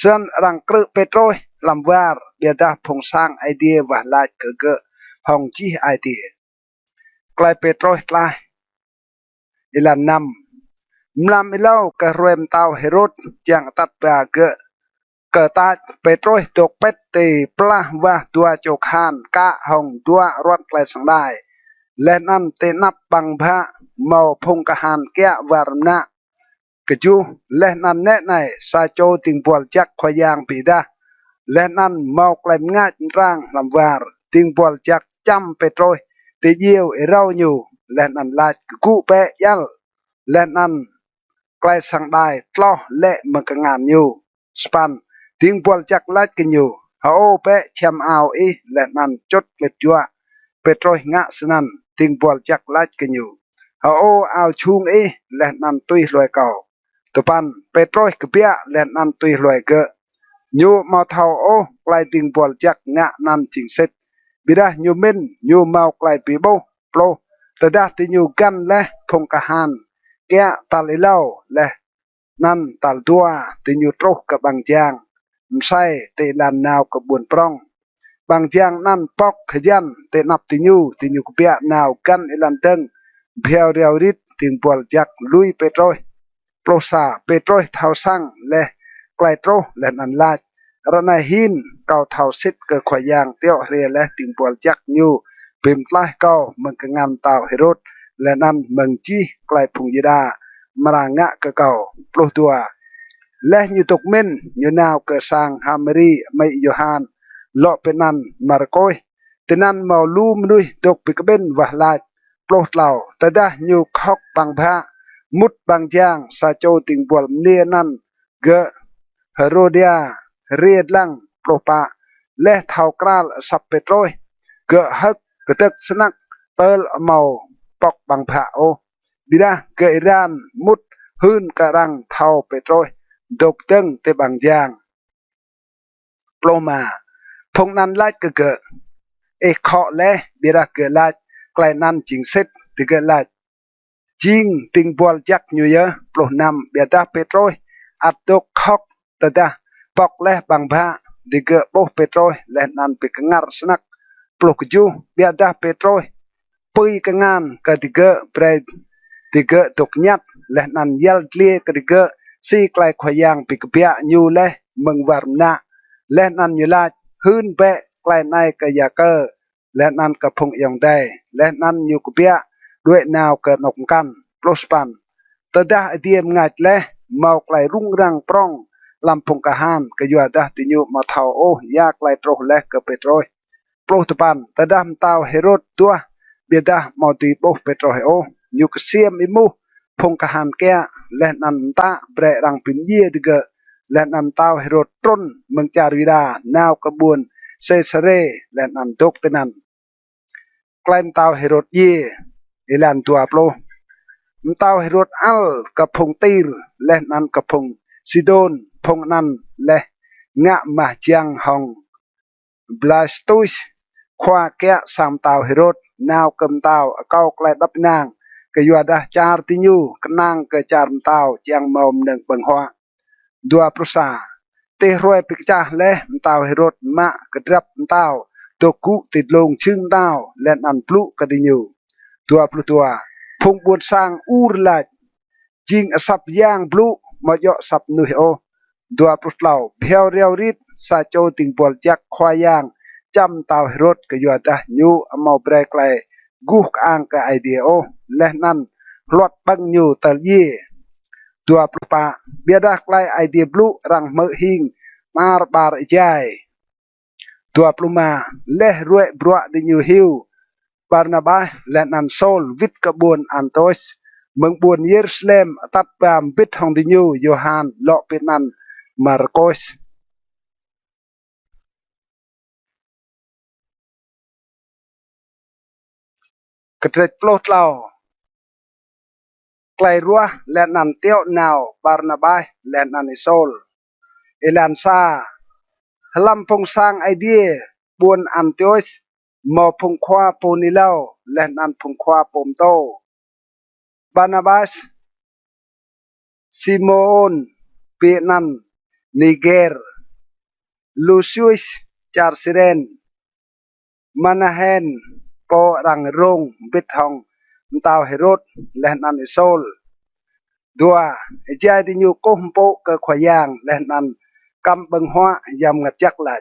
ส่วนรังกรึเปโตรลำวาร์เบียดาพงสร้างไอเดียว่าลายเกะห้องจีไอเดียไกลเปโตรไกลอิลันนำมลำอิเล่ากระรวยมเตาเฮรุดจังตัดปะเกะตาเปโตรตกเป็ดตีปลาว่าตัวโจคานกะห้องตัวรถไกลสังได้และนั่นเตนับบังพระเมาพงกหานแก้วารณะกจูและนั่นแน่ในซาโจติงปวลจักขยางปีดาและนั่นเมาไกลง่ายร่างลำวารติงปวลจักจำเปโตรตีเยี่ยวเราอยู่และนั่นลาดกุเปยัลและนั่นไกลสังได้ตลอและมันกงานอยู่สปันติงปวลจักลาดกันอยู่เฮาเปแชมเอาอีและนั่นจดเล็ดจัวเปโตรงะสนันติงปวลจักลาดกันอยู่เฮาเอาชุงอีและนั่นตุยรวยเก่าตุปันเปโตรกเปียและนั่นตุยรวยเกะยูมาเท่าโอไกลติงปวลจักงะนั่นจิงเสร็จบิดายูมินยูมาไกลปีโบโปรแต่ดาติยูกันและพงกหานแกะตาลิเล่าและ นั่นตัลตัวติญูตรกกับบางจางไม่ใช่เตลันนาวกระบวนปรองบางจางนั่นปอกขยันเตนับติญูกเปียนาวกันเอลันเติงเพียวเรียวริดติงปวลจักลุยเปโตรยโปรซาเปโตรยเท้าสั่งและไกลโตรและนันลาดระนายหินเก่าเท้าซิดเกิดขวายางเตี้ยวเรียและติงปวลจักยูพิมพ์ไล่เก่าเมืองกงานเต่าเฮโรดและนั่นเมืองจีไกลพุงยดามรางะกะเก่าปลุกตัวและยูตกเม่นยูนาวเกสางฮามรีไม่โยฮานเลาะเป็นนันมารโกยแต่นั้นเมาลูมนุยตกปิกเบนวะลาดปลุกเหล่าแต่ได้ยูคอกบางพระมุดบางจางซาโจติงบวลเนียนันเกะเฮโรเดียเรียดลังปลุกปะและเท้ากราลสับเปโตรยเกะฮักกระตึกสนักเตลเมาปอกบางพระโอบิดาเกอิรานมุดหืนกระรังเท้าเปโตรยดกตึงเตบางจางปลมาพงนั้นลาดเกะเอกเคาะและบิดาเกลาดไกลนั้นจิงเซตติเกลาดจิงติงบอลจักอยู่เยอะปลนำเบียดาเปโตรยอัดดกคอกตะดาปอกและบางพระดิเกะโบเปโตรยและนันเปกงัรสนักปลุกจูเบียดาเปโตรยปุยกงานกะดิเกะเปรดดิเกะตกยัดและนันยัลเลียกะดิเกะซีไกลขวายางปิกเปียยูและเมืองวารนาและนันยูลาหืนเปะไกลในกะยาเกอและนันกะพงยองได้และนันยูกเปียด้วยนาวเกิดนกกันโปรสปันตะดาเดียมงัดและเมาไกลรุ่งรังปรองลำพงกะฮานกะยัวดาติญูมาเทาโอยาไกลโตรและกะเปโตรยโปรตปันตะดามเตาเฮโรดตัวเบียดามาตีโบเปโตรเฮโอยูกเซียมอิมูพงกะฮานแกและนันตาเบรรังปิมเยดิเกและนันเตาเฮโรดตรนเมืองจาริดานาวกระบวนเซเซเรและนันตกตนันไกลมเตาเฮโรดเยเอลันตัวโปรมเตาเฮโรดอัลกับพงตีลและนันกับพงซิโดนพงนันและงะมาจังฮองบลาสตุสควาแกะสามเตาเฮโรดนาวกำเตาเก้าไกลดับนางกยัวดาจารติญูกนางกจารมเตาจังมอมหนึ่งบังหัวดัวปรุษาเตรวยปิกจาและมเตาเฮโรดมะกระดับมเตาตกุติดลงชึงเตาและนันปลุกระดิญูตัวปลุตัวพงบุญสร้างอูรลัดจิงอสับย่างปลุมาเยาะสับนุยโอดัวปลุเหล่าเพียวเรียวริดซาโจติงบอลจักควายางจำเตาเฮโรดกยัวดาญูอมาเปรไกลกูกอ่างกะไอเดียโอและนั่นลดปังยูตะยีตัวปลาเบียดาไกลไอเดียบลูรังเมหิงนาร์บาร์ใจตัวปลุมาและรวยบรัวดิยูฮิวบาร์นาบาและนันโซลวิดกบวนอันโตสเมืองบวนเยรูซาเล็มตัดปามบิดของดิยูโยฮานเลาะเป็นนันมาร์โกสกระเทยโปลดเล่าไกลรัวและนันเตียวนาวบาร์นาบาและนันอิโซลเอลันซาฮลัมพงสร้างไอเดียบวนอันเตียสมอพงควาปูนิเลาและนันพงควาปมโตบาร์นาบาสซิโมนเปียนันนิเกอร์ลูซิอุสจาร์ซิเรนมานาเฮนปอรังรงบิดทองมตาวเฮโรดและนันอิโซลดัวใจดิญูโกมโปเกขวายางและนันกำบังหัวยำงัดจักหลาย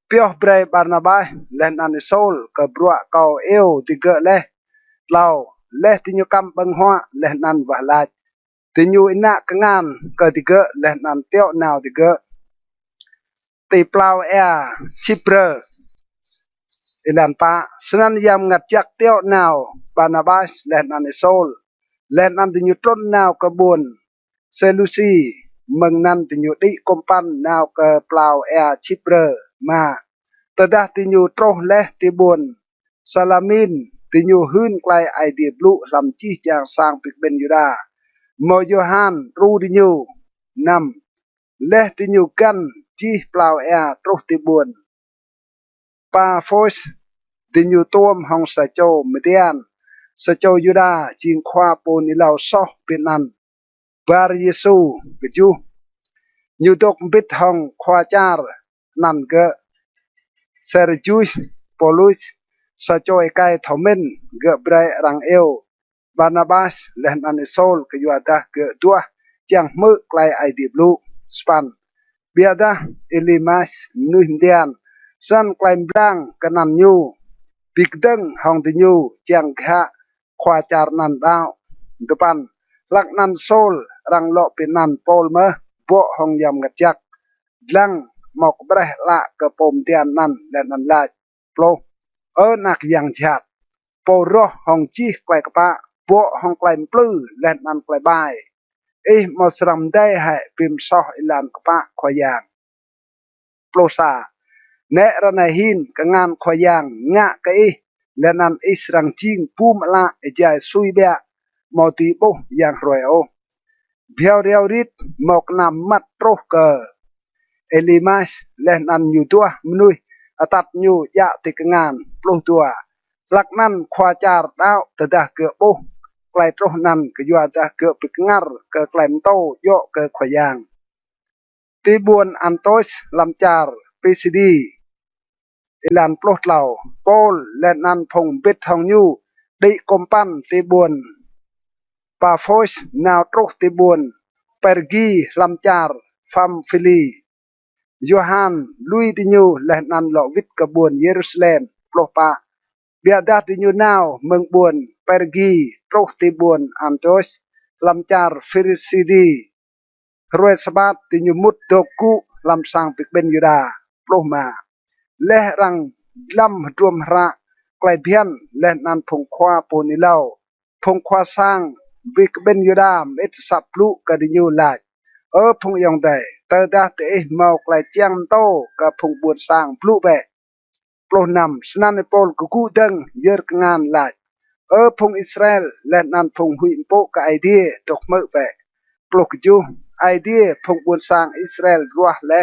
เปียวเบรบาร์นาบาและนันอิโซลกบรัวเกาเอวติเกเลเล่าและดิญูกำบังหัวและนันวาลาดิญูอินักงานกติเกและนันเตียวนาวติเกตีเปล่าเอชิเปรอิลันปะสนันยำงัดจักเตียวนาวบาร์นาบาและนันอิโซลและนันติญูตรนนาวกระบวนเซลูซีเมืองนันติญูดิคอมปันนาวกระเปล่าแอชิเปรมาตดาติญูตรและติบวนซาลามินติญูหืนไกลไอเดียบลุลำจีจางสร้างปิกเบนยูดาโมโยฮันรูติญูนำและติญูกันจีเปล่าแอตรติบวนปาโฟสติญูตัวมฮองซาโจเมเดียนสเจ้ายูดาจิงควาปูนิลาวซอเป็นนัน bar Yesu keju nyutok bit hong khwajar nan ke Sergius Paulus sacoy kai thomen ge brai rang eo Barnabas leh nan Saul ke yuada ke tua chang mu klai ai di blu span biada Elimas nuhdian san klai blang kanan nyu bigdeng hong di nyu chang kha khwajar nan dao depan lak nan Saul rang lo pinan Paul me bo hong yam ngajak lang mok breh la ke pom tian nan dan nan la plo nak yang chat po roh hong chi klai kapa bo hong klai plu dan nan klai bai mo sram dai hai pim soh ilan kapa khoyang plo sa ne ranahin kangan khoyang nga ke lenan israng ching pum la ejai sui bia moti bo yang royo biao riao rit mok nam mat troh ke Elimas leh nan nyu tua menui atat nyu ya tikengan puluh tua laknan khwajar dau tedah ke boh klai troh nan ke yua dah ke pikengar ke klaim to yo ke khwayang tibuan antos lamcar PCD ilan puluh lau Paul leh nan phong bit hong nyu di kompan tibuan Pafos naw troh tibuan pergi lamcar fam fili Johan lui di nyu leh nan lo vit kebun Yerusalem ploh pa biada di nyu naw mengbun pergi troh tibun Antos lamcar Firisidi rue sabat di nyu mut doku lam sang pikben Yuda ploh ma leh rang lam drum ra klai bian leh nan phung khwa ponilau phung khwa sang pikben Yuda it saplu ka di nyu lai phung yong dai tơ da te mau klai chiang to ka phung buat sang plu be plo nam snan pol ku ku deng yer ngan lai phung Israel len nan phung hui po ka idea tok mo be plo ju idea phung buat sang Israel ruah le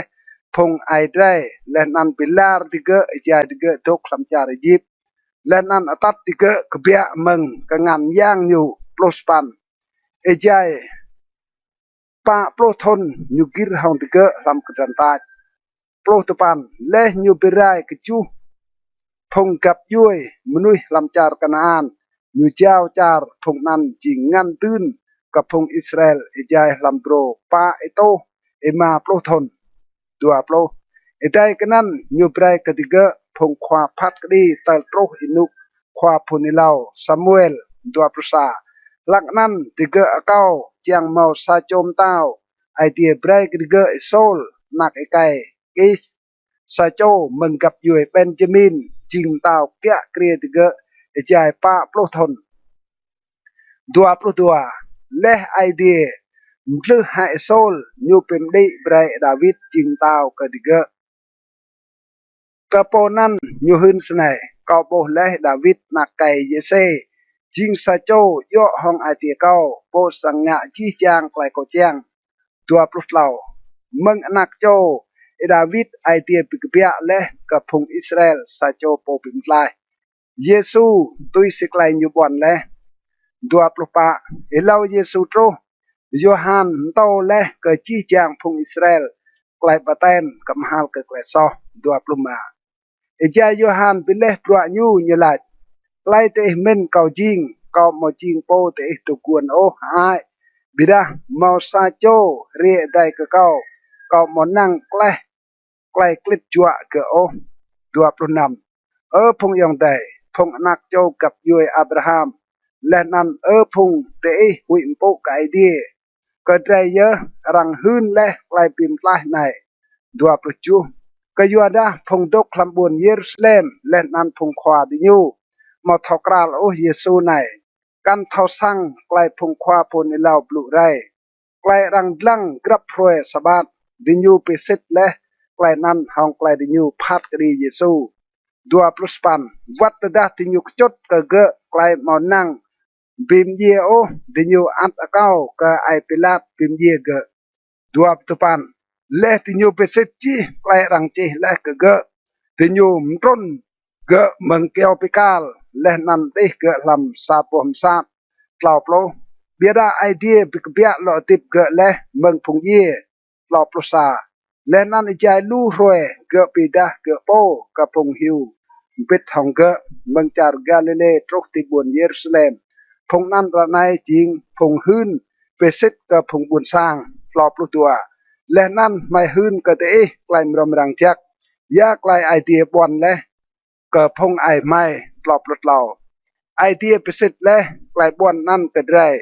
phung idrai len nan pilar tiga ja tiga tok lam jar Egypt len nan atat tiga kebia meng ka ngan yang nyu plo span ejai pa plo thon nyu gir hong tiga lam kedan ta plo tepan leh nyu birai keju phong gặp yui menui lam jar kanaan nyu chao char phong nan jing ngan tunกับphong Israel ejai lam bro pa ito ema plo thon dua plo etai kanan nyu birai ketiga phong khwa phat kdi tal pro inuk khwa punilau Samuel dua prusa laknan tiga akau chiang mau sa chom tao ai tia brai ketiga Saul nak ekai kis sa cho mừng gặp yui Benjamin jing tao kia kria tiga ejai pa plo thon 22 leh idea mlu hai Saul nyu pemdi brai David jing tao ketiga kaponan nyu hun snai kau boh leh David nak kai Yese jing sa cho yo hong ai tia kau po sanga chi chang klai ko chang 20 lau meng anak cho David ai tia pikpia leh ka phung Israel sa cho po pimtlai Yesu tui siklai nyu bon leh 20 pa elau Yesu tro Johan to leh ka chi chang phung Israel klai baten kamhal ke kleso 20 ma eja Johan pileh prua nyu nyelat klai te men kau jing kau mo jing po te tu kuan o ai bida mau sa cho re dai ke kau mo nang kleh klai klip jua ke o 26 phung yong dai phung anak cho gặp yui Abraham leh nan phung te hui po kai dia ke dai ye rang hun leh klai pim tlah nai 27 ke yuada phung dok klambun Yerusalem leh nan phung khwa di nyu mo thokral o Yesu nai kan thau sang klai phung khwa pon ilau blu rai klai rang dlang grap proe sabat di nyu peset leh klai nan hong klai di nyu phat kri Yesu 20 pan wat dah di nyu kchot ke ge klai mau nang bim ye o di nyu at akau ke ai pilat bim ye ge 20 pan leh di nyu peset chi klai rang chi leh ke ge di nyu mtron ge meng keo pikal leh nan deh ge lam sa pom sat tlau plo biada idea pikbia lo tip ge leh meng phung ye lo prosa le nan ijai lu roe ge pida ge po ka phung hiu bit hong ge meng char Galilee trok ti bun Jerusalem phung nan ra nai jing phung hun pe sit ka phung bun sang lo plu tua le nan mai hun ka te klai mram rang chak ya klai idea bon le ka phung ai mai lo plu lau idea pe sit le klai bon nan ka drai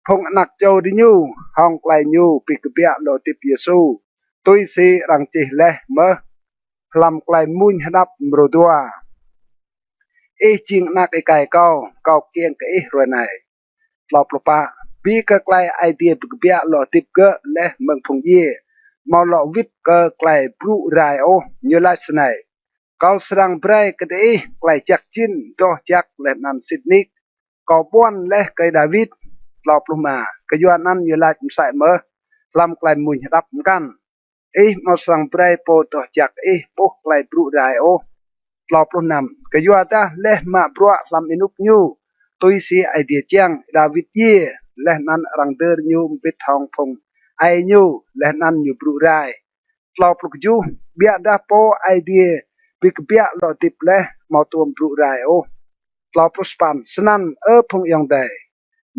phung nak châu đi nhu hong klai nhu pi ka bia lo tip Yesu tôi si rang chi le mơ làm klai mun hadap mrodua ching nak kai kau kieng ke rồi này lọp lọp pa bi ka klai idea pi ka bia lo tip ke le meng phung ye mau lo vít ka klai bru rai o như lai snai kau serang brai ke te klai chak chin do chak le nan Sydney kau bon le kai David lọp lọp mà cái yuan nan như lai sai mơ làm klai mun hadap kan mau serang brai po to chak po klai bru rai o lọp lọp nam cái yuan ta le ma bro lam inuk nyu tôi si idea chang David ye le nan rang der nyu bit hong phong ai nyu le nan nyu bru rai lọp lọp ju bia da po idea big bia lo tip le mau tuom bru rai o lọp lọp span sanan phong yong dai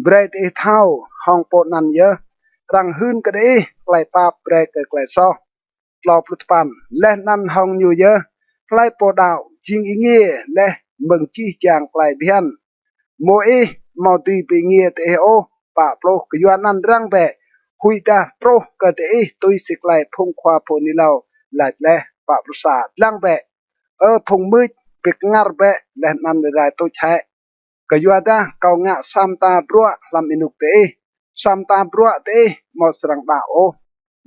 bread thao hong po nan ye rang hun ka dei klai pa bread ka klai so lọp lọp span le nan hong nyu ye klai po dao jing inge le mừng chi chang klai bian mỗi mau ti bị nghe te o pa pro cái yuan nan rang be hui ta pro cái te tôi xịt lại phong khoa po ni lao lại le pa pro sa lang be phong mít bị ngar be le nan ra tôi chạy cái yuan ta kau ngạ sam ta pro làm inuk te sam ta pro te mau serang da o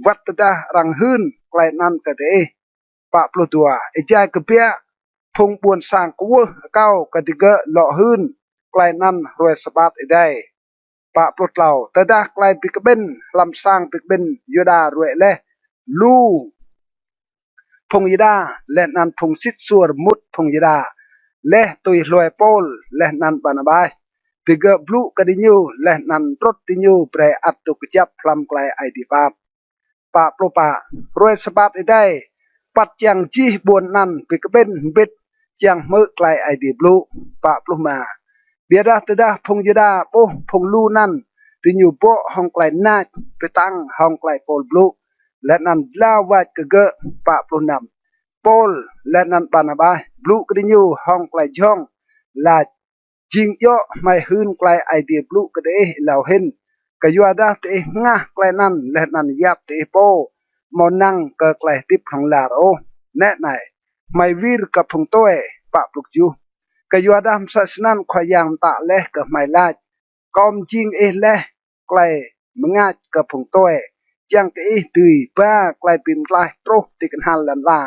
wat ta rang hun klai nan cái te pa pro tua ejai ke pia phong buồn sang cua cao cái tiga lọ hun klai nan roi sabat idai pa plot lau tada klai pikben lam sang pikben yoda roi le lu phong yida le nan phong sit sur mut phong yida le toi loi pol le nan banabai tiga blu kadinyu le nan trot tinyu pre atu kejap lam klai id pa plopa roi sabat idai pat yang chi buồn nan pikben bit yang mơ klai id blu pa pluma biada tada phong yada po phong lu nan tinyu po hong klai na petang hong klai pol blu let nan la wat ke ge pa plunam pol let nan banaba blu krinyu hong klai jong la jing yo mai hun klai idea blu ke de lao hin ke yuada te nga klai nan let nan yap te po monang ke klai tip hong la o net nai mai vir ka phong toe pa pluk ju kayuadam sa sinan khoyang ta leh ke mai lach kom jing leh klai mengach ke phung toe chang ke tui ba klai pim klai tro tikan hal lan la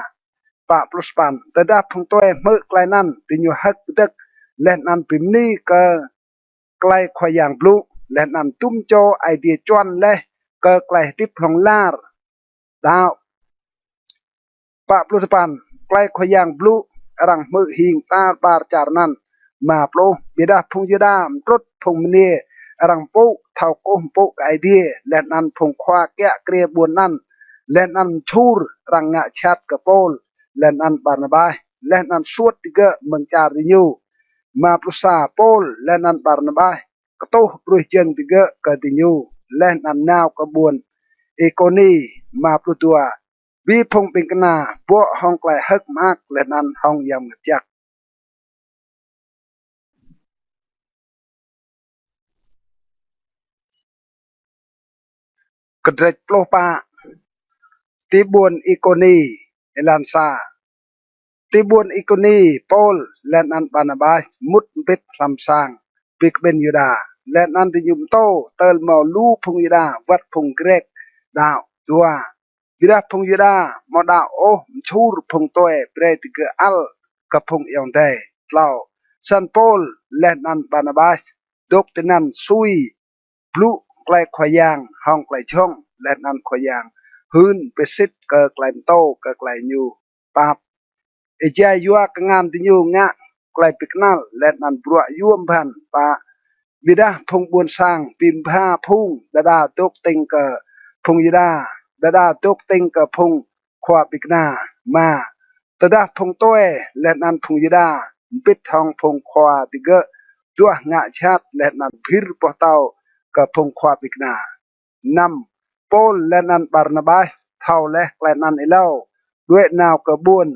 pa plus pan tada phung toe me klai nan tinyu hak tek leh nan pim ni ke klai khoyang blu leh nan tum cho idea chuan leh ke klai tip long lar dao pa plus pan klai khoyang blu rang mơ hình ta bar char nan mà pro bida phung yada trot phung ne rang po thau ko po idea len nan phung khoa kya kre buon nan len nan chur rang nga chat ka pol len nan barnaba len nan suot tiga meng char nyu mà pro sa pol len nan barnaba ka to pro jeng tiga ka tinyu len nan naw ka buon ekoni mà pro tua vi phong bình kana bo hong klai hak mak le nan hong yam ngak kedrek ploh pa tibun ikoni elansa tibun ikoni pol len an banaba mut bit lam sang big ben yuda len an tinyum to tel mo lu phung yuda wat phung grek dao tua bida phung yuda mo da o chur phung toe pre tiga al ka phung yong dai tlau san pol len an banabas dok tenan sui blu klai khoyang hong klai chong len an khoyang hun pesit ke klai to ke klai nyu pap eja yua kengan tinyu nga klai piknal len an brua yuam ban pa วิดาพงบุญสร้างปิมพาพุ่งดาดาตุกติงกะพงยดาดาดาตุกติงกะพงควาปิกนามาตดาพงต้วยและนันพงยดาปิดทองพงควาติกะตัวงะชัดและนันพิรปะเตากะพงควาปิกนานำโปลและนันบาร์นาบาสเท่าและนันเอเลาด้วยนาวกะบุญ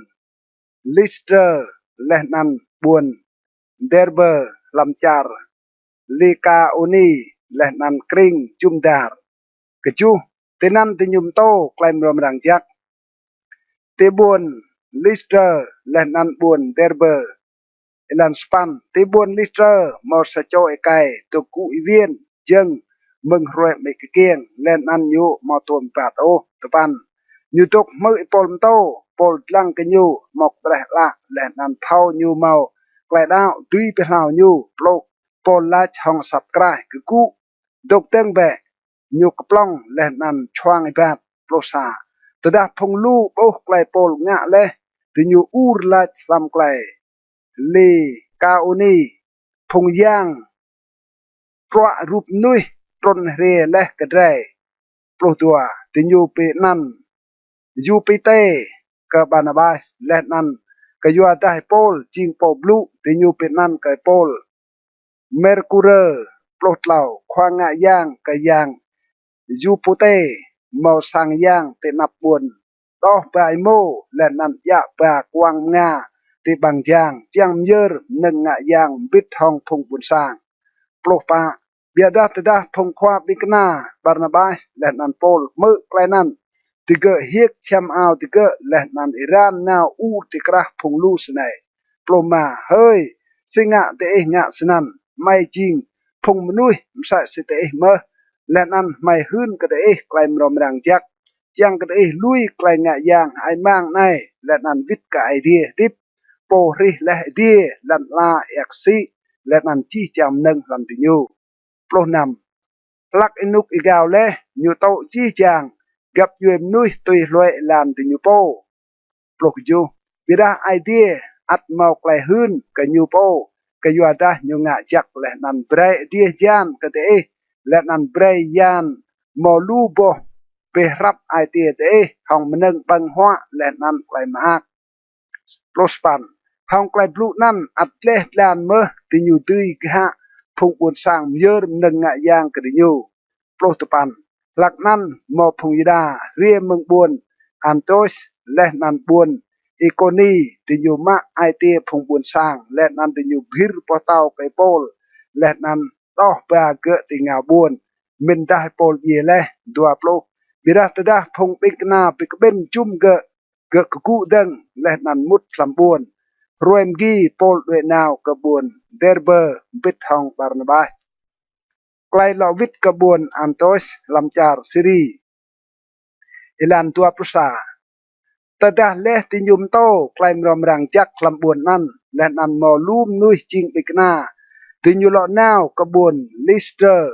ลิสเตอร์และนันบุญเดอร์เบอร์ลำจาร์ลีกาโอนีและนันกริงจุมดาร์กะจูเตนันติยุมโตไกลมรมรังจักเตบุญลิสเตอร์และนันบุญเดอร์เบอร์เอลันสปันเตบุญลิสเตอร์มอสโจเอไกตุกูอีเวียนจึงมึงรวยไม่เกียงและนันยูมอตัวปาดโอตะปันยูตุกมือปอลโตปอลลังกันยูมอกเบรละและนันเท่ายูเมาไกลดาวตุยไปหาวยูโปลปอลลาช่องสับกรายคือกูดกเติงแบยูกปล้องและนันช่วงไอแบดโปลซาตดาพงลูโอไกลปอลงะเลติยูอูรลาลำไกลลีกาโอนีพงย่างตรวรูปนุยตรนเรและกระไรโปรตัวติยูเปนันยูเปเตกับบานาบาสและนันก็ยัวได้โปลจิงโปบลูติยูเปนันกับโปลเมอร์คูเรอร์โปรตเหล่าควางะย่างกับย่างยูปูเตเมาสังย่างเตนับบุญต่อไปโมและนันยะปากวางงาที่บางอย่างเจียงเยอร์หนึ่งงะย่างบิดทองพงบุญสร้างโปรปาเบียดาตดาพงควาบิกนาบาร์นาบาสและนันโปลมือไกลนันติเกเฮียกแชมเอาติเกและนันอิรานนาวอูติกระพงลูสไนโปรมาเฮ้ยสิงะเตะงะสนันไม่จริงพงมนุยมใส่สิเตะเมอและนันไม่หืนกระเดะไกลมรมรังจักยังกระเดะลุยไกลงะยางไอมังในและนันวิทกะไอเดียดิบโปริและเดียลันลาเอกซีและนันจี้จำหนึ่งลำติญูโปรนำลักอินุกอีกาวเลยูโตจี้จางกับยูเอ็มนุยตุยรวยลานติญูโปโปรกจูวิดาไอเดียอัดเมาไกลหืนกับยูโปกับยูอาดายูงะจักและนันเบรเดียจานกระเดะและนันเบรยานมอลูโบไปรับไอเดียเดะห้องมันนึงบังหัวและนันไกลมากโปรสปันห้องไกลบลูนั่นอัดเล่ลานเมื่อติญูตุยกะพงบุญสร้างเยอะหนึ่งงะยางกระยูโปรตปันหลักนั้นมอพงยดาเรียเมืองบุญอันโตสและนันบุญอีโกนีติญูมะไอเตียพงบุญสร้างและนันติญูบิรปอเตาไกโปลและนันต่อปาเกะติงาบุญมินดาโปลเยเลดัวโปลบิรัตดาพงปิกนาปิกเบนจุมเกะกูดังและนันมุดลำบุญรวยมกีโปลด้วยนาวกระบวนเดอร์เบอร์บิดทองบาร์นาบาสไกลลอวิดกระบวนอันโตสลำจาร์ซิรีอิลันตัวปรุษาตดาเลติยุมโตไกลมรอมรังจักลำบวนนั้นและนันมอลูมนุยจิงปิกนาติยุลอนาวกระบวนลิสเตอร์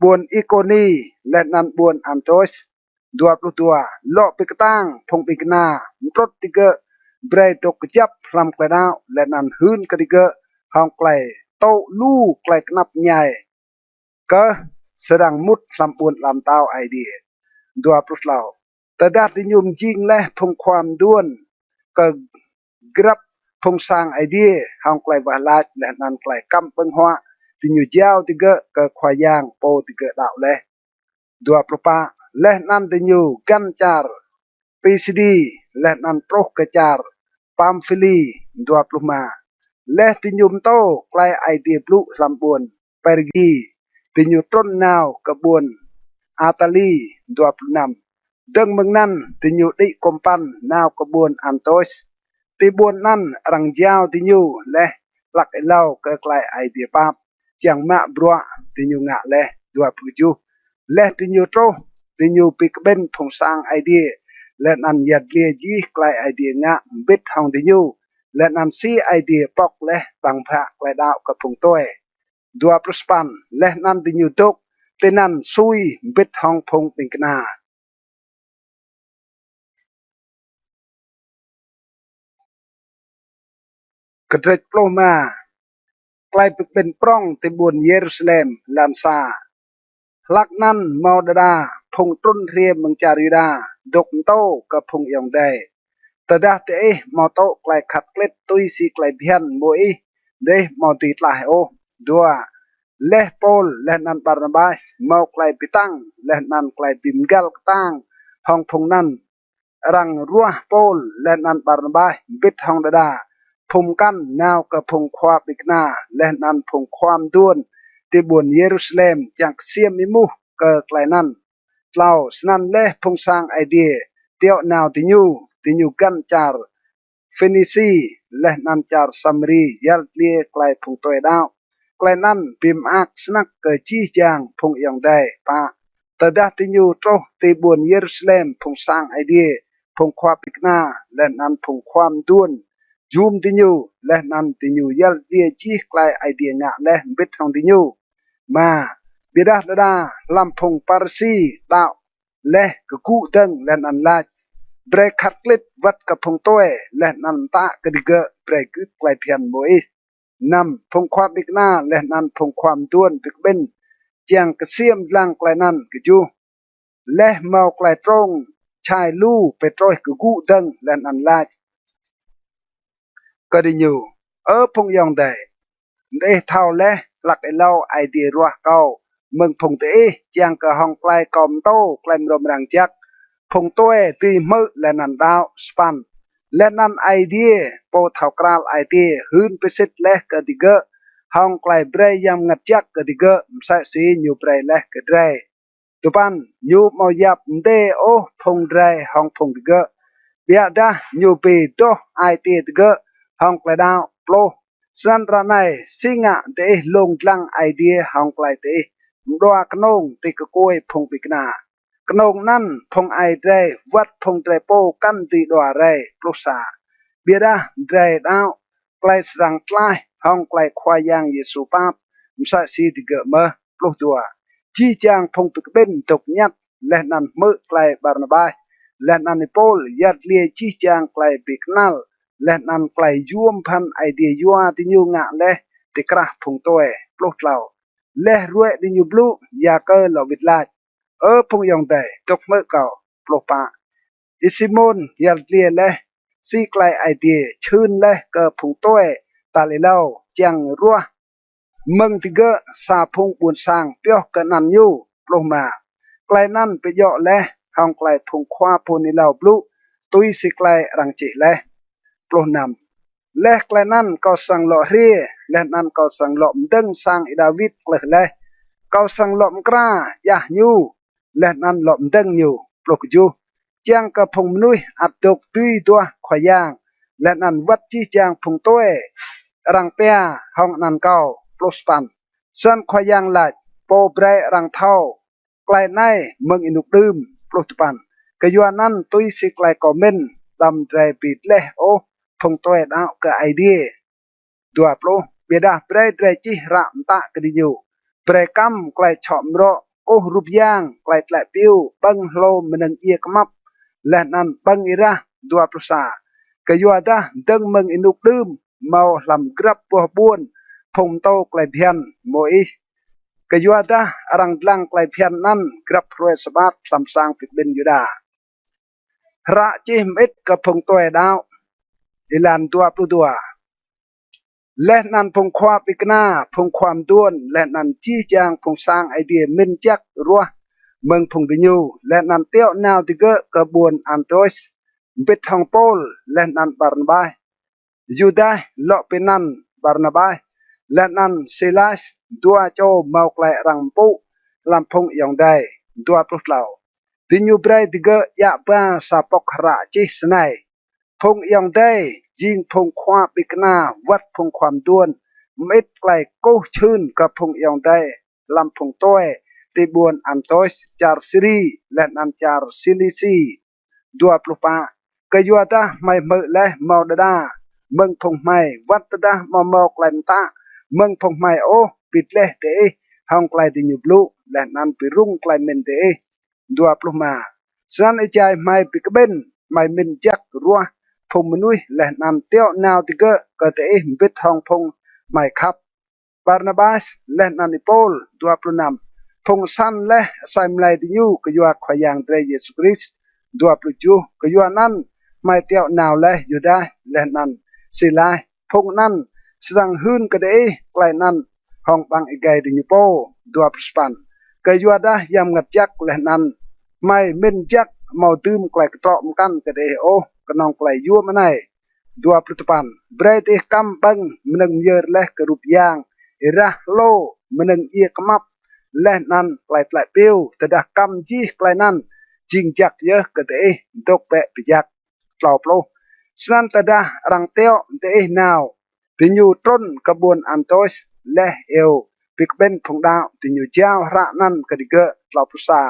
บวนอีโกนีและนันบวนอันโตสดัวปลุตัวโลปิกตังพงปิกนาตรดติเกะเบรตกจับลำไกลดาวและนันหืนกติเกะห้องไกลโตลู่ไกลกนับใหญ่ก็แสดงมุดลำบวนลำเต้าไอเดียดัวปลุเหล่าแต่ดาติยุมจริงและพงความด้วนก็กรับพงสร้างไอเดียห้องไกลวาลาและนันไกลกำเปิงหัวติญูเจ้าติเกะก็ควายางโปติเกะดาวเลดัวปลุปะและนันติญูกันจาร์ปีซีดีและนันโปรกจาร์ปามฟิลีดัวปลุมาและติญูมโตไกลไอเดียปลุลำบวนเปรกีติญูต้นนาวกระบวนอาตาลีดัวปลุนำดังเมืองนั้นติญูดิกมปันนาวกระบวนอันโตสติบวนนั้นรังยาวติญูและหลักเล่าเกไกลไอเดียปาบจังมะบรัวติญูงะและดัวปลุจูและติญูโตติญูปิกเบนพงสร้างไอเดียและนันยัดเลียจีไกลไอเดียงะบิดทองติญูและนันซีไอเดียปอกและบางพระไกลดาวกับพงต้วยดัวปลุสปันและนันติญูตกเตนันซุยบิดทองพงปิงกนากระเดรโปลมา กลายเป็นปล้องที่บนเยรูซาเล็มลานซาลักนั้นมอดดาพงต้นเรียมเมืองจาริดาดกโตกับพงยองได้แต่ดาเตะมอโตไกลขัดเกล็ดตุยสีไกลเพียนโมอีเดมอติดลายโอดัวเลโปลและนันบาร์นาบาสมอไกลปิตังและนันไกลปิมกัลตังห้องพงนั้นรังรัวโปลและนันบาร์นาบาสบิดห้องดาพงกันแนวกับพงควาบิกนาและนันพงความด้วนที่บนเยรูซาเล็มจากเสียมิมุเกิดไกลนั้นเราสนันเล่พงสร้างไอเดียเตียวแนวติญูกันจาร์ฟินิซีและนันจาร์ซัมรียัลเลียไกลพงตัวดาวไกลนั้นพิมอักสนักเกิดจี้จางพงยังได้ปะแต่ดาติญูโตที่บนเยรูซาเล็มพงสร้างไอเดียพงความปิกนาและนันพงความด้วนยูมติญูและนันติญูยัลเลียจี้ไกลไอเดียงะและบิดของติญูมาบิดาดาลำพงปาร์ซีดาวและกกูดังและนันลาเบรกขัดคลิปวัดกับพงตัวและนันตะกดิเกะเบรกกึดไกลเพียนโมอินำพงความบิกนาและนันพงความด้วนบิกเบนเจียงกระเสียมลังไกลนั้นกจูและเมาไกลตรงชายลู่ไปตรอยกกูดังและนันลาก็ได้อยู่พงยองได้เท่าและหลักไอเล่าไอเดียรัวเก่าเมืองพงเตะเจียงกะห้องไกลกอมโตไกลมรมรังจักพงตัวตีมือและนันดาวสปันและนันไอเดียโปเท่ากราลไอเดียหืนไปสิทธิ์และกติเกะห้องไกลเบรยำงัดจักกติเกะมใส่สียูเบรและกระไรตุปันยูมอยับเดโอพงไรห้องพงติเกะเบียดายูปีโตไอเดียติเกะห้องไกลดาวโปรสันระไนสิงะเตะลงลังไอเดียห้องไกลเตะรัวกนงติกกวยพงปิกนากนงนั้นพงไอเดรวัดพงเดรโปกันติดัวไรปลุสาเบียดาเดรดาวไกลสังไกลห้องไกลควายยังเยซูปาบมสะสีติเกเมปลุตัวจีจางพงปิกเบนตกยัดและนันมือไกลบาร์นาบายและนันนิโปลยัดเลียจีจางไกลปิกนัลและนันไกลยวมพันไอเดียยัวติญูงะและติกระพงตัวปลุกเหล่าและรวยติญูบลูยาเกอเหล่าวิดลาพงยองได้ตกเมื่อเก่าปลุกปะอิซิมอนยัดเลียและซีไกลไอเดียชื่นและเกอพงตัวตาเลเล่าจังรัวเมืองติเกอซาพงบุญสร้างเปียวกันนันยูปลุกมาไกลนั้นไปเยาะและห้องไกลพงคว้าพนิเล่าบลูตุยสิไกลรังจิและปลุกนำและไกลนั้นก็สั่งหล่อเรียและนั้นก็สั่งหล่อมดึงสร้างอิดาวิดเลยและก็สั่งหล่อมกล้ายะยูและนั้นหล่อมดึงอยู่ปลุกอยู่เจียงกับพงมนุยอัดตกตุยตัวขวายางและนั้นวัดจีจางพงตัวรังเปียห้องนั้นเก่าปลุกปันส่วนขวายางหลัดโปเบรรังเท่าไกลในเมืองอินุกดื่มปลุกปันกยวนนั้นตุยสิไกลก็เม่นดำใจปิดเละโอพงตัวดาวกับไอเดียตัวปลุกเบียดาเปรย์ใจจีระมตะกระดิวเปรย์กำไกลฉอมรอโอรูปย่างไกลแตะปิ้วบังโลมันนังเอียกมับและนั้นบังอิระดัวปรุษากยัวดาดังเมืองอินุกดื่มเมาลำกรับปัวบุญพงโตไกลเพียนโมอิกยัวดารังลังไกลเพียนนั้นกรับรวยสบัดลำสางปิดเบนยูดาระจิมอิดกับพงตัวดาวอิลันตัวปลุตัวและนันพงความปิกนาพงความด้วนและนันจี้จางพงสร้างไอเดียมินจักรัวเมืองพงดิญูและนันเตียวนาติเกะกระบวนอันโตสบิดทองโปลและนันบาร์นบายยูดาเลาะเป็นนันบาร์นบายและนันเซลัสดัวโจเมาไกลรังปุลำพงยองได้ดัวปลุกเหล่าดิญูไบรติเกะยะบ้าสาปกระจิสไนพงยองได้ยิงพงความปิกนาวัดพงความด้วนเม็ดไกลกู้ชื่นกับพงยองได้ลำพงต้อยตีบวนอันโตสจาร์ซิรีและนันจาร์ซิลิซีดัวปลุปะกยัวตาไม่เมื่อและเมาดาเมืองพงไม่วัดตาเมาไกลตาเมืองพงไม่โอปิดเละเตะห้องไกลติญูบลูและนันปิรุ่งไกลเมนเตะดัวปลุมาฉะนั้นไอใจไม่ปิกเบนไม่มินจักรัวพงมนุยและนันเตียวนาติเกะก็เตะบิดทองพงไม่ครับ บาร์นาบาสและนันนิโปลตัวพลุนำพงสันและไซมไลดิญูก็ยัวขยังเตรเยซูคริสตัวพลุจูก็ยัวนั้นไม่เตียวนาวและยูดาและนันสิลายพงนั้นสรังหืนก็ได้ไกลนั้นห้องบังอีกไกดิญูโปตัวพลุสปันก็ยัวดายำงัดจักและนั้นไม่เมินจักเมาตืมไกลกระตรอมกันก็ได้โอก็นองไกลยัวมาไหนตัวพลุตปันเบรดกำบังมันเยอะและกระรุปยางirah lo meneng ia kemap leh nan klai klai piu tedah kam ji klai nan jing jak ye kete untuk pe pijak tlau plo snan tedah rang teo te now tinyu tron kabun antos leh eu pikben phong dao tinyu jao ra nan kediga tlau pusa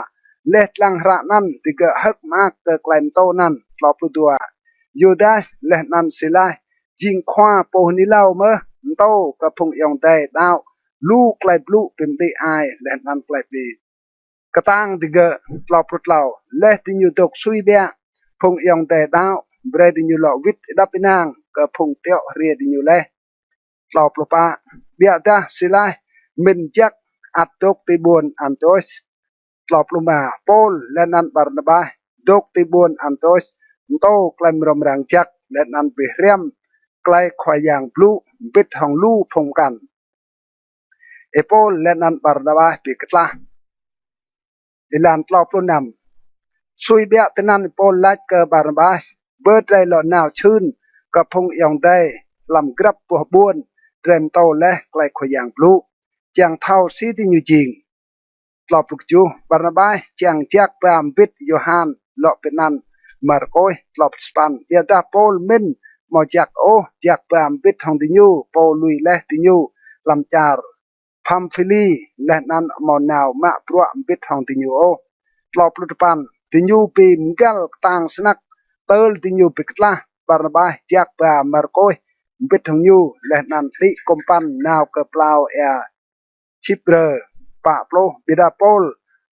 leh tlang ra nan tiga hak mak ke klaim to nan tlau plu tua yudas leh nan silai jing khwa po ni lau meโตกับพงยองใจดาวลูกไกลบลูเป็นได้อายและนั้นไกลปีกระตังติเกะตลอปลุดเหล่าและติญูตกซุยเบียพงยองใจดาวเบรดิญูหล่อวิทดับปินางกับพงเตียวเรียดิญูเล่ตลอปลุปะเบียดาสิไลมินจักอัดตกติบุนอันโตสตลอปลุมาโปลและนันบาร์นาบาตกติบุนอันโตสโตไกลมรมรังจักและนันเปเรียมไกลควายางบลูบิดของลูพงกันเอโปลและนันบาร์นาบาปีกตลาดิลานตลอปลุนำซุยเบียตนันโปลลัดเกบาร์นาบาเบิดไรหล่อหนาวชื้นกับพงยองได้ลำกรับปัวบวนเตรมโตและไกลควายางบลูจางเท่าซีดิญูจิงตลอปลุกจูบาร์นาบาจางแจกปามบิดโยฮันเลาะเป็นนันมาร์โกยตลอปสปันเบียดาโปลมินมอจักโอจักปามบิดของติญูโปลุยและติญูลำจาร์พัมฟิลีและนั้นมอนาวมะปรัวบิดของติญูโอตลอปลุตปันติญูปีมกัลต่างสนักเติลติญูปิกตลาบาร์บาจักปามมาร์โกยบิดของญูและนั้นติกมปันนาวกะเปล่าชิปเรอปะโปลบิดาโปล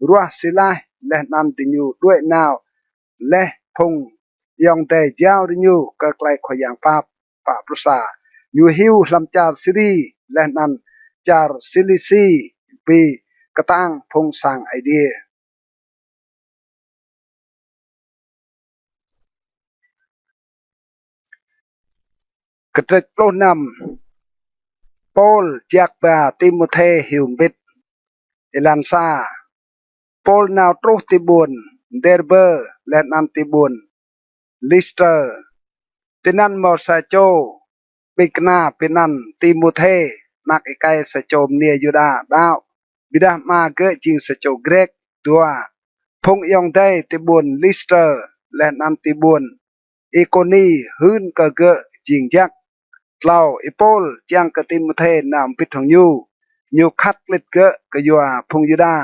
รัวสิลาและนั้นติญูด้วยนาวและพงยองแต่เจ้าดิญูก็ไกลขอย่างปาปะปรุษาอยู่หิวลำจาร์ซิรีและนั้นจาร์ซิลิซีปีกระตังพงสังไอเดียกระเตกโปลนำโปลจากปาติโมเทหิวบิดเอลันซาโปลนาวตรุติบุนเดอร์เบอร์และนันติบุนลิสเตอร์ตินันมอสาโจปิกนาปินันติโมเทนักไอไกสโจมเนียยูดาดาวบิดามาเกจิงสโจเกรกตัวพงยองได้ติบุนลิสเตอร์และนันติบุนอีโกนีหืนกะเกจิงจักเล่าอีโปลจังกติโมเทนามพิทของยูคัดเล็ดเกกยัวพงยูดา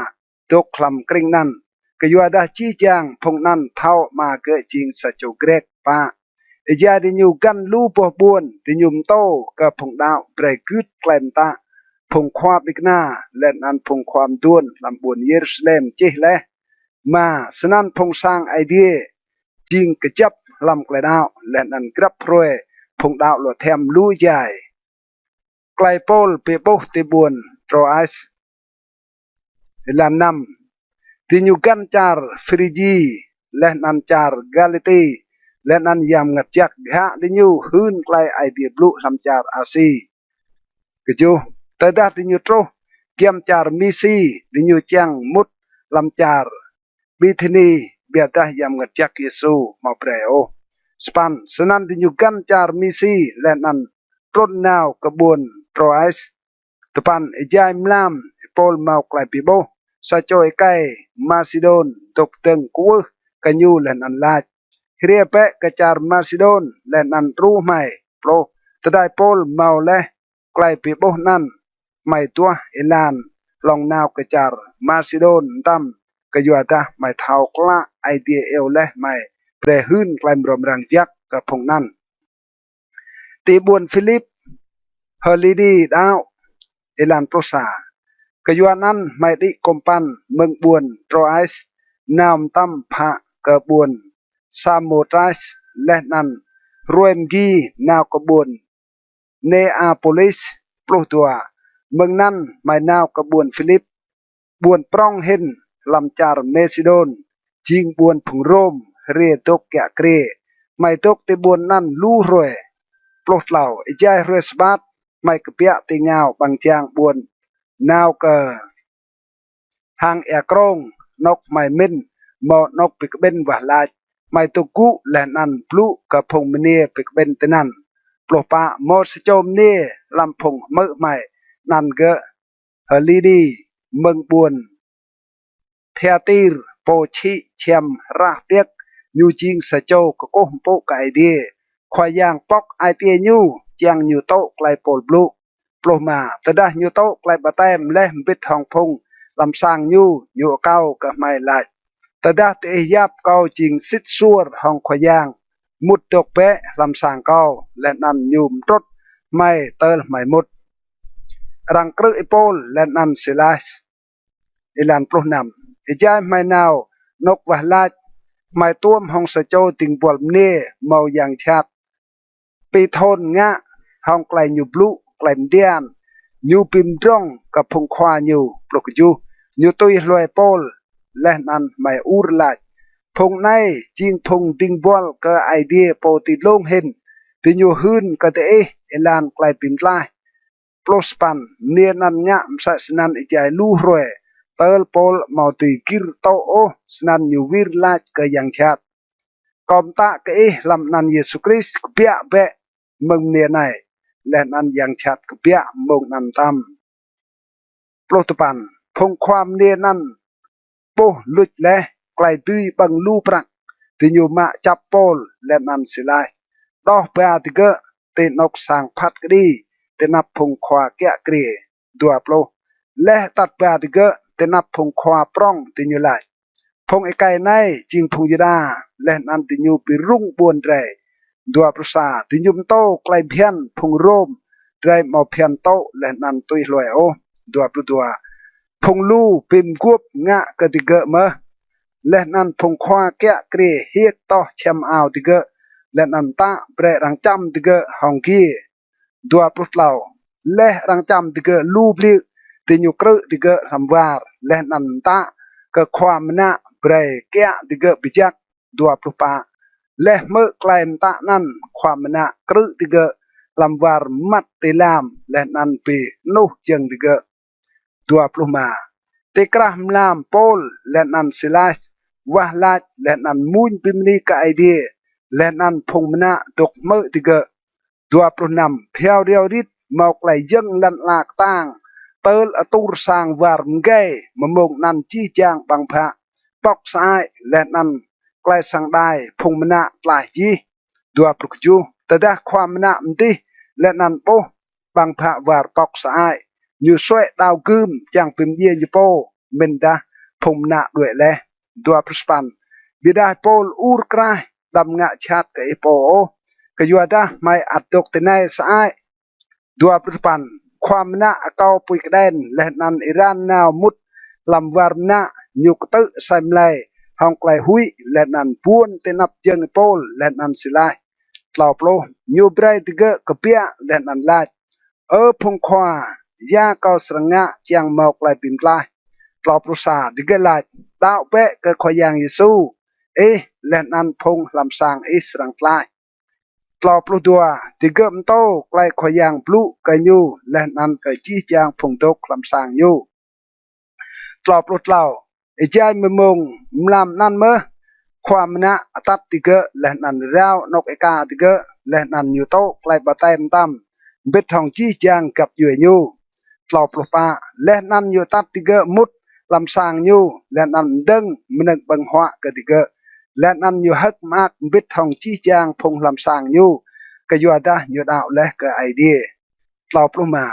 ตกคลำกริงนั้นกยัวดาจีจางพงนั้นเท่ามาเกจิงสโจเกรกปายาดิญูกันลูปบวนดิญูมโตกับพงดาวเบรกึดแกลมตาพงความอีกนาและนันพงความด้วนลำบวนเยรูซาเล็มเจเลมาสนันพงสร้างไอเดียจิงกระจับลำกลดาวและนันกรับพรวยพงดาวหลดแถมลู่ใหญ่ไกลโปลเปโปติบวนโตรไอส์ลานนำดิญูกันจาร์ฟริจีและนันจาร์กาลิตีและนั้นยามงัดจักหาดิญูหืนไกลไอเดียบลุลำจาร์อาซีกจูแต่ดาดิญูโตรเกียมจาร์มิซีดิญูจังมุดลำจาร์บิทนีเบียดายามงัดจักเยซูมาเปรโอสปันสนันดิญูกันจาร์มิซีและนั้นต้นนาวกระบวนโตรไอส์ตปันเอจายมลามโปลมาไกลปิโบซาโจไอไกมาซิโดนตกตึงกัวกันยูและนันลาดเรียเปกระจาร์มาซิโดนและนันรู้ไหมโปรจะได้โปลเมาและไกลปีโบนั้นไม่ตัวเอลานลองนาวกระจาร์มาซิโดนตั้มกยัวตาไม่เท่ากล้าไอเดียเอลและไม่เปรหื้นไกลมรมรังจักกับพงนั้นตีบวนฟิลิปเฮลิดีดาวเอลานโปรซากยัวนั้นไม่ได้กมปันเมืองบวนโตรไอส์นามตั้มพะกระบวนซามโมทรัสและนั้นรวยมกีนาวกบวนเนอาโปลิสปลุกตัว เมืองนั้นไม่นาวกระบวนฟิลิปบวนปรองเห็นลำจารเมซิโดนจิงบวนผงโรมเรียตกแกะเกรไม่ตกติบวนนั้นลู่รวยปลดเหล่าไอ้ใจเรสบัดไม่กระเปียติงาวบางจางบวนนาวเกอหางแอกรงนกไม่มินหมอนกปิกเบนวะลาไม่ตกุและนันพลุกระพงมเนียปิกเบนตนันปลดปะมอสโจมเนียลำพงเมื่อไม่นันเกอเฮลีดีเมืองบวนเทียตีร์โปชิเชียมราเปียกยูจิงสะโจกโกมโปกไอเดียควายางปอกไอเตียยูจียงยูโตไกลโปลบลูปลมาตะดายูโตไกลบะแตมและบิดทองพงลำสางยูเก้ากับไม่ลายตะดาเตยับเก้าจิงซิดซัวห้องควายางมุดตกเปะลำสางเก้าและนันยูมรถไม่เตอร์ไม่มุดรังกรึไอโปลและนันศิลาสอิลันปลุนำอิจายไม่นาวนกวะลาดไม่ต้วมห้องสะโจติงบวลเน่เมาอย่างชัดปีทนงะห้องไกลอยู่บลุไกลเดียนอยู่ปิมร่องกับพงควาอยู่ปลุกอยู่ตุยลอยโปลและนันไม่อูรลาดพงในจิงพงติงบวลก็ไอเดียโปติลงเห็นติอยู่หืนก็เตะอิลันไกลปิมลายปลสปันเนียนันงะมสัสนันอิจายลู่รวยเตลโปลมาตีกิรโตโอสนันอยู่วิรลาดก็ยังชัดกอมตะก็ลำนันเยซูคริสต์เปียเบะมึงเนียไนและนันยังชัดก็เปียมึงนันตำปลตปันพงความเนียนันโปลุดและไกลตุยบังลูปรักที่อยู่มาจับโปลและนันสิลายดอกเปียติเกเตนกสางพัดกดีเตนับพงควาแกะเกรีดัวโปลและตัดเปียติเกเตนับพงควาปร้องติอยู่ไลพงไอไก่ในจิงพงยดาและนันติยูปีรุ่งบวนไรดัวประสาติยุมโตไกลเพียนพงโรมไรมาเพียนโตและนันตุยลอยโอดัวประดัวพงลูปิมกวบงะกติเกเมและนันพงควาแกะเกรเฮียต่อเชมอาวติเกและนันตาเปรรังจำติเกฮองกีดัวประเหล่าและรังจำติเกลูบลิติยูกรึติเกลำวาร์และนันตาก็ความนะเบรแกะติเกบิจักดัวปลุปาและเมื่อไกลมตะนั้นความนะกรึติเกลำวาร์มัดติลามและนันปีนุจังติเกดัวปลุมาติกระหมลามโปลและนันสิลาสวะลาดและนันมุนปิมนีกไอเดียและนันพงมนะตกเมื่อติเกดัวปลุนำเพียวเดียวดิดมาไกลยังลันลากตั้งเติลอตูรสางวาร์มเกยมมงนันจี้จางบังพะปอกซ้ายและนันใกล้สังได้พงมนะหลายจีดัวปลุกจูแต่ได้ความมนะมตีและนันโปบังพะวาร์ปอกซ้ายอยู่ช่วยดาวกึมจางปิมเยียอยู่โปเมนดาพงมนะด้วยแลดัวปรุสปันบิดาโปลอูรกรายดำงะชัดกับไอโปก็อยู่ได้ไม่อัดตกแต่ในซ้ายดัวปรุสปันความนะเกาปุยกระเด็นและนันอิรานนาวมุดลำวาร์นะยุกตึไซมไลห้องไกลหุยและนันปวนเตนับยังโปลและนันสิไลกล่าวโปลยูไบรติเกกเปียและนันลาดพงควายาเกาสรงะยังเมาไกลปิมไลกล่าวปรุษาติเกลาดดาวเปะก็ขยังเยซูและนันพงลำสางอิสรังไกลกล่าวปลุดัวติเกมโตไกลขยังปลุกันยูและนันก็จี้จางพงตกลำสางยูกล่าวปลุดเล่าไอ้ใจมือมงมลำนั่นเมื่อความนะตัดติเกและนันเร้านกเอกาติเกและนันยูโตไกลบะเต็มตั้มเบ็ดทองจี้จางกับยูยูกล่าวปลุปาและนันยูตัดติเกมุดลำสางยูและนันดึงมันกบังหัวกติเกและนันยูฮักมากบิดทองจี้จางพงลำสางยูก็ยูดายูดาวและก็ไอเดียกล่าวปลุมา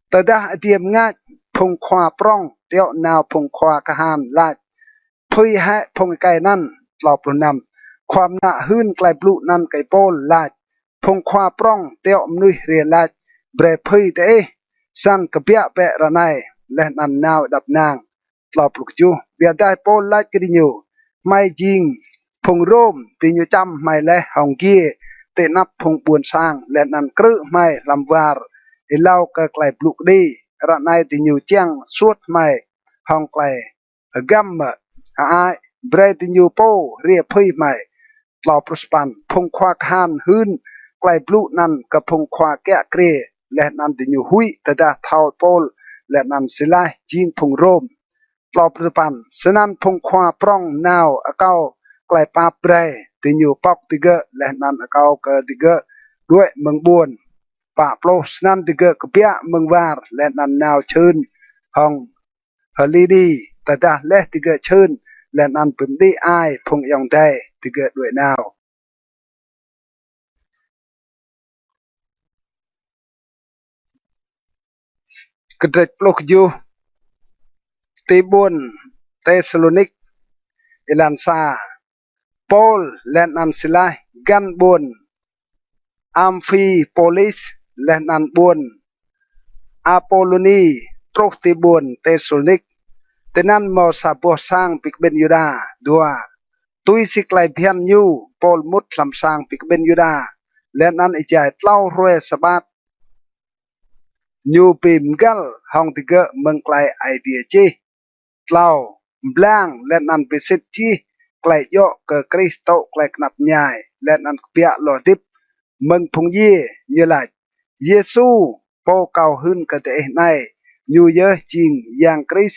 แต่ดาเดียมง่ายพงควาปร้องเตียวนาวพงควากะหานลาดพุยให้พงไก่นั่นกล่าวปลุนำความน่าหื้นไกลปลุนั่นไก่โปลลาดพงควาปร้องเตียวมนุยเรียลาดเบรพุยเตสันกะเปียเประไนและนันนาวดับนางกล่าวปลุกจูเบียได้โปลลาดกระดิญูไม่จริงพงโรมติญูจำไม่และหองเกียเตนับพงปวนสร้างและนันกรึไม่ลำวาร์เล่าก็ไกลปลุกดี ระนายติญูเจียงสวดไม่ห้องไกลกัมเมอไอเบรติญูโปเรียพุยไม่ตลอปรุสปันพงควาคานหืนไกลบลูนันกับพงควาแกะเกรและนันติญูหุยแต่ดาเท่าโปลและนันสิไลจิงพงโรมตลอปรุสปันสนันพงควาปรองนาวอเกาไกลปาเปรติญูปอกติเกและนันอเกาเกติเกด้วยเมืองบวนป่าโปรสนันติเกกเปียเมืองวาร์และนันนาวเชิญห้องเฮลีดีแต่ดาและติเกเชิญและนันเป็นดีไอพงยองได้ติเกด้วยนาวกระเดปลกอยู่ตีบุนเตสโลนิกเอลันซาโปลและนันสิไลกันบุนอัมฟีโปลิสและนันบุนอาโปโลนีตรกตีบุนเตสโลนิกแต่นั้นมอสาบสร้างปิกเบนยูดาดัวตุยสิกไลเพียนยูโปลมุดลำสร้างปิกเบนยูดาและนั้นอิจายเล่ารวยสบัดยูปีมกัลห้องติเกะเมืองไกลไอเดียจีเล่าบลางและนันเปสิทจีไกลโยเกคริสโตไกลขนับใหญ่และนันเปียโลดิบเมืองพงยีเยลัยเยซูโปเก่าหึนกะเตะในยูเยอะจริงอย่างคริส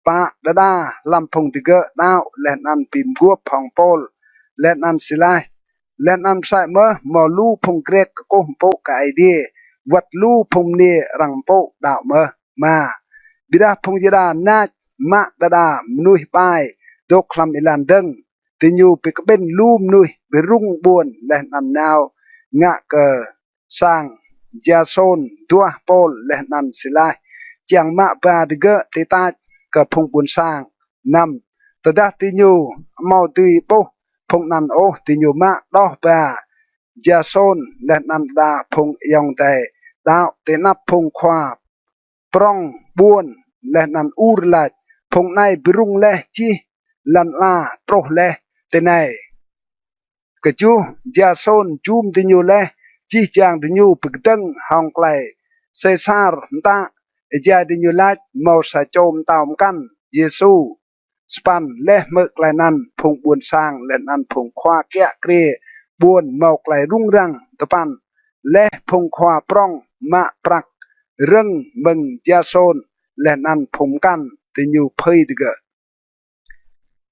ปะดาดาลำพงติเกะดาวและนันปิมกัวพองโปลและนันสิไลและนันใส่เมื่อมอลูพงเกรกโกมโปกไอเดียวัดลูพงเนรังโปดาวเมื่อมาบิดาพงยดานาจมะดาดามนุยไปดกคลำอิลันดึงติญูปิกเป็นลูมนุยไปรุ่งบวนและนันนาวงะเกอสร้างยาโซนตัวโปลและนันสิไลจังมะบาดเกติตากับพงบุญสร้างนำตดาติญูเมาตีโปพงนันโอติญูมะดอกบายาโซนและนันดาพงยองแต่ดาวเตนับพงควาปรองบวนและนันอูรลาพงในบรุงและจีลันลาโตรและเตไนกจูยาโซนจูมติญูและจีจางติญูปึกตึงห้องไกลเซซาร์มตาจาติญูลาเมาสะโจมตามกันเยซูสปันและเมื่อไกลนั้นพงบุญสร้างและนันพงควาแกะเกรบวนเมาไกลรุ่งรังตะปันและพงควาปรองมะปรักเรื่องเมืองยาโซนและนันพงกันติญูเพยติเก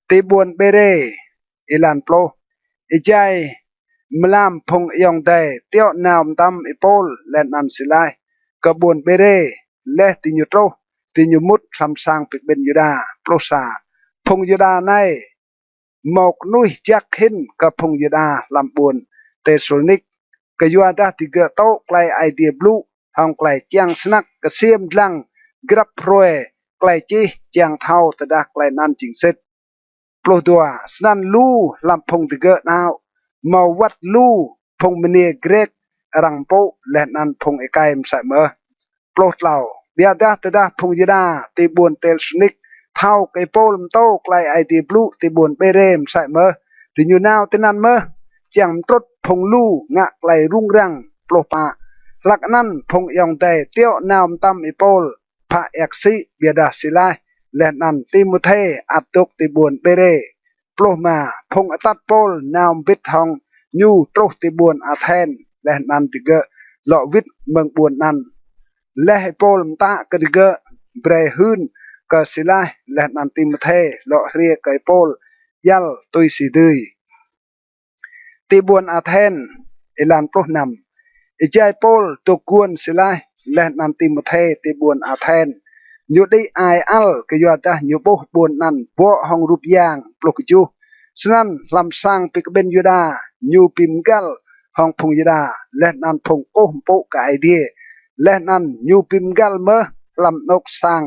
ติบวนเบเรอิลันโปรอิใจมลามพงยองได้เตียวนาวตำอิโปลและนันสิไลกบวนเบเรและติญูโตติญูมุดคำสร้างปิกเบนยูดาโปรซาพงยูดาในหมอกนุยจักหินกับพงยูดาลำบวนเตสโลนิกกยัวดาติเกโตไกลไอเดียบลูห้องไกลเจียงสนักกเสียมลังกรับรวยไกลจีเจียงเท่าตะดาไกลนันจิงเซตโปรตัวสนันลูลำพงติเกนาวมาวัดลูพงมเนเกรกรังโปและนันพงเอกายมใส่เมื่อโปรดเหล่าเบียดาตะดาพงยูดาตีบวนเตลสนิกเท่าไกโปลมโตไกลไอเดียบลูตีบวนเปเรมใส่เมื่อติญูนาวตินันเมื่อเจียงตรดพงลูงะไกลรุ่งรังโปรปะหลักนั้นพงยองแต่เตียวนาวตำอิโปลพระเอกซีเบียดาสิไลและนันติมุเทอัดตกติบวนเปเรโปรมาพงอตัดโปลนาวบิดทองยูตรกติบวนอาเทนและนันติเกะหล่อวิทเมืองบวนนั้นและให้โปลมตากติเกะเบรหืนกสิไลและนันติมุเทหล่อเรียกไกโปลยัลตุยสีดืยติบวนอาเทนเอลันโปรนำอิจายโปลตกวนสิไลและนันติมุเทติบวนอาเทนยูได้ไออัลกยอดยูโบบวนนั้นบัวห้องรูปยางปลุกจูฉะนั้นลำสร้างปิกเบนยูดายูปิมกัลห้องพงยูดาและนันพงโอมโปกไอเดียและนันยูปิมกัลเมื่อลำนกสร้าง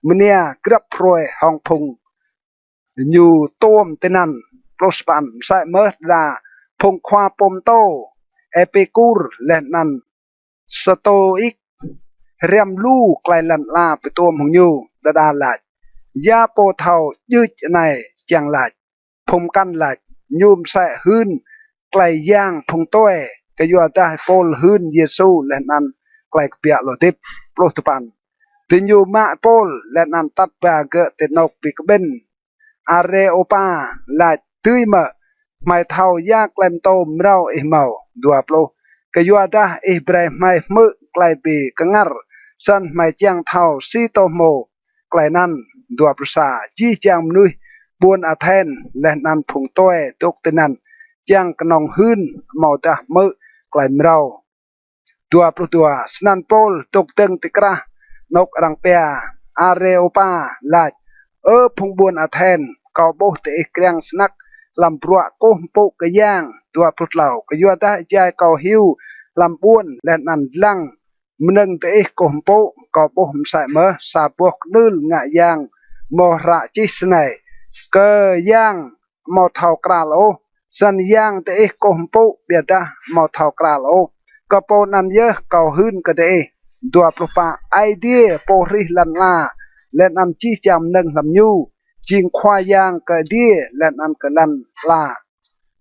มเนียกรับพรวยห้องพงยูต้มเตนันโปรสปันใส่เมื่อดาพงควาปมโตเอเปกูรและนันสโตอิกเรียมลูไกลลันลาไปตัวของยูดาดาหลายยาโปเทายืดในจังหลายพมกันหลายยูมใส่หืนไกลย่างพงต้วยกยัวได้โปลหืนเยซูและนันไกลเปียโลติปโปรตุปัน ติยูมาโปลและนันตัดปาเกะตินกปิกเบนอาเรโอปาลาตุยมะไม่เท่ายากแกลมโตมเราเอเมาดัวโปลกยัวดาเอเบรไม่มึกไกลปีกังร์สันไม่เจียงเท่าซีโตโมไกลนั้นดัวปรุษาจีเจียงนุยบวนอาเทนและนันพุงต้วยตกตินันเจียงกนองหืนเมาตามึกไกลมเราตัวปลุตัวสนันโปลตกตึงติกระนกรังเปียอาเรโอปาลาดพงบวนอาเทนเกาโบเตเกรียงสนักลำปลวกโกมปุกกะย่างตัวปลุดเหล่ากยัวตาใจเกาหิวลำบวนและนันลังมนึงเตโกมปุกเกาโบมใส่เมอสาบวกนื่ลงะย่างมอระจิสไนเกย่างมอเท่ากราโลสันย่างเตโกมปุเบียดามอเท่ากราโลก็โปนันเยอะเกาหืนก็ได้ตัวปลุปะไอเดียโปริลันลาและนันจีจำนึงลำยูจิงควายางก็ดีและนันก็ลันลา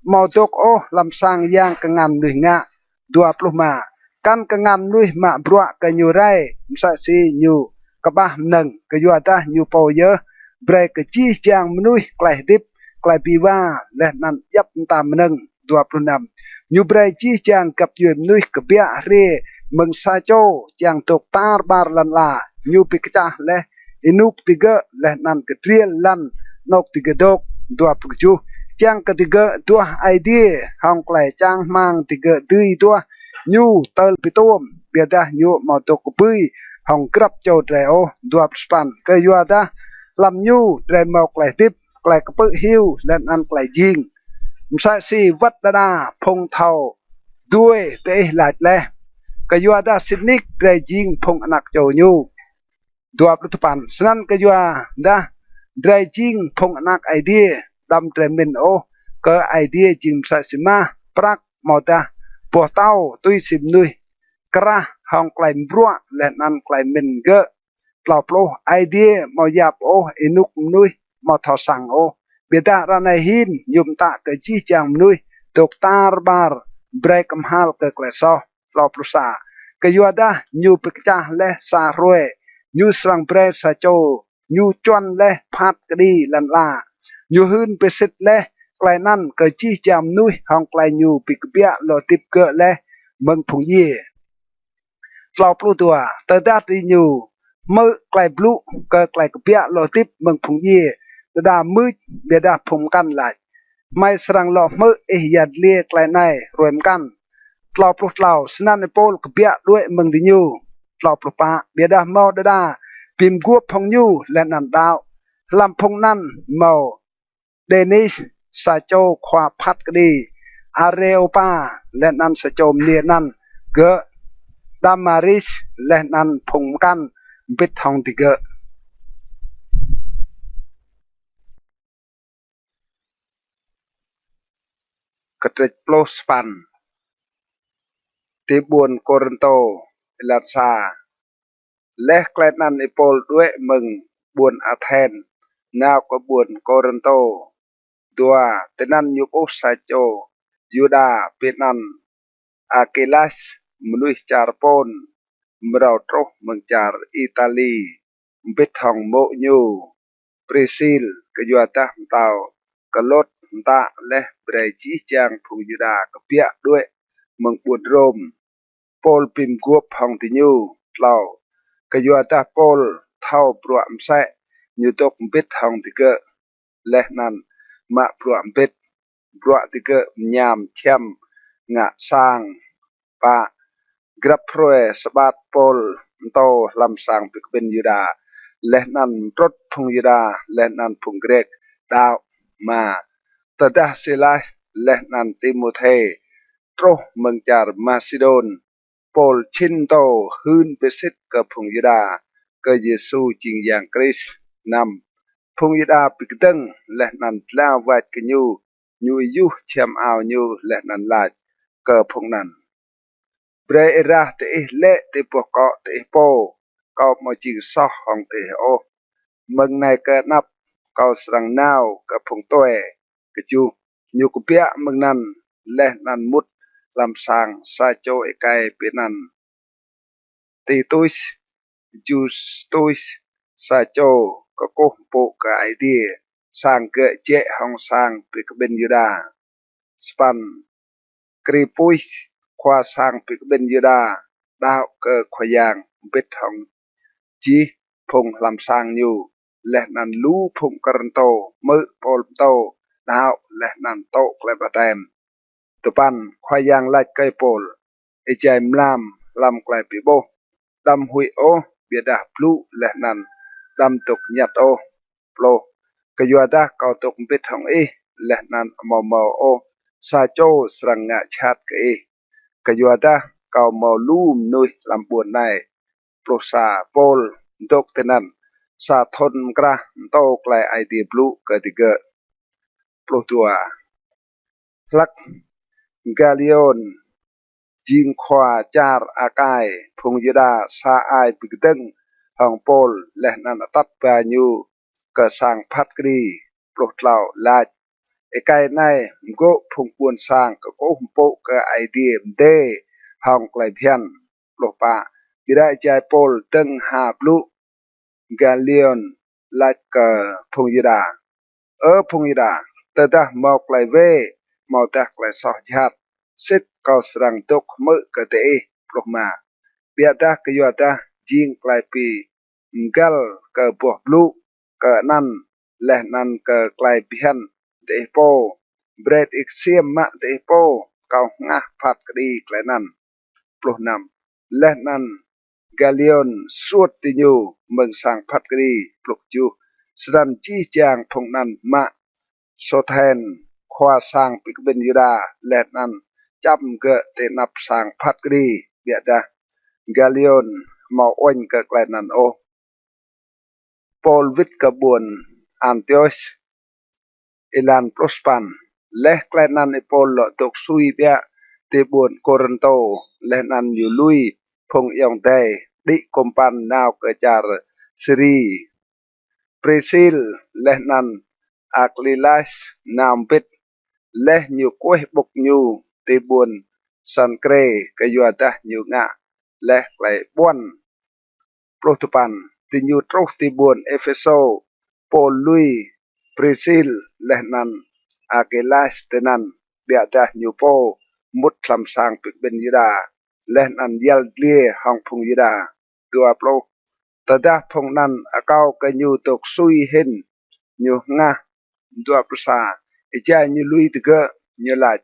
เมาตกโอลำสร้างยางกังานลุยงะตัวปลุมากันกังานลุยมาบรัวกันอยู่ไรมสัสีอยู่กบ้าหนึ่งก็อยู่ตาอยู่โปเยอะเบรกจีจางมนุยไกลดิบไกลปีว่าและนันยับตามหนึ่งตัวปลุนำยูเบรจีจางกับยูมนุยกับเบียเรมึงซาโจจางตกตาบาร์ลันลายูปิกจาและอินุกติกะและนันกเทรียลลันนกติกะดกตัวปลุกจูจางกติกะตัวไอเดียห้องไกลจางมังติกะดื้อตัวยูเตลปิโตมเบียดายูมาตกปุยห้องกรับโจเตรโอตัวสปันก็ยูดาลำยูเตรมอกไกลทิปไกลกระเปื้อหิวและนันไกลยิงมซาซีวัดดาพงเทาด้วยเตะหลาดแลก็ยูดาสินิกเตรยิงพงอนักโจยูตัวปลุกปันสนั่นก็ยูดาเตรยิงพงอนักไอเดียดำเตรมินโอก็ไอเดียจิมซาซิมาปรักมอตาปวดเต้าตุยสิบนุยกระห้องไกลมรัวและนันไกลมินเกะกล่าวโปรไอเดียมอยาบโออินุกนุยมอทอสังโอเบียดารานาหินยุมตะเกจีจางนุยตกตาร์บาร์เบรกมฮัลเกะเกลซอกล่าวปรุษากยัวดาญูปิกจาและซาโรเอญูสรังเบรซาโจญูจวนและพัดกดีลันลาญูหืนเปสิตและไกลนั่นเกจีจามนุยห้องไกลญูปิกเปียโลติบเกะและเมืองพงเย่กล่าวปลุตัวเตอร์ดาติญูเมื่อไกลบลุเกะไกลกเปียโลติบเมืองพงเย่ดามืดเบียดาพมกันไหลไม่สรังหลอกมือเอียดเลียไกลในรวมกันกล่าวปลุกเหล่าสนันในโปลกเปียด้วยเมืองดิญูกล่าวปลุกปะเบียดาเมาดาปิมกวบพงยูและนันดาวลำพงนั่นเมาเดนิสซาโจควาพัดกดีอาเรโอปาและนันสโจมเนียนันเกะดามาริสและนันพงกันบิดทองติเกะกระติโปลสปันที่บวนโครินโตลาซาและแกลนันอิโปลด้วยมึงบวนอาเทนนาวกบวนโครินโตตัวเตนันยุโอซาโจยูดาเปนันอาเกลัสมนุษย์จารปนมราวโตรเมืองจารอิตาลีบิดทองโมยูบราซิลกยัวตาเตากลดตาและเบรจิจางพงยูดากเปียด้วยเมืองบุตรโรมโปลปิมกวบพองติญูเล่ากยัวตาโปลเท่าปลวมแสยูตกบิดทองติเกะและนันมาปลวมบิดปลวติเกะยามเทียมงะสร้างปะกระเพรสบัดโปลโตลำสางปิกเป็นยูดาและนันรถพงยูดาและนันพงเกรกดาวมาตดาศิลาและนันติโมเทโตรเมืองจารมาซิโดนโปลชินโตฮืนเปสิตกับพงยูดาก็เยซูจริงอย่างคริสนำพงยูดาปิกตึงและนันลาวาดกันยูยุเชียมอาวยูและนันลาดกับพงนั้นเบรเอราเตอิเละเตปวกเกาะเตอิโปก็มาจิงซอกของเตโอเมืองในเกิดนับก็สรังนาวกับพงตัวกจูยูกุเปียเมืองนั้นและนันมุดลำสางซาโจเอไกเปนันตีตุส Justus sa cho có cố bộ cái idea sang ke che hong sang pik ben yuda span kripui khoa sang pik ben yuda đạo ke khoyang bit hong chi phùng làm sang nhu leh nan lu phùng karanto mơ pol to đạo leh nan to klepatem tupan khoyang lạch cây pol e chai mlam lam klai pi bo đam hui o bia da plu leh nan đam tuk nhat o plo kayuada kau tuk bit hong e leh nan mo o sa cho srang nga chat ke e kayuada kau mo lum nui lam buồn này plo sa pol dok tenan sa thon kra to klai idea plu ke tiga plo tua lak galion jing khoa char akai phung yuda sa ai bigdeng hong pol leh nan tat pa nyu ka sang phat kri plot lao lach e kai nai go phung puan sang ka ko hum po ka idea de hong klai phian lo pa bida chai pol teng ha blu galion lach ka phung yuda phung yuda ta ta mau klai ve mau ta klai so chat sit kau serang tok me ke te ploma biata ke yata jing klai pi ngal ke boh blu ke nan leh nan ke klai pian te po bread exiem ma te po kau ngah phat kedi klai nan ploh nam leh nan galion suot ti nyu meng sang phat kedi plok ju sran chi chang phong nan ma so then khoa sang pi ben yuda leh nan chăm ke te nap sang phat kedi bia da galion mau oin ke klai nan o Paul vit ke buồn Antioch ilan prospan leh klai nan e Paul lo tok sui bia te buồn Corinto leh nan yu lui phong yong te di kompan naw ke jar Sri Presil leh nan Aklilas nam pit leh nyu kueh bok nyu te buồn Sankre ke yuata nyu nga leh klai buan protupan ti nyu troh ti buồn Efeso Paul lui Presil leh nan Akelas tenan biata nyu po mut lam sang pik ben yuda leh nan yal dlie hong phung yuda tua plo tada phong nan akau ke nyu tok sui hin nyu nga tua prasa eja nyu lui tege nyu lach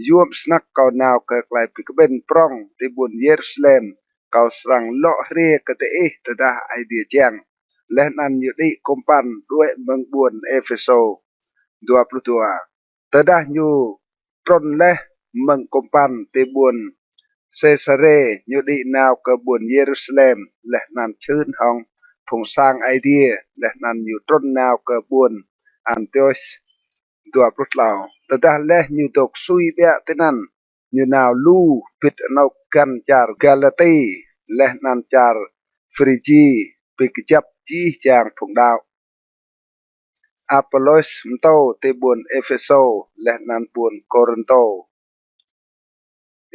yuam snak kau naw ke klai pik ben prong ti bun Yerusalem kau serang lo hre ke te tada idea jang leh nan nyu di kompan due meng buồn Efeso 22 tada nyu tron leh meng kompan ti bun Caesare nyu di naw ke bun Yerusalem leh nan chun hong phung sang idea leh nan nyu tron naw ke bun Antioch 22 tada leh nyu tok sui bia tenan nyu naw lu pit nau kan jar Galati leh nan jar Frigi pikjap chi chang phung đạo Apollos mto te buồn Efeso leh nan buồn Corinto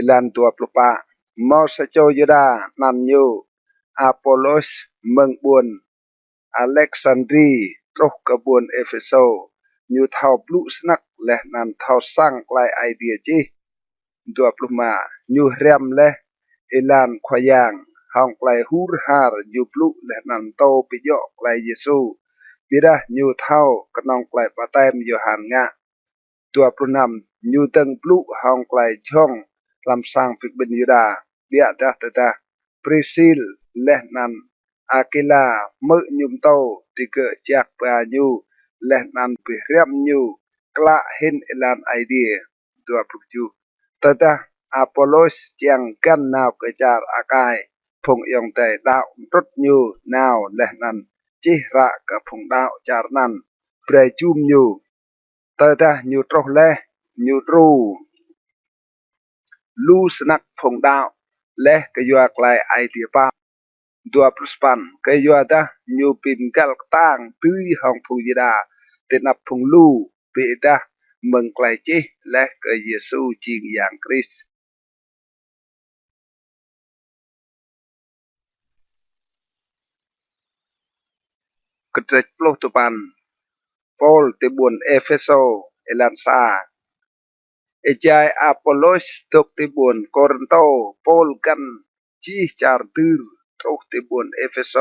ilan 24 mau sa cho yuda nan nyu Apollos meng buồn Alexandri troh ke buồn Efeso nyu thao blu snak leh nan thao sang klai idea chi 25 nyu rem leh ilan khoyang hong klai hur har nyu blu leh nan to pi yo klai Yesu bida nyu thao kanong klai patem Yohan nga 26 nyu teng blu hong klai chong lam sang pik ben yuda bia ta Prisil leh nan Akila mơ nhum to ti ke jak pa nyu leh nan pi rem nyu kla hin ilan idea 27 ta Apollos chiang kan naw ke jar akai phong yong te đạo rut nyu naw leh nan chi ra ka phong đạo jar nan pre chum nyu ta nyu troh leh nyu ru lu snak phong đạo leh ke yua klai idea pa 28 ke yuada nyu pim gal tang tui hong phung yida te nap phung lu pe da meng klai chi leh ke Yesu ching yang Chris กระเจปลุตุปันปอลติบุนเอเฟโซเอลันซาเอจายอาโปโลสตกติบุนโครินโตปอลกันจีจาร์ตือตกติบุนเอเฟโซ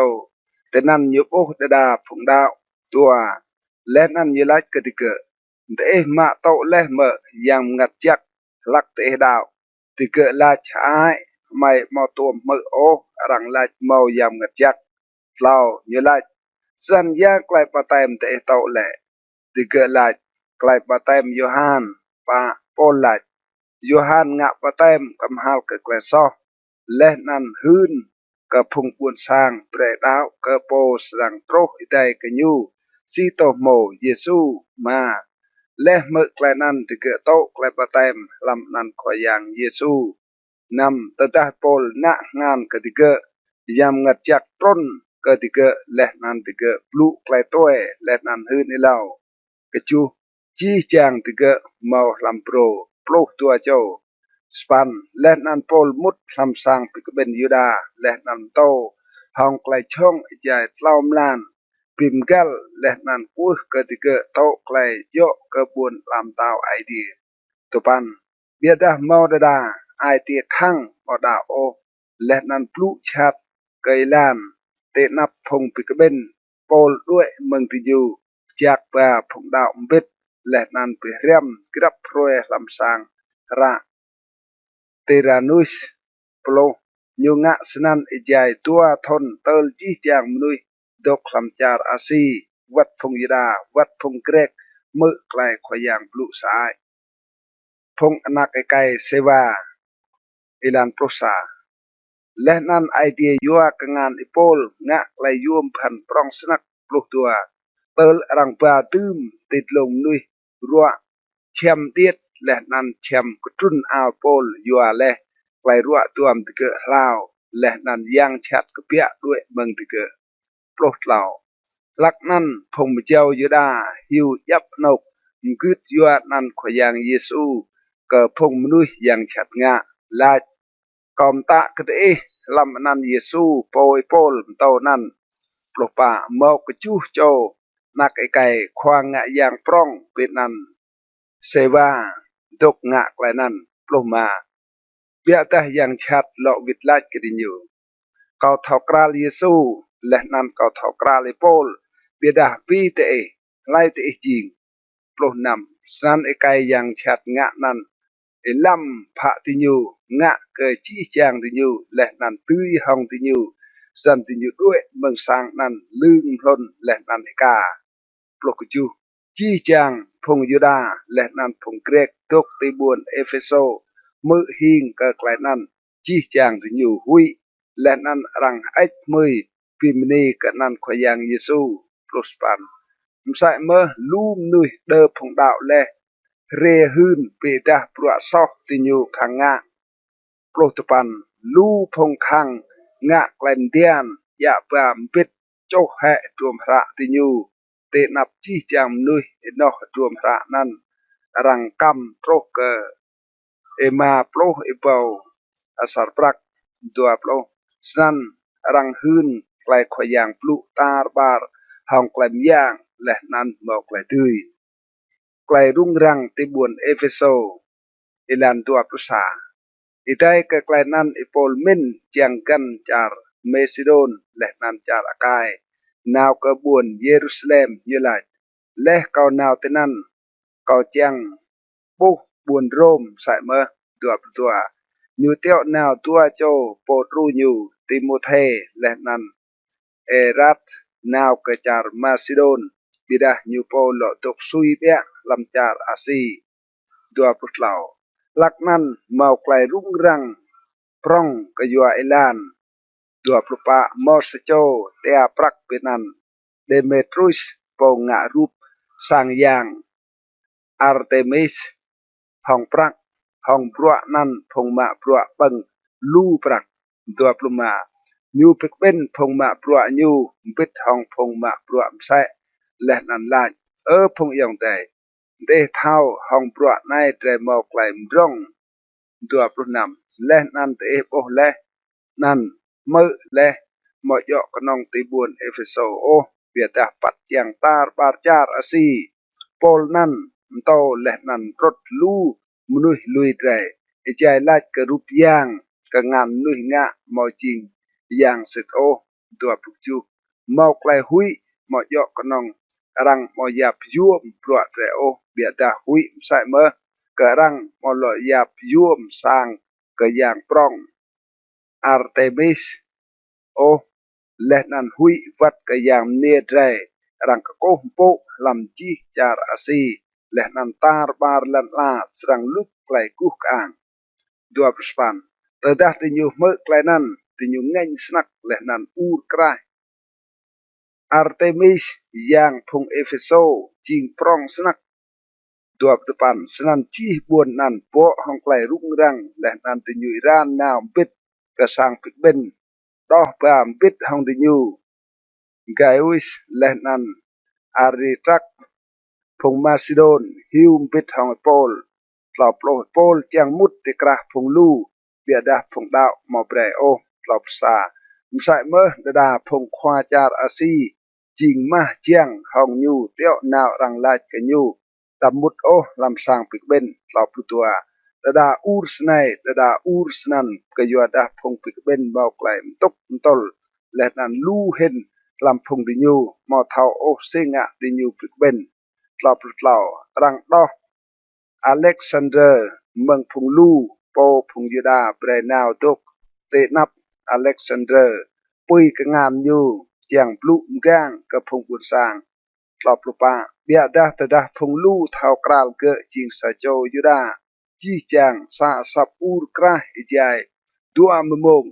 แต่นั้นยุบโอดดาพงดาวตัวและนั้นยุลัดกติกะแต่มาโตและเมื่อยังงัดจักลักเตะดาวติกะลาชายไม่มาตัวเมื่อโอรังลาดเมายำงัดจักเรายุลัดสัญญาใกล้ปะเต็มเตะโตแหละติกะลาดใกล้ปะเต็มโยฮันปาปอลลาดโยฮันงะปะเต็มกำฮัลกะแกลซอและนั้นฮืนกะพุงปวนสร้างเปรดาวกะโปสรังโตรอิไดกะยูซีโตโมเยซูมาและเมื่อไกลนั้นติเกะโตไกลปะเต็มลำนั้นขออย่างเยซูนำตะตาโปลณงานกติเกะยำงัดจักตรนกติเกะและนั้นติเกะปลุกไกลตัวและนั้นฮืนในเล่ากะจูจี้จางติเกะเมาลำโปรปลุกตัวเจ้าสปันและนันโปลมุดลำสังปิกเบนยูดาและนันโตห้องไกลช่องใหญ่เล่ามลานพิมกัลและนันกู้กติเกะโตไกลโยกระบวนลำตาวไอเดียตุปันเบียดาเมาดาไอเตียข้างมอดาโอและนันปลุกชัดเกยลานเตนับพงปิกเบนโปลด้วยเมืองติยูจากป่าพงดาวบิดและนันไปเรียมกรับโปรยลำสังระเตรานุสโปลยุงะสนันอิจายตัวทนเตลจีจางมนุยดกคำจาร์อาซีวัดพงยดาวัดพงเกรกมือไกลขวางปลุสายพงอนักไกเซวาอิลันโปรซาและนั่นไอเดียยัวกงานอิโปลงะไกลยวมพันปรองสนักปลุกตัวเตลรังปาตืมติดลงนุยรัวเชมเตียดและนันเชมกจุนอาโปลยัวและไกลรัวตัวมตะเกะลาวและนันยังชัดกะเปียด้วยเมืองตะเกะปลุกเหล่าลักนั้นพงเจ้ายูดาหิวยับนกมกึดยัวนันขวยังเยซูเกิพงมนุยยังชัดงะลากอมตะกะเอลำนันเยซูโปยโปลโตนั้นปลุกป่าเมากะจูโจนักไก่ควางงะยางปร้องเป็นนั้นเซวาดกงะไกลนั้นปลุกมาเบียแต่ยังชัดเลาะวิดลาดกดินอยู่เขาทอกราลเยซูและนั้นเขาทอกราลโปลเบียดาปีเตเอไล่เตเอจริงปลุกนำสันไก่ยังชัดงะนั้นลำพะติญูงะเกยจี้จางติญูและนันตื้อห้องติญูสันติญูด้วยเมืองสร้างนั้นลืมพลนและนันกาปลกจูจี้จางพงยูดาและนันพงเกรกตกติบวนเอเฟโซมือหิงเกไกลนั้นจี้จางติญูหุยและนันรังไอมือพิมนีกนันขยังเยซูปลุสปันมใส่เมื่อลูมนุยเดิพงดาวและเรหืนเปตาปรัวซอกติญูขังงะโปรตปันลูพงคังงะแกลนเดียนยะปามปิดโจแหรวมพระติญูเตนับจี้จามนุยนอรวมพระนั้นรังกำโตรเกเอมาโปรเอเปาอสารปรักตัวโปรสนันรังหืนไกลขวางปลุตาบาร์ห้องไกลมย่างและนั้นเมาไกลตุยไกลรุ่งรังติบวนเอเฟโซอิลันตัวปรุษาอิไตกไกลนั้นอิโปลมินเจียงกันจาร์เมซิโดนและนันจาร์อากายนาวกบวนเยรูซาเล็มยูไลและเกานาวตินันเกาเจียงปุบวนโรมใส่เมื่อตัวยูเตียวนาวตัวโจโปตรูยูติโมเทและนันเอรัตนาวกจาร์มาซิโดนบิดายูโปโลตกซุยเบียลำจาร์อาซีตัวพุทธเหล่าลักนั้นเมาไกลรุ่งรังปร่องกยัวไอลานตัวพระปะมอสโจเตียปรักเป็นนั้นเดเมทรุสปงงะรูปสร้างยางอาร์เตมิสห้องปรักห้องปรัวนั้นพงมาปรัวปังลูปรักตัวพระมายูเป็กเป็นพงมาปรัวยูปิดห้องพงมาปรัวมใส่และนันลายพงยังแต่เดเท้าห้องปรัวในใจเมาไกลมร่องตัวพระนำและนันเตะโอและนันมือและหมอยกนองตีบวนเอเฟโซโอ bia dah pat yang tar barjar asi pol nan to leh nan rot lu munuh lui drai ijai lat ke rup yang ke ngan nuih nga mau jing yang sit o tua pukju mau klai hui mau yok konong rang mau yap yuom pruat re o bia dah hui sai mơ ke rang mau lo yap yuom sang ke yang prong Artemis o leh nan hui vat ke yang nia drai rang ke ko po lam chi jar asi leh nan tar bar lan la serang lut klai kuh kang dua perspan tedah tinyu me klai nan tinyu ngeng snak leh nan ur krai Artemis yang phung Efeso jing prong snak dua depan senan chi buon nan po hong klai rung rang leh nan tinyu Iran nào bit ke sang pik ben doh bam bit hong tinyu Gaius leh nan Aritrak phung Macedon hiu bit hong Pol tlau plo Pol chiang mut ti krah phung lu bia dah phung đạo mo bre o tlau sa msai mơ da phung khoa char asi jing mah chiang hong nyu teo nào rang lai ke nyu tam mut o lam sang pik ben tlau putua da ur snai da ur snan ke yo da phung pik ben bao klai tok tol leh nan lu hen lam phung di nyu mo thau o singa di nyu pik ben tlau rang doh Alexander meng phung lu po phung yuda bre nào dok te nap Alexander pui ke ngan nyu chiang plu gang ke phung bun sang tlau pa bia dah tedah phung lu thau kral ke jing sa jo yuda chi chang sa sap ur krah ijai dua memong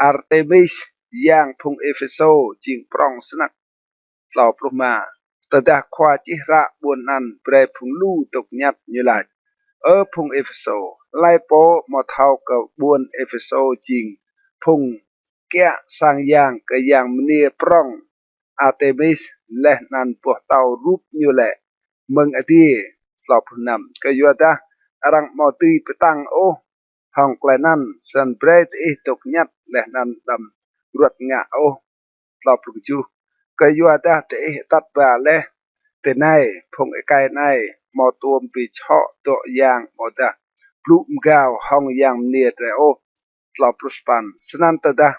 Artemis yang phung Efeso jing prong snak tlau ma tedah khoa chi ra buon nan bre phung lu tok nyat như lại ở phung Efeso lai po mo thau ke buon Efeso jing phung kia sang yang ke yang mnia prong Artemis leh nan po tau rup như lệ mừng atie tlau nam ke yuada arang mo ti petang o hong klenan san bre ti tok nyat leh nan dam ruat nga o tlau ju ke yuada te tat ba le te nai phung e kai nai mo tuom pi cho to yang mo da plum gao hong yang nia tre o tlau span snan ta da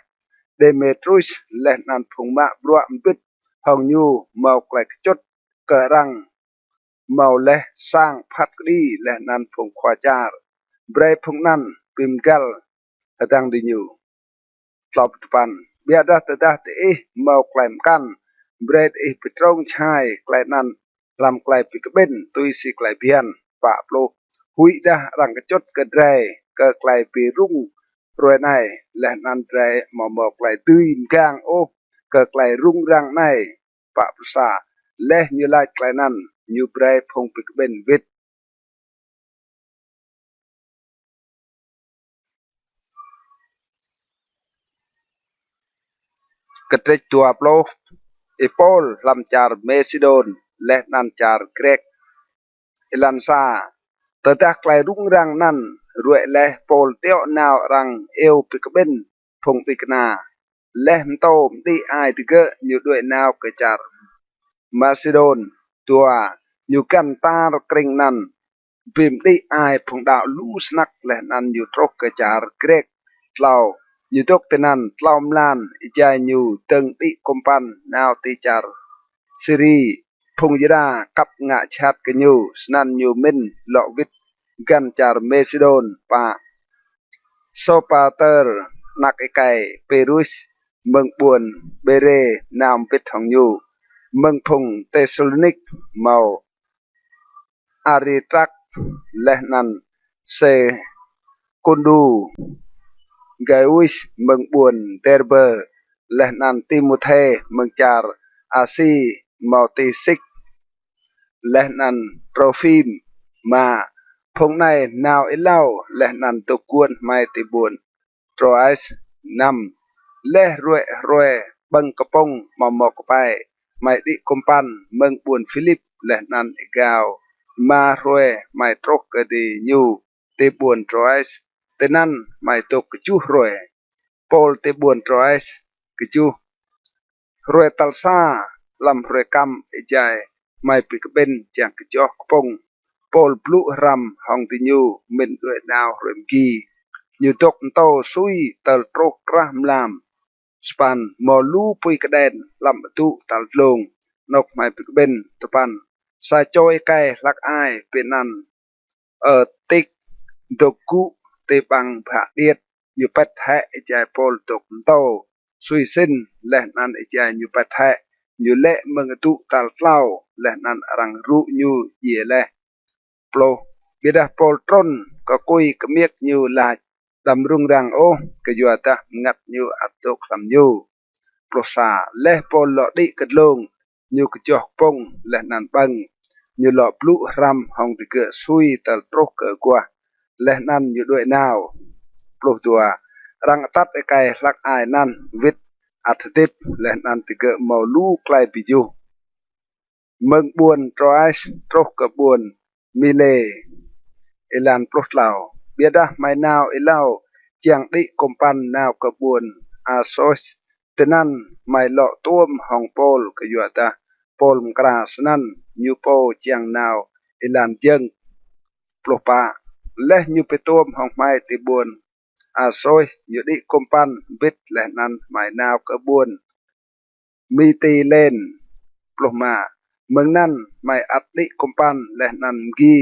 Demetrius leh nan phung ma brua mpit hong nyu mau klai chot ke rang mau leh sang phat di leh nan phung khwa jar bre phung nan pim gal adang di nyu tlau pan bia da ta da te mau klai kan bread petrong chai klai nan lam klai pi ke ben tui si klai bian pa plo hui dah rang ke chot ke drai ke klai pi rung roi nai leh nan drai mo klai tui gang o ke klai rung rang nai pa sa leh như lai klai nan như brai phong pi ke ben vit ke trek tua plo Epol lam char Macedon leh nan char Grek Elansa tedah klai rung rang nan ruệ leh pol teo nào rang eo pikben phong pikna leh mto đi ai tiga như đuệ nào ke char Macedon tua như kan tar kring nan bim đi ai phong đạo lu snak leh nan như trok ke char Grek tlau như tok tenan tlau mlan ijai như teng đi kompan nào ti char Siri phong yuda kap nga chat ke nyu snan nyu min lo vit gan char Macedon pa Sopater nak ikai Perus mừng buồn bere nam pit hong nyu mừng phung Thessalonik mau Aritrak leh nan se kundu Gaius mừng buồn Derbe leh nan Timothy mừng char Asi mau ti sik leh nan Trophim mà phong này nào ít lâu leh nan tu cuôn mai ti buồn Troas năm leh ruệ băng kapong mà mọc bài mai đi kompan mừng buồn Philip leh nan gao mà ruệ mai trok ke di nyu ti buồn Troas te nan mai tu chu ruệ Paul ti buồn Troas ke chu รวยตัลซาลำรวยกำไอใจไม่ปิกเบนจางกระจอกปงโปลปลุรำห้องติญูมินด้วยดาวเรมกียูตกโตซุยตลโตรกระมลามสปันมอลูปุยกระเด็นลำตุตัลลงนกไม่ปิกเบนตะปันสายจอยไกลักอายเป็นนันติกดกุเตบังผาเดียดอยู่ปัดแทะใจโปลตกโตซุยสิ้นและนันไอใจอยู่ปัดแทะอยู่เละเมืองตุตัลเล่าและนันรังรุอยู่เยเลโปลบิดาโปลตรนก็กุยกเมียกอยู่ลายดำรุงรังโอก็อยู่ตางัดอยู่อัตโตคลำอยู่โปลซาและโปลหลอดิกัดลงอยู่กระจอกปงและนันบังอยู่หลอปลุรำห้องติเกะซุยตัลโตรกเกะกว่าและนั่นอยู่ด้วยนาวปลุกตัวรังตัดไอไก่ลักอายนั่นวิทอัฐดิบและนันติเกะเมาลูไกลปิจูเมืองบวนทรอยส์ตรกกะบวนมิเลเอลันปลุกเหล่าเบียดาไม่นาวเอเล่าเจียงดิกมปันนาวกะบวนอาโซสแต่นั่นไม่เลาะต้วมห้องโปลกะยวตาโปลมกราสนั่นยูโปเจียงนาวเอลันเจียงปลุกปะและยูไปต้วมห้องไม้ติบวนอาโซยอยู่ดิกมปันบิดและนั้นหมายนาวกระบวนมีตีเล่นปลุกมาเมืองนั้นไม่อัดดิกมปันและนั้นกี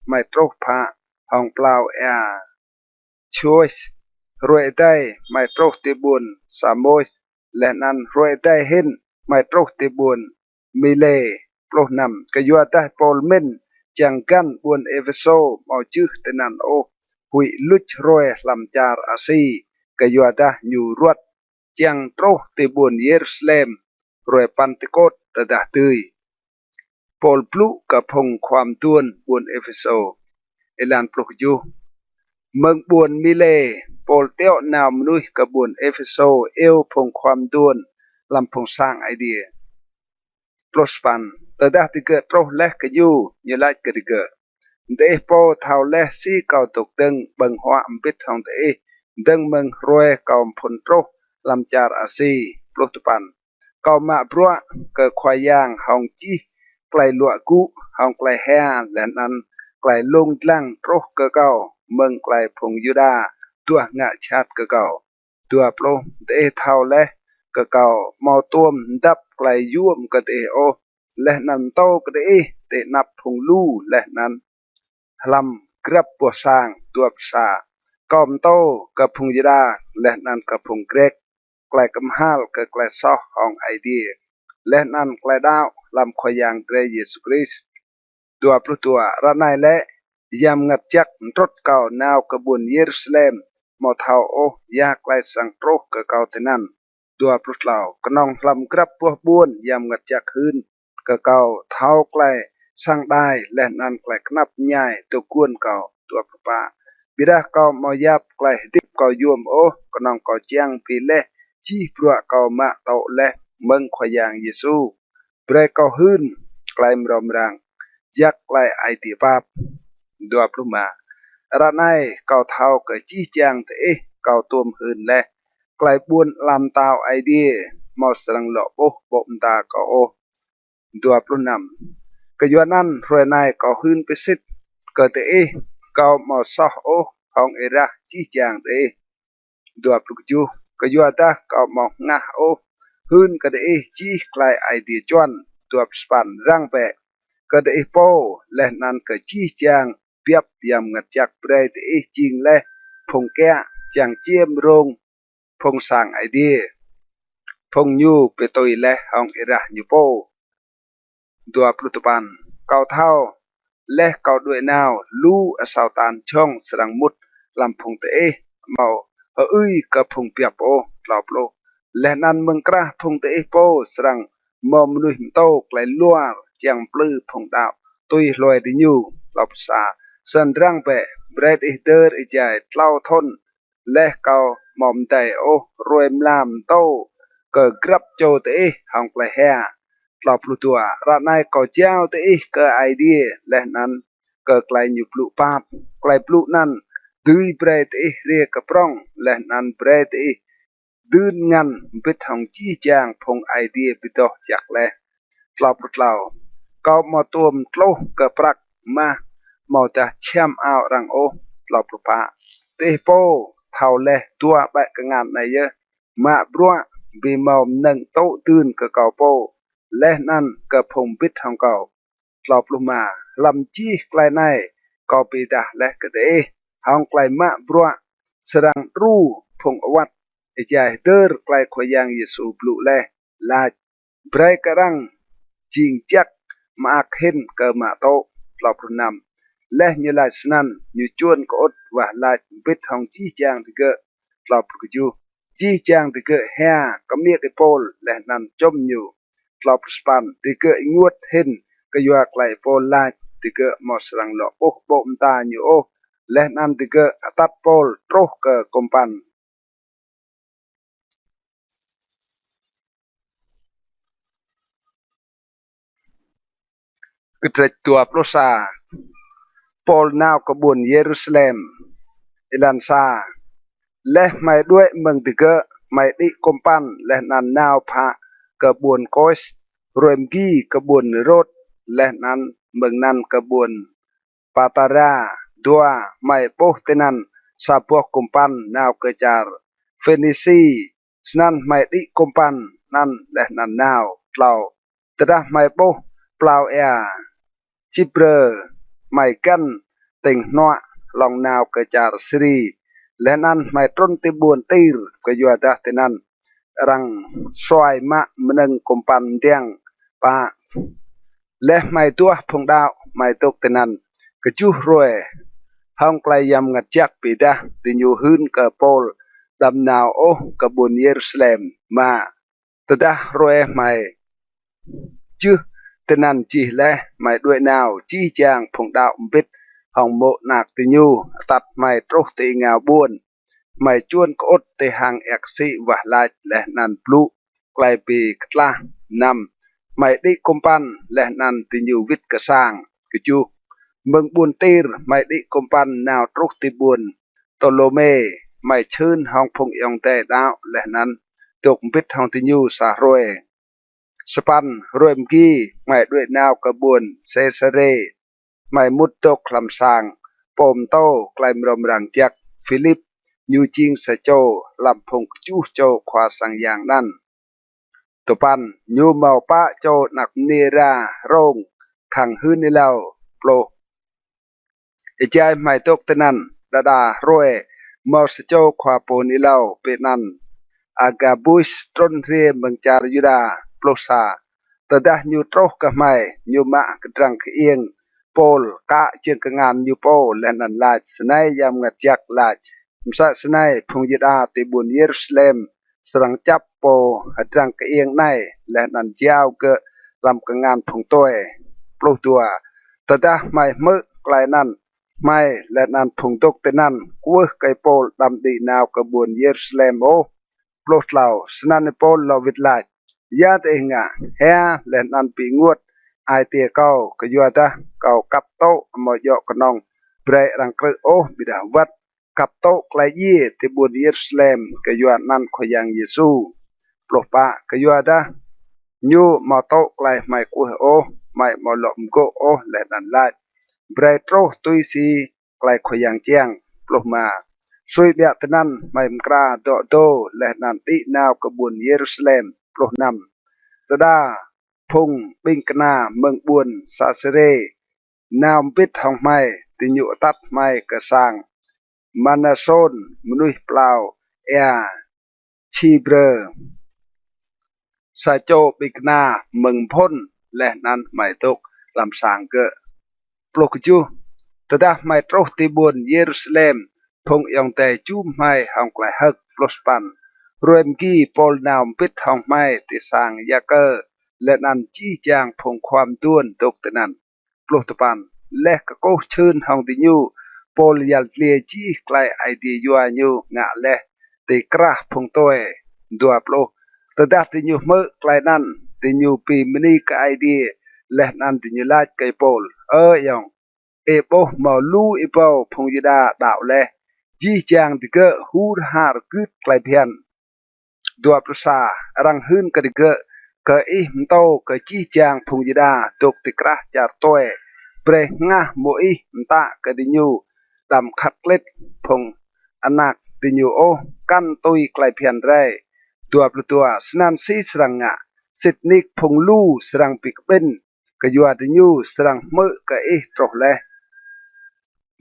ไม่ตรกพระห้องเปล่าช่วยรวยได้ไม่ตรกติบุญสามโมยและนั้นรวยได้เห็นไม่ตรกติบุญมีเล่ปลุกนำกยัวได้โปลเมนจังกันบวนเอเฟโซเอาชื่อแต่นั้นโอหุยลุชรวยลำจาร์อาซีกยัวได้อยู่รวดจังตรกติบุญเยรูซาเล็มรวยปันติโกตตะดาตุยโปลปลุกับพงความต้วนบวนเอเฟโซเอลันปลุกอยู่เมืองบวนมิเลโปลเตียวนาวมนุษย์กับบวนเอเฟโซเอวพงความต้วนลำพงสร้างไอเดียปลสปันตะดาติเกิดโตและกอยู่ยลายกติเกิดเดโปเท่าและซีเก่าตกตึงบังหัวอัมพิษทองเตดึงเมืองรวยเก่าพนโตลำจาร์อาซีปลสปันเก่ามาปลัวเกิดควายย่างหองจีไกลลวกุห้องไกลแห่และนั้นไกลลงลังโตกเก่าเมืองไกลพงยูดาตัวงะชาติเก่าตัวโปรเตเท่าและเก่าเมาต้วมดับไกลย่วมกะเตโอและนันโตกะเตเตนับพงลู่และนั้นลำกรับปัวสร้างตัวภาษากอมโตกับพงยูดาและนั้นกับพงเกรกไกลกำฮัลกับไกลซอห้องไอเดียและนั้นไกลดาวลำขยางเตรเยซูคริสต์ตัวพระตัวระนายและยามงัดจักรถเก่านาวกระบุนเยรูซาเล็มมอเท้าโอยาไกลสังโตรกเก่าเท่านั้นตัวพระเหล่ากนองลำกรับพวกบุญยามงัดจักคืนเก่าเท้าไกลสร้างได้และนั้นไกลขนับใหญ่ตัวกวนเก่าตัวพระป่าบิดาเก่ามอยับไกลติบเก่ายวมโอกนองเก่าเจียงปีเล่จีพระเก่ามาโตและเมืองขยางเยซูเบรเก่าหืนไกลมรมรังยักไกลไอติปาบดัวพรุมาระนายเก่าเท้าเกิดจี้จางเตะเก่าตัวมหืนและไกลบุญลำตาวไอเดียมอสรังหลอกบมตาเก่าโอดัวพรุนำกยัวนั้นรวยนายเก่าหืนไปสิทธิ์เกิดเตะเก่ามอสอโอของเอระจี้จางเตะดัวพรุจูกยัวตาเก่ามองงะโอหืนกระเดจีไกลไอเดียจวนตัวสปันร่างแปะกระเดโปและนั้นกระจีจางเปียบยำงัดจักเปรตจริงและพงแก่จางเจียมรงพงสร้างไอเดียพงยูเปตุยและห้องเอระยูโปตัวปลุตปันเก่าเท่าและเก่าด้วยนาวลู่อสาวตานช่องสรังมุดลำพงเตเมากับพงเปียบโอกลอบโลและนั้นเมืองกระพงเตโปสรังมอมนุยมโตไกลลัวเจียงปลื้พงดาวตุยลอยดิญูหลบสาสันร่างเปะเบรดอิเดอร์อิจายเล่าทนและเกามอมไตโอรวยมลามโตเกิดกรับโจเตห้องไกลแห่หลบลุตัวระนายเก่าเจ้าเตเกิดไอเดียและนั้นเกิดไกลอยู่ปลุปาบไกลปลุนั้นดุยเบรดเรียกกระปรองและนั้นเบรด ตื่นงันปิดห้องจี้แจงพงไอเดียปิดต่อจากแลกลอบปลดเหล่าก็มาตัวมโตกระปรักมามาแต่เชื่อมเอารังโอกลอบปลดปะเตโปเท่าแลตัวแบกงานในเยอะมาบรัวบีมอมหนึ่งโตตื่นกับเก่าโปและนั่นกับพงปิดห้องเก่ากลอบลงมาลำจี้ไกลในก็ปีดาและกระเดห้องไกลมาบรัวสรังรู้พงอวัดใจเตอร์ไกลขยังเยซูปลุแลลาเบรกรังจิงจักมาเห็นเกิดมาโตกลอบนำและมีลายสนั่นอยู่จวนกอดว่าลายปิดห้องจี้จางที่เกิดกลอบกจูจี้จางที่เกิดแห่ก็มีไอโปลและนั่นจมอยู่กลอบสปันที่เกิดงวดเห็นก็อยู่ไกลโปลลายที่เกิดมอสรังหลอกโอ้โปมตาอยู่โอและนั่นที่เกิดตัดโปลโตรเกิดกมปันกระตัวโปรซาโปลนาวกบวนเยรูซาเล็มอิลันซาและไม่ด้วยเมืองที่เกิดไม่ได้กมปันและนันนาวพะกบวนโคสรวมกี้กบวนรถและนั้นเมืองนั้นกบวนปาตาราดัวไม่โปเตนันซาพวกกมปันนาวเกจาร์เฟนิซีสนั้นไม่ได้กมปันนั้นและนันนาวเปล่าแต่ละไม่โปเปล่าจิเปอร์ไม่กันติงนัวลองนาวเกจาร์ซีรีและนั้นไม่ตรนติบวนตีร์ก็อยู่ได้แต่นั้นรังสวยมะมนึงกมปันเตียงปะและไม่ตัวพงดาวไม่ตกแต่นั้นก็จูรวยห้องไกลยำงัดจักปีดาติยูหืนกับโปลดำนาวโอกบุนเยรูซาเล็มมาแต่ดารวยไม่จื้อแต่นั้นจีและไม่ด้วยนาวจีจางพงดาวปิดห้องโมนักติยูตัดไม่ตรกตีงาบวนไม่จวนกอดแต่หางเอกซีวะลายและนันปลุไกลปีกลานำไม่ได้กมปันและนันติยูวิทกระสร้างกจูเมืองบุญตีร์ไม่ได้กมปันนาวตรกติบุญตโลเมไม่ชื่นห้องพงยองแต่ดาวและนั้นตกปิดห้องติยูสารวยสปันรวยมกี้ไม่ด้วยนาวกระบวนเซเซเรไม่มุดตกคลำสางปมโตไกลมรมรังจักฟิลิปยูจิงเซโจลำพงจูโจควาสังอย่างนั้นตัวปันยูเมาปะโจนักเนราโรงขังหื้นในเราโปรใจไม่ตกตนั้นดาดารวยมอสโจควาโปนิเราเป็นนั้นอากาบุสตรนเรียมังจารยุดาโปรซาแต่ดายูโตรกะไม่ยูมะกระดังเอียงโปลกะเจียงกงานยูโปและนันลาสนัยยามงัดจักลามุสะสนัยพงยิดาติบุนเยรูซาเล็มสรังจับโปหัดรังเอียงในและนันเจ้าเกะลำกงานพงตัวปลุกตัวแต่ดาไม่เมื่อไกลนั้นไม่และนันพงตกแต่นั้นกัวไกโปลดำดีนาวกบุนเยรูซาเล็มโอปลุกเหล่าสนันโปลเราวิดลายยาเองะเฮียและนันปีงวดไอเตียเก้าก็ยัวตาเก้ากับโตมอยกนองเบรรังกระโอบิดาวัดกับโตไกลยี่ที่บุนเยรูซาเล็มก็ยัวนั่นขยังเยซูปลุกปะก็ยัวตายูมาโตไกลไม่กุโอไม่มาหลอมโกโอและนันลายเบรโตตุยซีไกลขยังเจียงปลุกมาช่วยเบียดนั้นไม่มกราโตโตและนันตินาวกบุนเยรูซาเล็มปลุกนำตะดาพงปิงกนาเมืองบุญซาเซเรนาวปิดห้องไม้ติญุตัดไม้กระสังมานาโซนมนุษย์เปล่าชีเบรซาโจปิงกนาเมืองพ้นและนั้นไม่ตกลำสางเกะปลุกจูตะดาไม่ตรกติบุญเยรูซาเล็มพงยองแต่จูไม่ห้องไกลฮักปลุสปันรวมกี้ปอลนาวปิดห้องไม้ติสางยาเกอและนันจี้จางพงความด้วนตกตะนั้นปลุกตะปันและก็โกชื่นห้องติยูปอลยัลเลียจี้ไกลไอเดียยัวยูงะและติกระพงตัวดัวปลุกแต่ดับติยูเมื่อไกลนั้นติยูปีมินีกไอเดียและนันติยูลาดไกปอลยองเอโปมาลูเอโปพงยิดาดาวและจี้จางติเกะฮูรฮาร์กึดไกลเพียน dua prusa rang hun kedege ke ih mto ke chi jang phung yida tuk tikrah jar toe bre ngah mo ih mta ke dinyu dam khatlet phung anak dinyu o kan tui klai phian re dua prutua snan si sranga sitnik phung lu srang pikben ke yua dinyu srang me ke ih troh le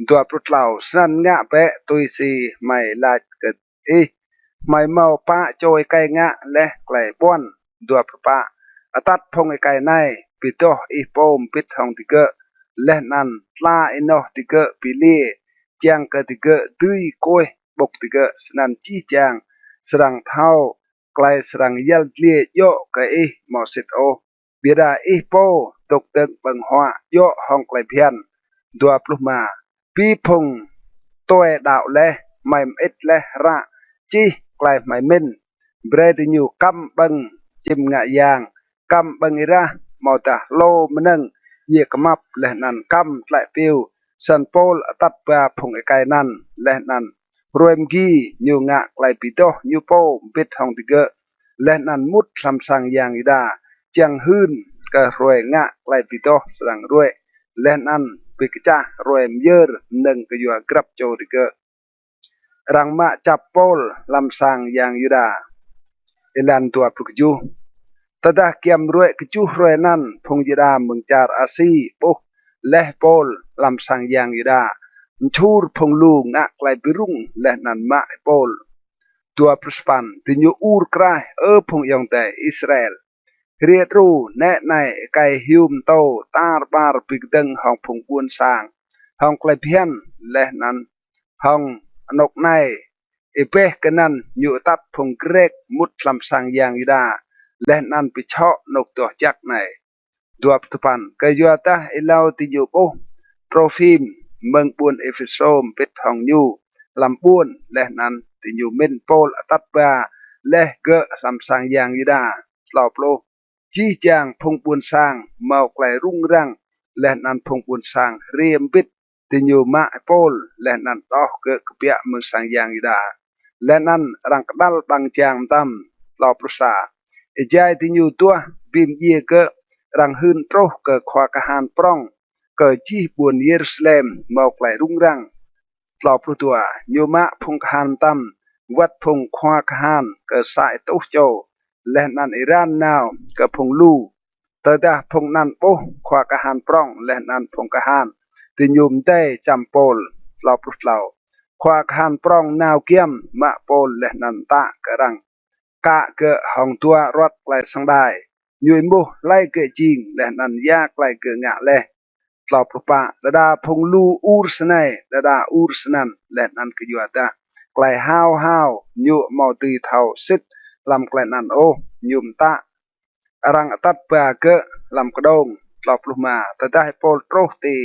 dua prutlau snan nga pe tui si mai lach ke ih mai mau pa choi kai nga le klai bon dua prupa atat phong kai nai pito ih pom pit hong tige le nan tla inoh tige pili chiang ke tige tui koi bok tige snan chi chiang serang thau klai serang yal tlie yo ke ih mo sit o bira ih po tok tek bang hoa yo hong klai phian dua plus ma pi phong toe đạo le mai ít le ra chi klai mai min bre ti nyu kam bang chim nga yang kam bang ira mau ta lo meneng ye kamap le nan kam tlai piu san pol tat pa phong kai nan le nan ruem gi nyu nga klai pito nyu po pit hong tige le nan mut sam sang yang ida chiang hun ka rue nga klai pito sang rue le nan pikcha ruem yer neng ke yua grab cho tige rang ma chap pol lam sang yang yuda ilan tua pukju tadah kiam rue kejuh rue nan phong yuda mengcar asi boh leh pol lam sang yang yuda chur phong lu nga klai birung leh nan ma pol tua pruspan tinyu ur krai phong yong te Israel riet ru ne nai kai hium to tar bar pigdeng hong phong buôn sang hong klai phian leh nan hong nok nai ipeh kenan nyu tat phong grek mut lam sang yang yuda leh nan picho nok to jak nai duap tupan ke yuata ilau ti yu po trofim meng buôn efisom pit hong nyu lam buôn leh nan ti yu min pol atat ba leh ge lam sang yang yuda lop lo chi chang phong buôn sang mau klai rung rang leh nan phong buôn sang riem bit ti yu ma pol leh nan toh ge kepia meng sang yang yuda leh nan rang kedal bang chang tam lop rusa ejai ti yu tua bim ye ke rang hun troh ke khwa kahan prong ke chi buôn Jerusalem mau klai rung rang lop tua nyu ma phong kahan tam wat phong khwa kahan ke sai toh cho leh nan Iran nào ke phong lu tơ da phong nan po khwa kahan prong leh nan phong kahan ti nyum te cham pol lop lau khwa kahan prong nào kiam ma pol leh nan ta ke rang ka ke hong tua rot klai sang dai nyui mu lai ke jing leh nan ya klai ke nga leh lop pa da phong lu ur snai da ur snan leh nan ke yuata klai hao hao nyu mau ti thau sit lam klai nan o nyum ta rang tat pa ke lam kedong lop ma ta pol troh ti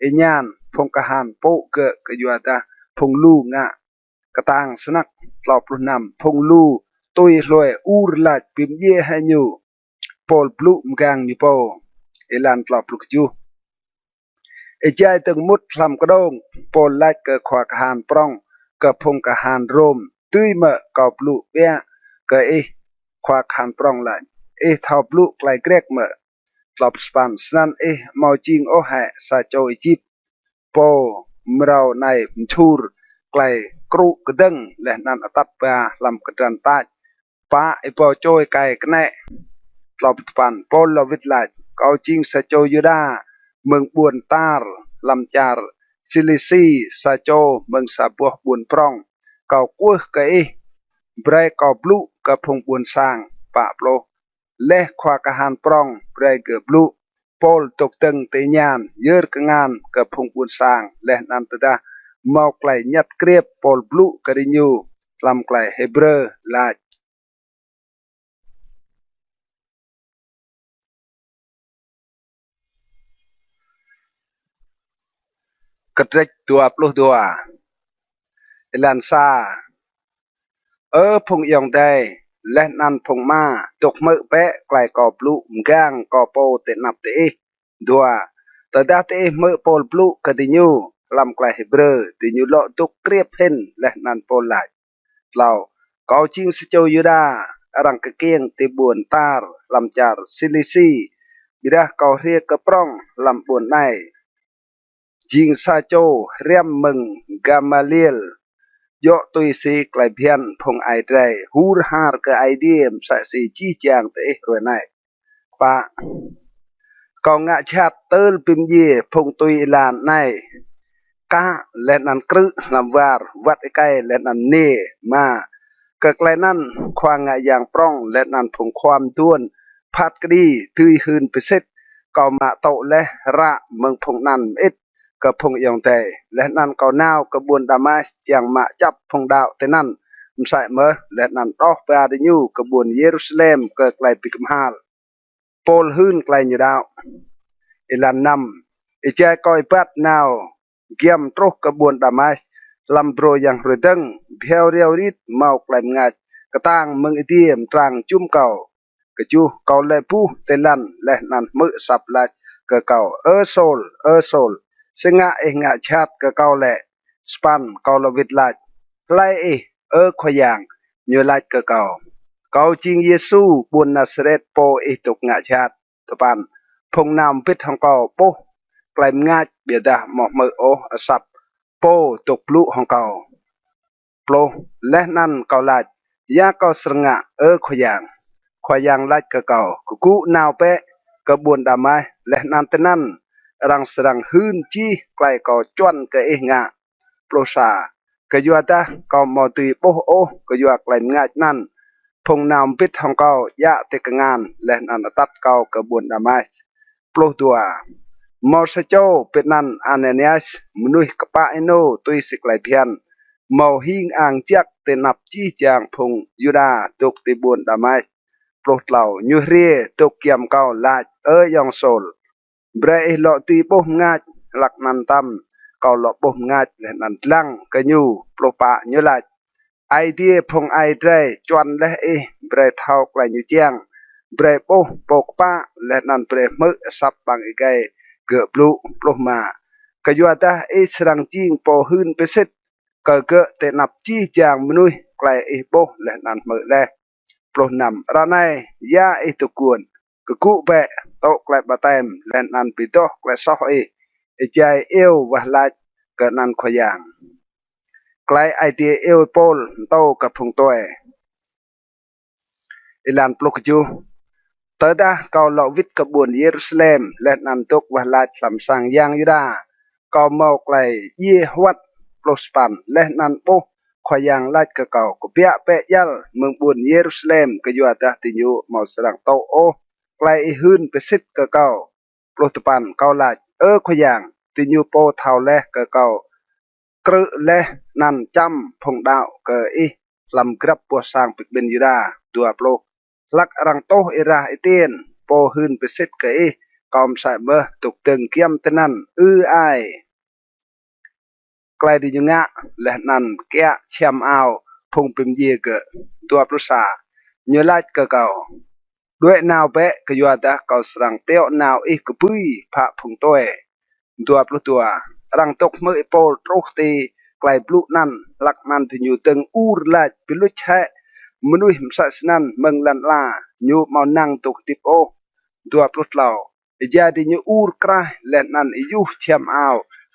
enyan phong kahan po ke yuata phong lu nga katang snak lop nam phong lu tôi loi ur lach pim ye ha nyu pol blu mgang ni po elan lop ju ejai teng mut lam kedong pol lach ke khwa kahan prong ke phong kahan rom tui ma ka blu bia ke khwa kahan prong lach thau blu klai grek ma lop span snan mau ching o ha sa cho Egypt po mrau nai mchur klai kru kedeng leh nan atat pa lam kedran taj pa ipo choi kai kne lop pan pol lovit lach kau ching sa cho yuda meng buôn tar lam char silisi sa cho meng sa buah buôn prong kau kuh ke bre kau blu ke phong buôn sang pa plo leh khwa kahan prong bre ke blu pol tok teng te nyan yer kengan ke phong buôn sang leh nan tada mau klai nyat kriep pol blu ke rinyu lam klai Hebrew lach ketrek 22 ilan sa phong yong dai leh nan phong ma tok me pe klai ko blu mgang ko po te nap te dua tada te me pol blu ke dinyu lam klai Hebrew dinyu lo tok kriep hen leh nan pol lach lau kau ching se cho yuda รังกะเกียงติบุนตาร์ลำจาร์ซิลิซีบิดาเกาเรียกกระปรองลำบุนในจิงซาโจเรียมมึงกามาเลียลโยตุยซีไกลเพียนพงไอเดรฮูรฮาร์กไอเดียมสะสีจีจางเตะรวยในปะกองงะชาติเติลปิมเยพงตุยลานในกะและนันกรึลำวาร์วัดไกและนันเนมาเกิดไกลนั้นควางงะอย่างปร่องและนันพงความด้วนพัดกดีทุยหืนไปเสร็จก็มาโตและระเมืองพงนันเอ็ดกับพงยองใจและนันก็นาวกระบวนดามาอย่างมาจับพงดาวแต่นั้นมใส่เมื่อและนันดอกไปอาดิยูกระบวนเยรูซาเล็มเกิดไกลปิกมฮาลโปลหืนไกลอยู่ดาวอิลันนำอิเจก็อิปัดนาวเกี่ยมตรกกระบวนดามาลำโปรยังเรือดังเพียวเรียวริดเมาไกลงัดกระตังเมืองอิเดียมตรังจุ่มเก่ากระจูเก่าเลปูเตลันและนันมือสับลัดกะเก่าโซลสงะเองะชาติกะเก่าแหละสปันเก่าลวิดลัดไลขยังเนื้อลัดกะเก่าเก่าจริงเยซูบุญนาซาเรตโปตุกงะชาติตะปันพงนำพิษของเก่าโปไกลงัดเบียดาหมอกมือโออสับโปตกปลุของเก่าโปรและนั่นเก่าลัดยาเก่าสงะขยังลัดกะเก่ากุนาวเปะกระบวนดาไม้และนันตนั่นรังสรังหืนจีไกลก่อจวนกะเองะโปรซากะยัวตาก่อมอตีโปโอกะยัวไกลงัดนั่นพงนำพิษของเก่ายะเตกงานและนันตัดเก่ากระบวนดาไม้โปรตัวมอสโจเป็นนันอาเนเนียสมนุษย์กปะไอโนตุยสิไกลเพียนมอหิงอ่างเจียกเตนับจีจางพงยูดาตกติบุญดาไม้โปรดเหล่ายูเรียตกเกียมเก่าลาดยองโซลเบรหลอตีโบงาดหลักนันตำเก่าหลอโบงาดและนันลังกะยูโปรปะยูลาดไอเดียพงไอเดรจวนและเบรเท่าไกลยูเจียงเบรโปปกปะและนันเบรมือสับบางอีกไกเกือบลุโปรมากะยัวตาสรังจิงโปหืนไปเสร็จเกะเตนับจีจางมนุยไกลโปและนันมือแลโปรนำระไนยาตุกวนกกุเปะโตไกลบะเต็มและนันปิโตไกลซอกใจวะลาเกนันขยังไกลไอเดียโปลโตกับพงตัวอิลันปลุกจูเตดาเกาเหล่าวิทกระบวนเยรูซาเล็มและนันตกวะลาสำสังยังยูดาเกาเมาไกลเยวัดโปรสปันและนันโปขยังลาดกะเก่ากเปียเปะยัลเมืองบุญเยรูซาเล็มกยัวตาติญูมอสรังโตโอไกลหืนเปสิตกะเก่าโปรตปันเกาลาดขยังติญูโปเท่าและกะเก่ากระและนันจำพงดาวกะลำกรับปัวสร้างปิกเบนยูดาตัวโปรลักรังโตราเตียนโปหืนเปสิตกะกอมใส่เบอตุกตึงเกียมตะนันไอไกลดิยุงะและนันแกะเชียมเอาพงปิมเยเกตัวปรุษาเนื้อลาดกะเก่าด้วยนาวเปะกยัวตาเก่าสรังเตียวนาวกปุยพระพงตัวปลุตัวรังตกมือโปตรุกตีไกลปลุนั่นหลักนันที่อยู่ตึงอูรลาดปิลุชะมนุษย์มสัสนันเมืองลันลาญูมานั่งตกติโอตัวปลุเหล่าจาดิญูอูรกระและนันยุเชียมเอา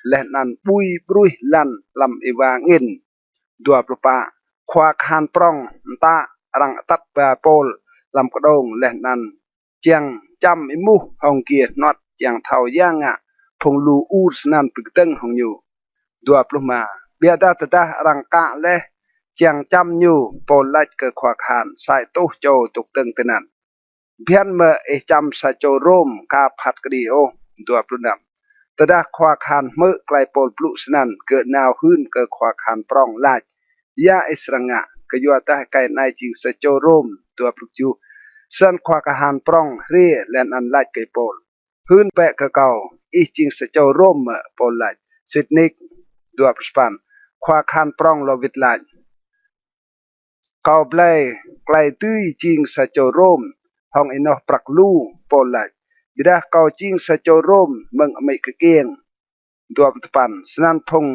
และนันปุยปรุยลันลำวางินตัวปลปะควาคานปรองตารังตัดปาโปลลำกระดงและนันเจียงจำมูหองเกียนอดเจียงเท่าย่างพงลูอูสนันปึกตึงหงอยู่ตัวปลมาเบียดาตตารังกะและเจียงจำอยู่โปลลัดเกควาคานใส่ตู้โจตุกตึงตนันเพียนเมื่อจำสะโจร่มกาผัดกรีโอตัวปลุนำตดาควาคานเมื่อไกลโปลปลุสนันเกิดนาวหืนเกิดควาคานปรองลาดยาอิสระงะกยัวตาไกนายจิงสะโจร่มตัวปลุกจูสันควาคานปรองเรียแลนอันลาดไกโปลหืนเปะกะเก่าจิงสะโจร่มโปลลาดสิทนิกตัวปสปันควาคานปรองลวิดลาดเก่าเปลยไกลตื้อจิงสะโจร่มห้องอินอปรักลูโปลลาดบิดาเก่าจิงสะโจร่มเมืองอเมริกเกียงตัวปัจจุบันสนันพง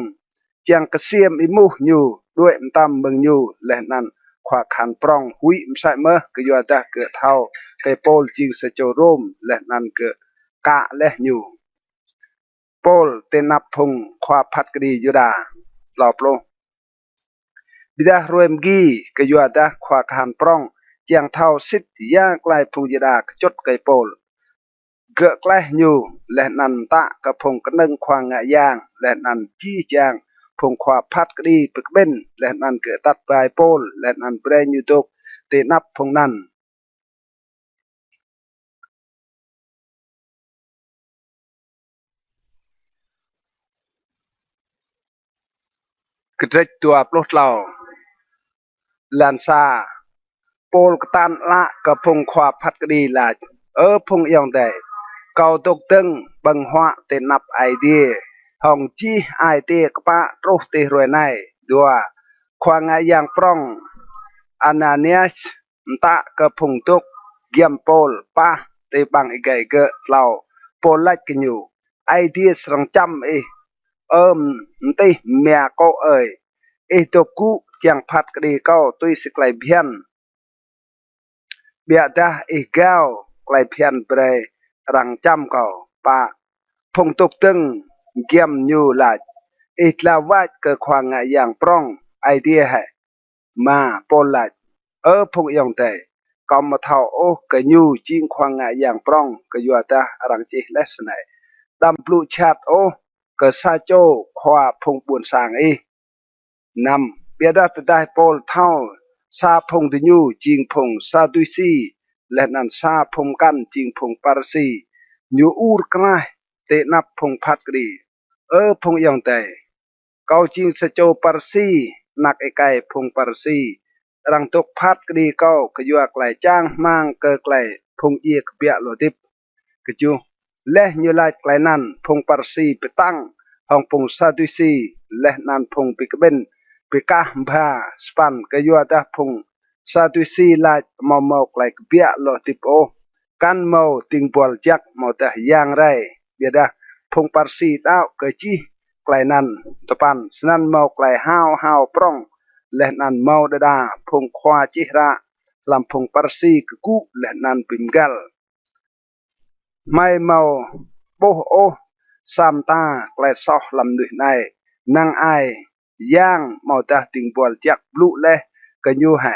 เจียงกระเซียมมูอยู่ด้วยตามเมืองอยู่และนั้นค khóa khăn prong hui sai mơ cái yo ta cái thao cái pol jing se cho rom le nan cái cả le nyu pol tên nắp phùng khóa phát cái đi yuda lọp lô bidah roem gi cái yo ta khóa khăn prong chiang thao sit ya klai phùng yuda chốt cái pol gỡ klai nyu le nan ta cái phùng cái nâng khoang ngạ yang le nan chi changพงขวาพัดกรีปึกเบนและนันเกิดตัดปลายโปลและนันเปรนยูตกเตนับพงนันกระเจตัวปลุกเราลันซาโปลกตันละกับพงขวาพัดกรีละพงยองแต่เกาตกตึงบังหัวเตนับไอเดียห้องจีไอเตียกปะโรเตรวยในดัวควางายางปร่องอานาเนียสตะกระพงตุกเกียมโปลปะเตบังอีกไกเกะเราโปลลัดกันอยู่ไอเดียสรังจำตีเมียก็ตัวกูจังพัดกรีเก้าตุยสกไลเพียนเบียดาเก้าไกลเพียนเปรรังจำเก่าปะพงตุกตึงเกียมอยู่หลายลาวาดเกิดควางายางปร่องไอเดียให้มาโปลลัดพงยองแต่ก็มาเท่ากะยูจิงควางงายางปร่องกะยัวตารังจีเลสไนดำปลุชาดกะซาโจควาพงปุนสางนำเบียดาตได้โปลเท่าซาพงตยูจิงพงซาดุซีและนันซาพงกันจิงพงปารซียูอูร์กนายเตนับพงพัดกรีพงยองแต่เกาจิงสโจปารซีนักไอไก่พงปารซีรังตกพัดกรีเก้ากะยัวไกลจ้างมังเกอไกลพงเอียกเบียโลดิบกะจูและยูไลไกลนั้นพงปารซีไปตั้งห้องพงซาดุซีและนันพงปิกเบนปิกาบาสปันกะยัวตาพงซาดุซีไลเมาไกลเบียโลดิบกันเมาติงบอลจักเมาแต่ยางไรเบียดาพงปารซีดาวกะจีไกลนั้นตะปันสนันเมาไกลห้าวปร่องและนันเมาดาพงควาจิระลำพงปารซีกกุและนันปิมกัลไม่เมาโบสามตาไกลซอกลำดุยในนางไอย่างเมาตาติงบอลจักบลุและกันยูให้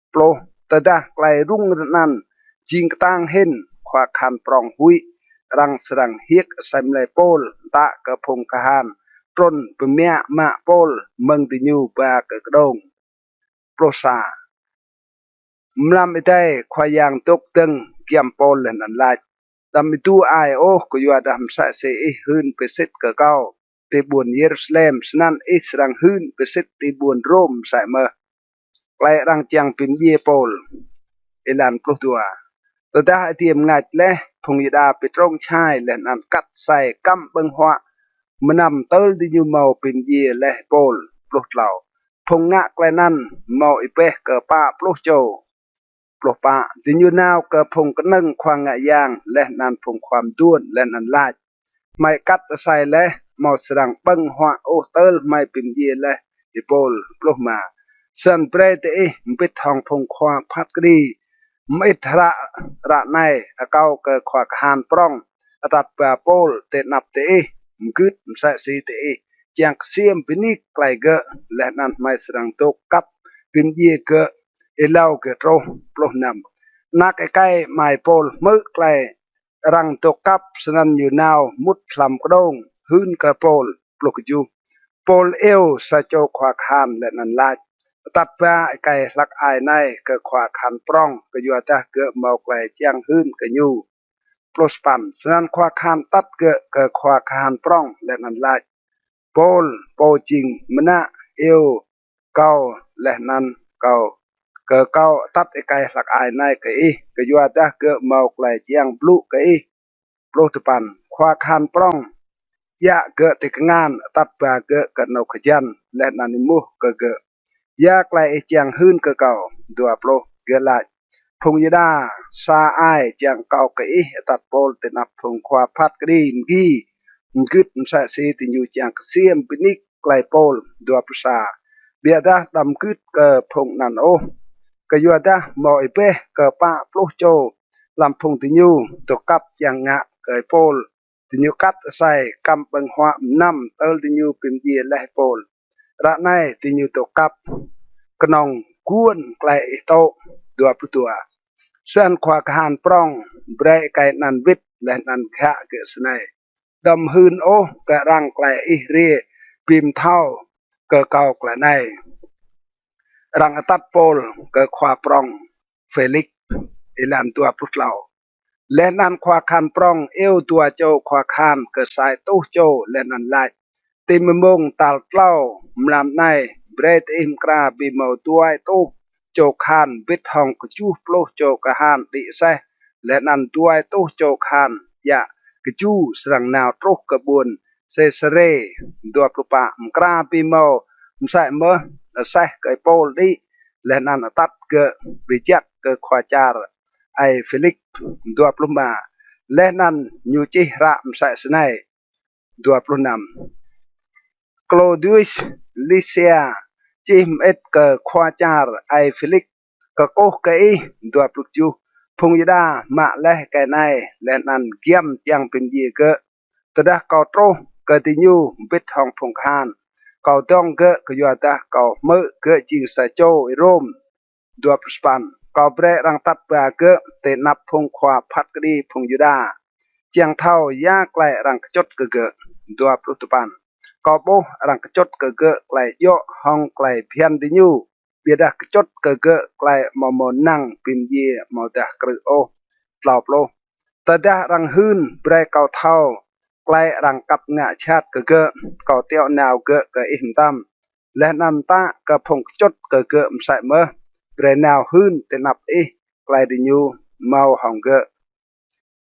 โปรตะดาไกลรุ่งนันจิงตั้งเห็นขวาคันปรองหุยรังสรังเฮียกไซมเลโปลตะกระพงกะฮานตรนเปเมียมาโปลเมืองติญูปากระดงโปรซามลำไม่ได้ควายางตกตึงเกี่ยมโปลและนันลายดำมิตูก็อยู่ดำสะเสยหืนเปสิตกะเก้าตีบุญเยรูซาเล็มสนั่นสรังหืนเปสิตตีบุญโรมใส่เมื่อไกลรังจังปิมเยโปลลันปลุกตัวแต่ถ้าเทียมงัดและพงยดาไปตรงชายและนันกัดใส่กำบังหัวมันนำเติลดิยูเมาปิมเยและโปลปลุกเหล่าพงงะไกลนั้นเมาอีเปะเกอป้าปลุกโจปลุกป้าดิยูนาวเกอพงกนึ่งควางงะยางและนันพงความด้วนและนันลาดไม่กัดใส่และเมาสรังบังหัวเติลไม่ปิมเยและอีโปลปลุกมาสันเปรตมปิดทองพงความพัดกรีไม่ทระในเก้าเกิดขวากหานปร่องตัดปลาโปลเตนับมกึดใส่สีจังเสียมปินิกไกลเกะและนั้นไม่สรังตกกับปิมเยเกะเล่าเกะโรปลุกนำนักไกลไม่โปลมือไกลรังตกกับสนันอยู่นาวมุดลำกระดงหืนเกะโปลปลุกอยู่โปลสะโจขวากหานและนั้นลาดตัดปลาไก่ลักอายในเกิดขวาขันปร่องก็อยู่แต่เกิดเมาไกลเจียงหืนก็อยู่โปรสปันสนันขวาขันตัดเกิดขวาขันปร่องและนันลายโปจิงมนะเก้าและนันเก้าเกิดเก้าตัดไก่ลักอายในก็อยู่แต่เกิดเมาไกลเจียงบลุโปรสปันขวาขันปร่องยะเกิดติดงานตัดปลาเกิดนกขยันและนันนิมุเกิดยากไกลเจียงหืนเก่าตัวโปรเกลาพงยดาซาไอเจียงเก่าตัดโปลเตนับพงควาพัดกรีมกีกึดใส่สีติอยู่เจียงเสียมปินิกไกลโปลตัวภาษาเบียดาดำกึดเกพงนัน ก็ยัวตาหมออีเป้ก็ป้าปลุกโจลำพงติญูตัวกับยังงะเกยโปลติญูกัดใส่กำบังหัวน้ำเตลติญูปิมเยียและโปลระในติญูตัวกับกนองกวนไกลโตตัวปตัวเส้นขวาหานปรองเบรไกนันวิทและนันขะเกิดสนัยดำหืนโอกะรังไกลอิเรียปิมเท่าเกะเก่าไกลในรังตัดโปลเกะขวาปรองเฟลิกอิลันตัวพุทธเหล่าและนันขวาคานปรองเอวตัวโจขวาคานเกิดสายตู้โจและนันไลติมมงตัลเล่ามลำในเบรตอิมกราบิมตัวตู้โจคานบิดทองกจูปโลโจกหานดิเซและนันตัวตู้โจคานยะกจูสรังนาวตรุกกระบวนเซเซเรตัวปลุปะมกราบิมมใส่เมื่อใส่เกยโปลดิและนันตัดเกะบริจักเกะควาจาร์ไอฟิลิกตัวปลุมาและนันยูจิระมใส่สนัยตัวปลุนำ Claudius Lycia จิมเอ็ดเกอควาจาร์ไอฟิลิกกโกเกอีตัวปลุกจูพงยดามาและแกนายและนันเกียมยังเป็นยีเกะตดะเกาโตเกติญูบิดทองพงคานเกาต้องเกะกยัวตะเกาเมื่อเกะจิงสะโจอิโรมตัวปสปันเกาเปรรังตัดปาเกะเตนับพงควาพัดกรีพงยดาเจียงเท่ายาไกลรังจดเกะตัวปลุตปันกอบโบรังจดเกะไกลโยห้องไกลเพียนดิญูเบียดกจดเกะไกลมอมนั่งปิมเยมอดะกรือโอตลอบโลตดะรังหืนเปรเกาเท่าไกลรังกับงะชาติเกะเกาเตียวนาวเกะอินตัมและนันตะกะพงจดเกะมใส่เมื่อเปรนาวหืนเตนับไกลดิญูเมาหองเกะ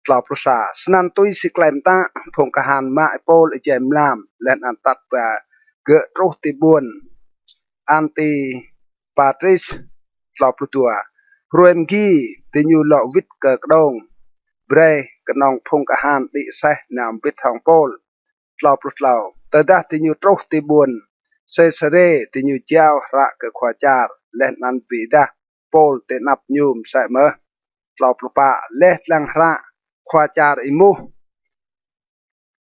ตลอบประสาสนันตุยสิไกลมตะพงกะหันมาโปลเจมลามและนันตัดปาเกะโรติบุนอันตีปาทริสตลอบประตัวรวยมกี้ติญูหลอวิทเกะกดงเบรกนองพงกะหันดิเซนามวิททองโปลตลอบประตัวตดะติญูโรติบุนเซเซเรติญูเจ้าระเกะควาจาร์และนันปีดาโปลเตนับยูมใส่เมื่อตลอบประปาและลังระควาจาร์อิมู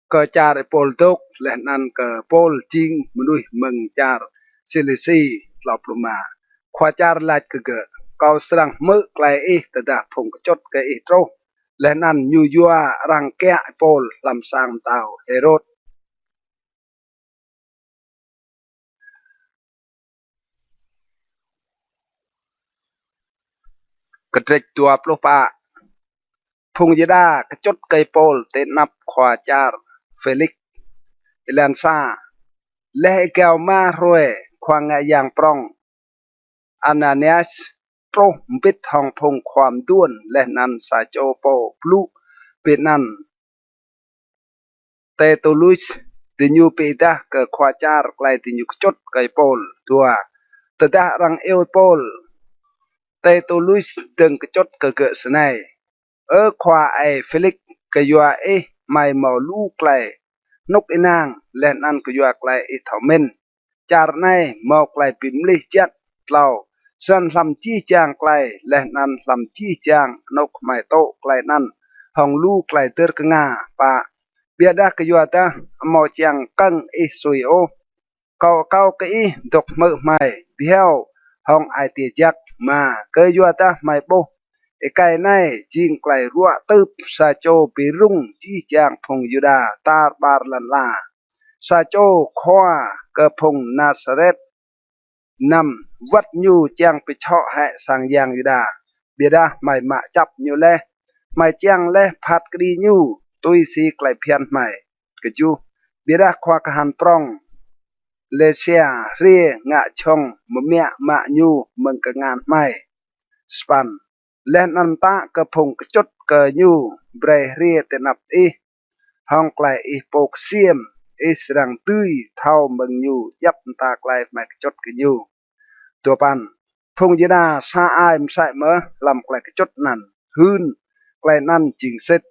เกจาร์โปลตุกและนันเกโปลจิงมนุยมึงจาร์ซิลิซีตลอบประมาควาจาร์ลาดเกะเกาสรังมือไกลตดะพงกจดเกะโตและนันยูยัวรังแกะโปลลำสางเตาเฮโรดกระเตจตัวปลุปะพงยดากระจดเกยโปลเตนับควาจาร์เฟลิกเอลันซาและแกวมารวยควางยางปรองอานาเนียสโปรบิดทองพงความด้วนและนันซาโจโปปลุเป็นนันเตโตลุสติญูเปดาเกควาจาร์ไกลติญูจดเกยโปลตัวตดะรังเอวโปลเตโตลุสตึงกจดเกะสนัยควาไอฟิลิกกยัวไม่เมาลูไกลนกอนางและนันกยัวไกลเท่าเมนจารในเมาไกลปิมลิจัดเล่าสันลำจี้จางไกลและนันลำจี้จางนกไม่โตไกลนันห้องลูไกลเตอร์กงาปะเบียดากยัวตาเมาจางกังสุยโอเกากะดกมือไม่เบี้ยวห้องไอเตียจักมาเกยยัวตาไม่โบไกในจิงไกลรัวตึบซาโจปีรุ่งจี้จางพงยุดาตาบาร์ลันลาซาโจขวาเกพงนาซาเรตนำวัดยูจางไปเฉาะแหสังยางยุดาเบียดาไม่มาจับยูเลไม่จางเลพัดกรียูตุยสีไกลเพียนไม่กจูเบียดาควากหันปรองเลเซียเรียงะชงมเมียมายูมึงกงานไม่สปันและนันตะกระพงกจดเกยูเบรเรียเตนับห้องไกลโปกเซียมสรังตุยเท่ามึงยูยับตาไกลไม่กจดกยูตัวปันพงยดาซาอายมใส่เมื่อลำไกลกจดนั่นหืนไกลนั่นจิงเซต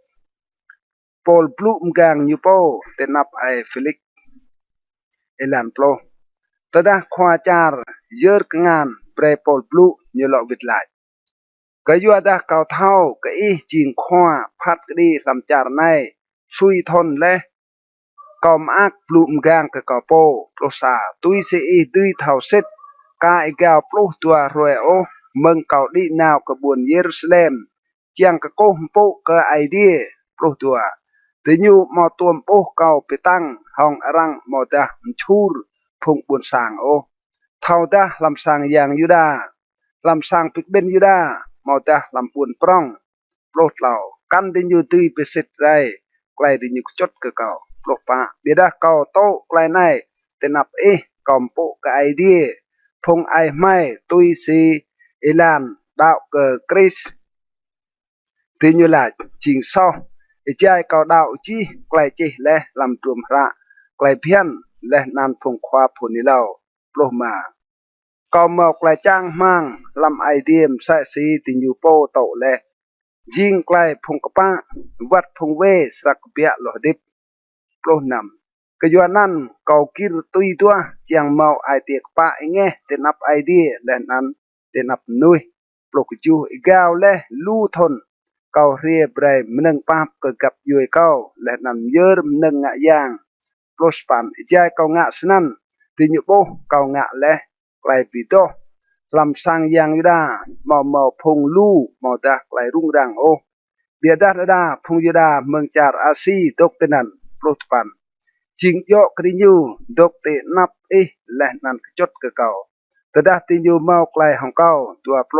โปลปลุมกางยูโปเตนับไอฟิลิกเอลันโปลตดะควาจาร์เยอะงาน เปรย์ปอลบลูยุลวิดไลก็ยัวดาเกาเท่าก็อีจิงขว้าพัดกดีลำจารในซุยทนและกอมอักปลุมกางกะกอโปโปรซาตุยเสียดุยเท่าเสร็จกาอีกาวปลุตัวรวยโอเมืองเกาดีนาวกระบวนเยรูซาเล็มเจียงกะโกมโปกะไอเดียปลุตัวแต่ยูมอตัวมโปเกาไปตั้งห้องรังมอดาชูรพงบุญสางโอเท่าดาลำสางอย่างยูดาลำสางปิกเบนยูดามอดาลำปุนปร้องโปรดเหล่ากันดินยูตุยไปเสร็จไรไกลดินยูจดกะเก่าโปรปะเบียดาเก่าโตไกลในแต่นับกอมโปกะไอเดียพงไอไม่ตุยซีเอลานดาวเกอกริสตินยูลาจิงซอไอใจเก่าดาวจีไกลจีและลำตรวมระไกลเพี้ยนและนันพงควาผลนิเล่าโปรมาก็มอกไกลจ้างมั่งลำไอเดียมใส่สีตินยูโปโตและยิงไกลพงกป้าวัดพงเวสรักเปียหลอดิบโปรนำก็ยัวนั่นเกากิรตุยตัวเจียงเมาไอเตียกป้าเองเตนับไอเดียและนั้นเตนับนุยโปรกจูอีกาวและลู่ทนเกาเรียบไรมนึงป้าเกิดกับยุยเก้าและนำเยอะมนึงงะยางโปรสปันใจเกางะสนั่นติญโปเกางะและไกลปีโตลำสังยางยุดาเมาพงลู่เมาตาไกลรุ่งรังโอเบียดาดาพงยุดาเมืองจารอาซีตกเตนันโปรสปันจิงโยกริญยูดกเตนับและนันจดกะเก่าแต่ดาติญยูเมาไกลของเก่าตัวโปร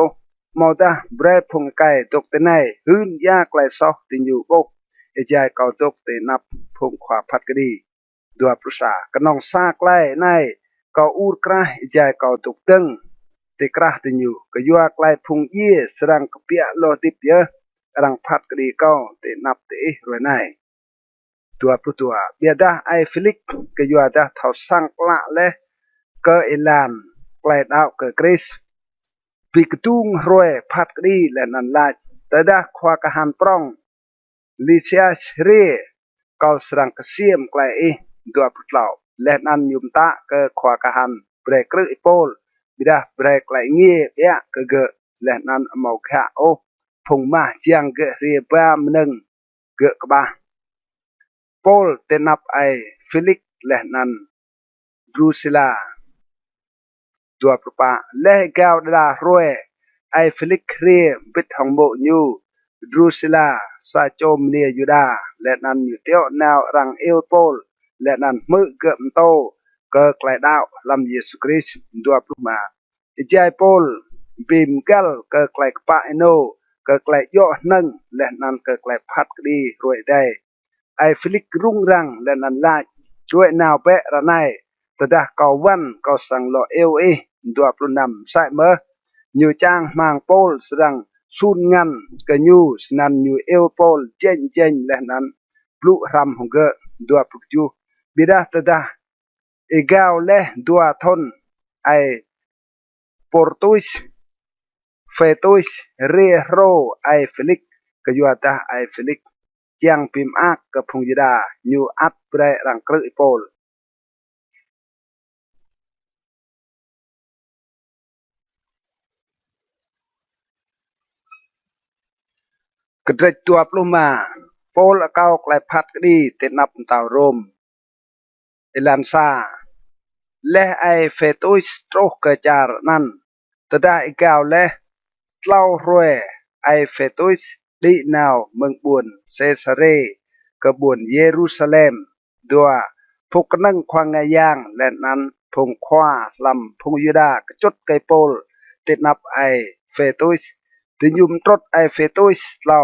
มอตาเบรพงไก่ตกเตไนหืนยาไกลซอกติญยูโบกไอใจเก่าตกเตนับพงขวาพัดกดีดัวปรุษากนองซาไกลในเก่าอูรกระไอใจเก่าตกตึงเตกระติญยูก็ยัวไกลพงเยี่สรังกเปียโลติเปียรังพัดกดีเก่าเตนับเตรวยในตัวปรุตัวเบียดาไอฟิลิกก็ยัวดาเท่าสังกละและก็เอลานไกลดาวก็กริสปีกตุงรวยพัดกดีและนันลาแต่ดาควากหันปร้องลิเซียสเรเกาสรังกเสียมไกลตัวปรุเหล่าและนันยุมตะก็ควากหันเบรกรึอีโปลบิดาเบรกไกลเงียเปียก็เกและนันเมาขะโอพงมาเจียงเกเรียบ้ามนึงเกกบ้าโปลเตนับไอฟิลิกและนันดรูซิลาตัวประปาและกาวดารวยไอฟิลิกเรียบิดของโบยูดรูซิลาซาโจมเนียยูดาและนันอยู่เตียวแนวรังเอลโปลและนันมือเกิมโตเกิดไกลดาวลำเยซูคริสต์ตัวประมาอิจายโปลบิมกัลเกิดไกลปะไอโนเกิดไกลย่อนังและนันเกิดไกลพัดกดีรวยได้ไอฟิลิกรุ่งรังและนันลาช่วยนาวเปะระไนแต่ดาเกาวันเกาสังโลเอลตัวปรุนำใส่เมื่อยูจางมังโปลสรังสูนงันกันยูสนันยูเอลโปลเจนเจนและนั้นปลุรำหงเกตัวปลุกจูบิดาแต่ดาเอกาวและตัวทนไอปอร์ตุสเฟตุสเรโรไอฟิลิกก็ยูตาไอฟิลิกเจียงพิมอักกับพงยดายูอัดเปรรังกฤษโปลกระดตัวปลุมาโปลเก้าไกลพัดกดีเตนับตาวรมเอลันซาและไอเฟตุสโตรกจารนั้นแต่ได้อีกาวและเล่ารวยไอเฟตุสดีนาวเมืองบุญเซซาเรกบุญเยรูซาเล็มดัวพกนั่งควางไงย่างและนั้นพงคว้าลำพงยูดากระจดไกโปลติดนับไอเฟตุสติยุมตรดไอเฟตุสเล่า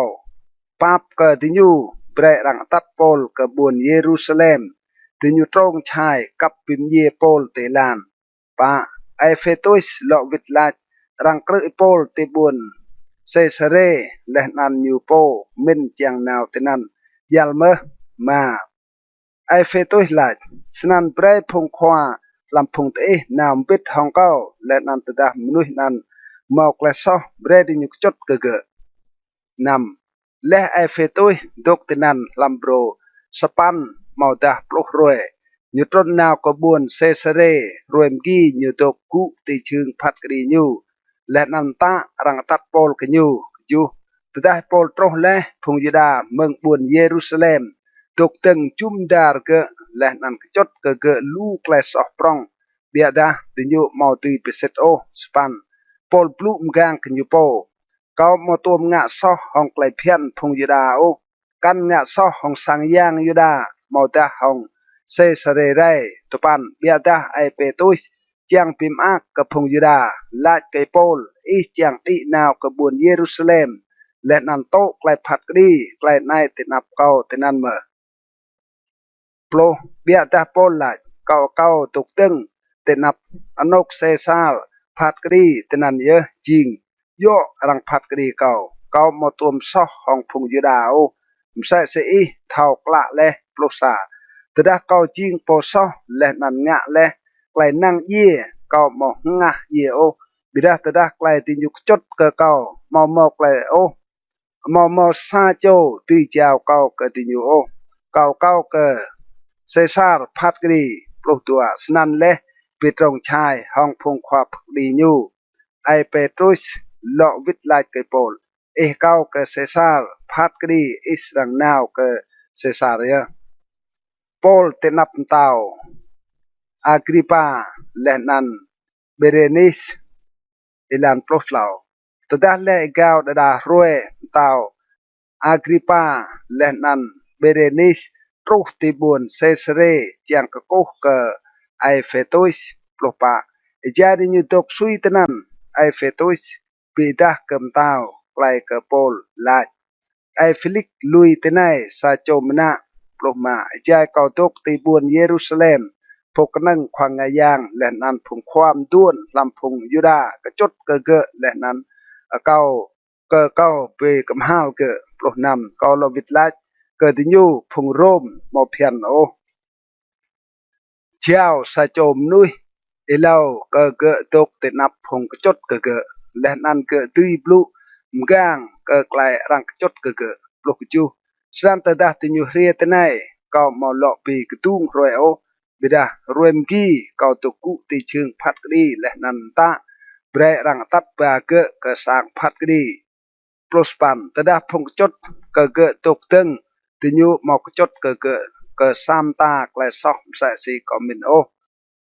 ปาบเกิดติยูเบรรังตัดโปลกบุญเยรูซาเล็มติยูตรงชายกับปิมเยโปลเตลานปาไอเฟตุสโลวิดลารังกฤษโปลเตบุญเซซาเรและนันยูโปมินเจียงนาวเตนันยัลเมมาไอเฟตุสลาสนันเบรพงควาลำพงเตนามปิดฮองเก้าและนันตดามนุษย์นันมอกและซอเบรดิยุกจดเกะนำและไอเฟตุสดกเตนันลำโบรสปันมาดาปลุกรวย như trôn nào có buồn Caesare rồi ghi như tổ cụ tì chương phát kri nhu lẹ nằm ta răng tắt Paul cái nhu ju từ đây Paul trô lẹ phùng Juda mừng buồn Jerusalem tục từng chum dar ke lẹ nằm chốt ke lu kles of prong biada từ nhu mau từ peset o span Paul blue mgang cái nhu po kau mau tuom ngạ so hong klai phian phùng Juda o căn ngạ so hong sang yang Juda mau ta hong Caesare rai topan biada ai petus chiang pim ak ke phùng Juda lại cái Paul ít chiang đi nào ke buồn Jerusalem lẹ nan to klai phat đi klai nai tin ap kau tin an mở plo biada Paul lại kau tục tưng tin ap anok Caesar phat đi tin an ye jing yo rang phat đi kau mo tuom so hong phùng Juda o sẽ thao lạ le plo sa từ đó kau jing po so lẹ nan ngạ le klai nang ye kau mo ngah ye o bida từ đó klai tin yuk chốt ke kau mo klai o mo sa châu tùy chào kau ke tin yu o kau ke Caesar phat đi plo tua snan le pitrong chai hong phung khwa đi nyu ai Petrus lo vít lại cái Paul kau ke Caesar phat đi israng nào ke Caesarea Paul tenap tao Agrippa lehnan Berenice ilan proslao todah le gao da roe tao Agrippa lehnan Berenice truh tibun Caesare chiang ke koh ke ai Fetus propa jadi nyutok sui tenan ai Fetus bidah kem tao klai ke Paul lai ai Felix lui tenai sa chomna ploma jai kau tok tibun Jerusalemพกนั่งควางยางและนั้นผงความด้วนลำพงยุดากระจดเกะและนั้นเก้าเก้าไปกำห้าวเกะปลุกนำเก้าลวิดลัดเกิดยูพงโรมมอเพียนโอเจ้าสะโจมนุยเล่าเกะตกติดนับพงกระจดเกะและนั้นเกะตุยบลุมกางเกะไกลรังกระจดเกะปลุกจูสันตดาติยูเรียตไนเก้ามาหลอกปีกระตุ้งรอยโอbida ruemgi kau tuku ti chương phat kri leh nan ta bre rang tat ba ke sang phat kri prospan tada phong chot ke tok teng ti nyu mok chot ke sam ta kle sok sa si komin o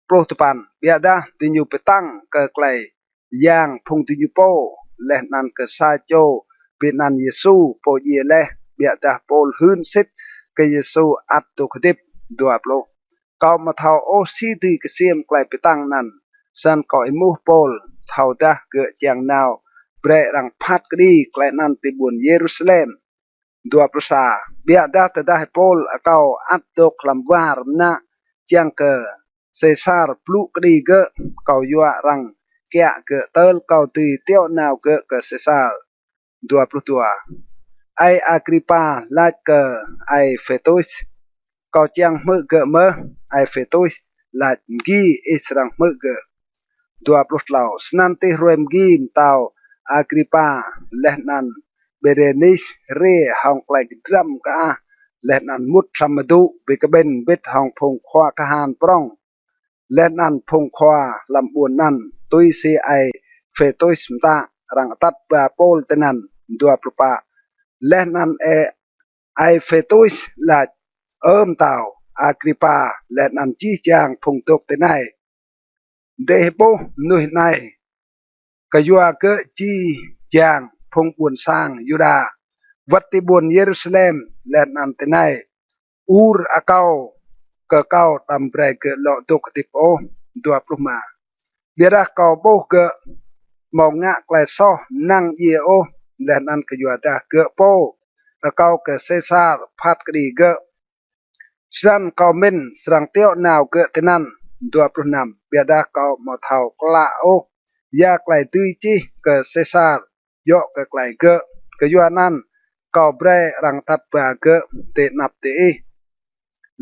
prospan biada ti nyu petang ke klai yang phong ti nyu po leh nan ke sa cho binan yesu po ye leh biada pol hun sit ke yesu at tu khdip dua plo kau ma thao o si ti ke siem klai petang nan san ko imu Paul thao ta ke chiang nào bre rang phat kri klai nan ti bun Jerusalem dua prosa bia da ta da Paul kau at dok lam war na chiang ke Caesar plu kri ke kau yua rang kya ke tel kau ti teo nào ke Caesar dua tua ai Agrippa lát ke ai Festus kau chiang mơ ai Festus là gi israng mơ dua lao snante ruem gi tao Agrippa lehnan Berenice re hong klai dram ka lehnan mut samadu be ka ben bet hong phong khwa ka han prong lehnan phong khwa lam buon nan tui si ai Festus mta rang tat ba Paul tenan dua pa lehnan ai Festus là tao Agrippa lẹn ăn chi chàng phùng tục thế này để bố nuôi này cái doa cơ chi chàng phùng buồn sang Juda vật ti buồn Jerusalem lẹn ăn thế này ur akau ke kau tam bre ke lo tuk tip o dua pluma biara kau bố ke mau ngạ klai so nang ye o lẹn ăn ke doa ta ke po kau ke Caesar phat ke ke San kau min serang teo nào ke tenan 26 biada kau mau thau kla o ya klai tui chi ke Caesar yo ke klai ke yuanan kau bre rang tat ba ke te nap te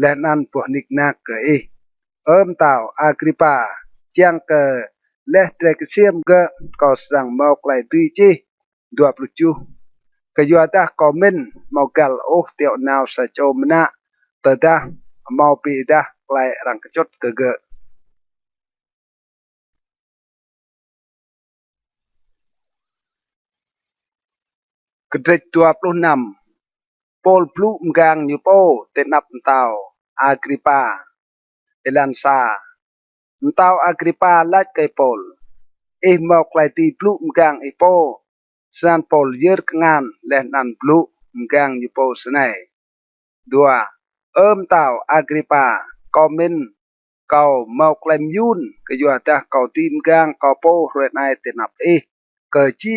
lenan po nik na ke tau Agrippa chiang ke leh trek siem ke kau serang mau klai tui chi 27 ke yuada kau min mau gal o teo nào sa chomna tada mau pi da ไกลรังกระจดเกเกกระเดกตัวปลุนำโปลปลุมกางยูโปเตนับเตาอากริปาเอลันซามเตาอากริปาลัดไกโปลมอกไกลตีปลุมกางไอโปสนันโปลเยอร์กงานและนันปลุมกางยูโปสไนดัวเตาอากริปาคอมเมนเกาเมาไกลมยุนก็อยู่แต่เกาตีมกางเกาโปเรนไอเตนับเกจี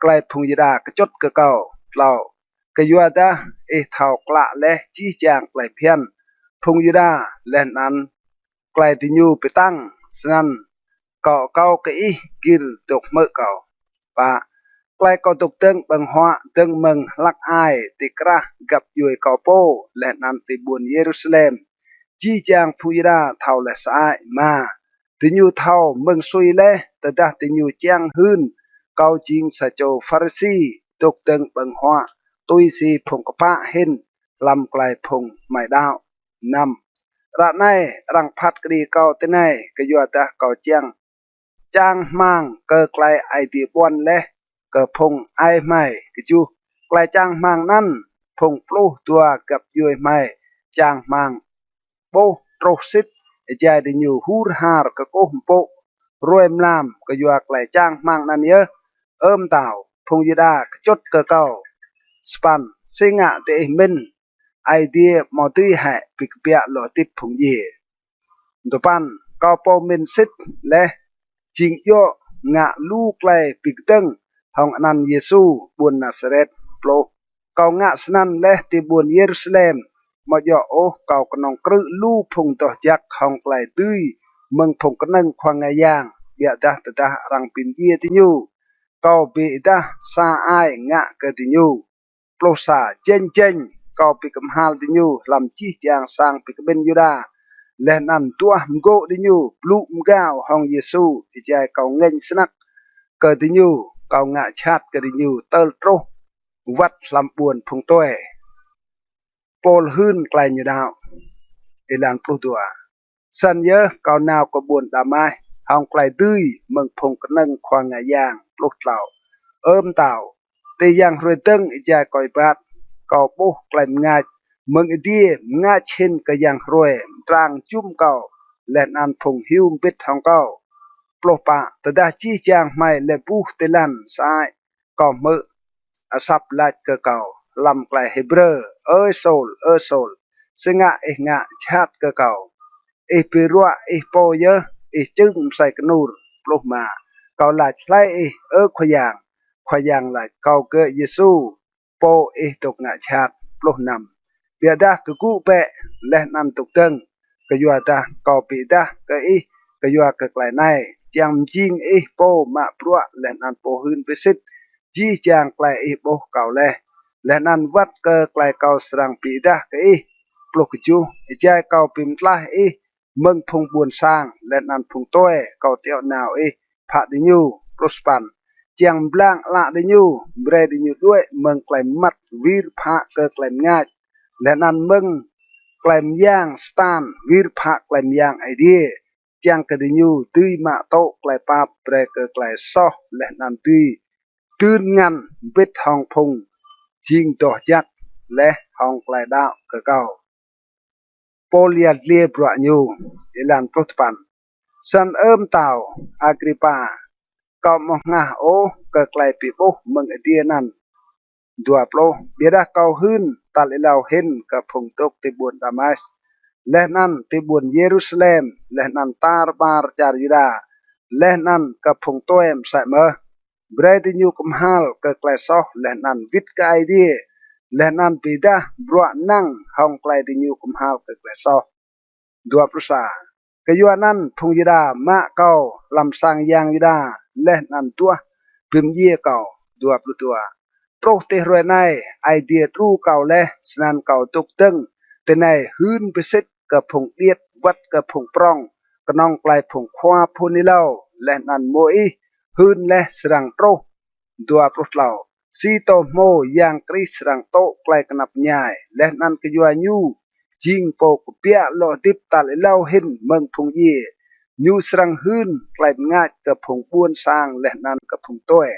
ไกลพงยดากระจดกะเก่าเรากะยัวดาเท่ากละและจี้จางไกลเพียนพงยดาและนั้นไกลติญูไปตั้งสนันเก่ากะกิลตกเมื่อเก่าปะไกลเก่าตกเตึงบังหัวเตึงเมืองลักอายติกระกับยุยเก่าโปและนั้นติบุญเยรูซาเล็มจี้จางพงยดาเท่าและสายมาติญูเท่าเมืองซุยและแต่ดาติญูจางหืนเกาจิงสะโจฟาริซีตกตึงบังหัวตุยซีพงกปะเห็นลำไกลพงไม่ดาวนำระในรังพัดกรีเกาเตไนกยัวตะเกาเจียงจางมังเกไกลไอตีบวนและเกพงไอไม่กจูไกลจางมังนั้นพงปลูตัวกับยุยไม่จางมังโปโตรสิตใจดิญูฮูรฮาร์กะโกมโปรวยมลามกยัวไกลจางมังนั้นเยอะเต่าพงยดากระจดกะเก่าสปันเซงะเตมินไอเดียมอตีแห่ปิกเปียหลอติพงเยตุปันเกาโปมินซิดและจิงโยงะลูกไกลปิกตึงห้องอนันเยซูบุญนาซาเรตโปรเกางะสนันและติบุญเยรูซาเล็มมอยโอเกากนองกรึลูพงต่อจักห้องไกลตื้ยเมืองพงกนังควางไงยางเบียดาตะรังปิมเยติญูเกาเบดาซาไองะกะติญูโปรซาเจนเจนเกาปิกมฮาลติญูลำจีจางสร้างปิกเบนยูดาและนันตัวมโกติญูปลุมกาวห้องเยซูที่ใจเกาเงินสนักกะติญูเกางะชาติกะติญูเตลโตรวัดลำปวนพงต้วยโปลหืนไกลยูดาวเอลันปลุตัวสัญเยอะเกานาวกระบวนดาไม้ห้องไกลตื้ยเมืองพงกนังควางไงยางปลุกเหล่าเต่าตียังรวยตึงอีใจก่อยบาดเก่าปุ๊ไกลงาเมืองอีดีงาเช่นก็ยังรวยตรางจุ่มเก่าและอันพงหิวปิดทองเก่าปลุกปะแต่ได้จี้จางไม่และปุ๊เตลันสายก็มืออาศับลาดเก่าลำไกลเฮเบรโซลซึ่งงะชาติเก่าปิรัวโปเยจึงใส่กนูรปลุกมาเกาหลายไล่ขยางหลายเกาเกยเยซูโปตกงะชาติปลุกนำเบียดากกูเปะและนันตกตึงกยัวตาเกาปีดากยัวกไกลในจำจิงโปมาปลัวและนันโปหืนไปสิทจีจางไกลโปเก่าและนันวัดไกลเกาสรังปีดากปลุกจูใจเกาปิมตลาเมืองพงบุญสร้างและนันพงต้วยเกาเตียวนาวผาดิญูโปรสปันเจียงบลางละดิญูเบรดิญูด้วยเมืองไกลมัดวีรพะไกลง่ายและนันเมืองไกลย่างสตานวีรพะไกลย่างไอเดียเจียงกดิญูตุยมาโตไกลปาเปรไกลซอและนันตุยตื่นงันเบ็ดห้องพงจิงต่อจักและห้องไกลดาวเก่าโปลียดเลียบระยูอิลันปลุตปันสันเต่าอากริปาเกามงาไกลปีโปเมืองเดียนันดัวโปรเบียดาเกาหืนตัดเลาเห็นกับพงตกติบุนดามัสและนั่นติบุนเยรูซาเล็มและนั่นตาร์บาร์จาริดาและนั่นกับพงตัวใส่เมอเบรดิญูกุมฮัลไกลซอและนั่นวิดกไอเดียและนันปีดาบรัวนั่งห้องไกลดิญูกุมฮาลเกลซอดัวปรุษากยัวนั้นพงยดามะเกาลำสังยางยดาและนันตัวพิมเย่เก่าดัวปรุตัวโปรเตรวยในไอเดียรู้เก่าและสนันเก่าตุกตึงแต่ในหืนไปเสร็จกับพงเดียดวัดกับพงปรองกน้องไกลพงควาพูนิเล่าและนันโมอีหืนและสรังโปรดัวปรุเหล่าซีโตโมยังคริสรังโตไกลกนับใหญ่และนันกยัวยู จิงโปกเปียโลติบตัลเล่าเห็นเมืองพงเยยูสรังหืนไกลง่ายกับพงบวนสร้างและนั้นกับพงต้วย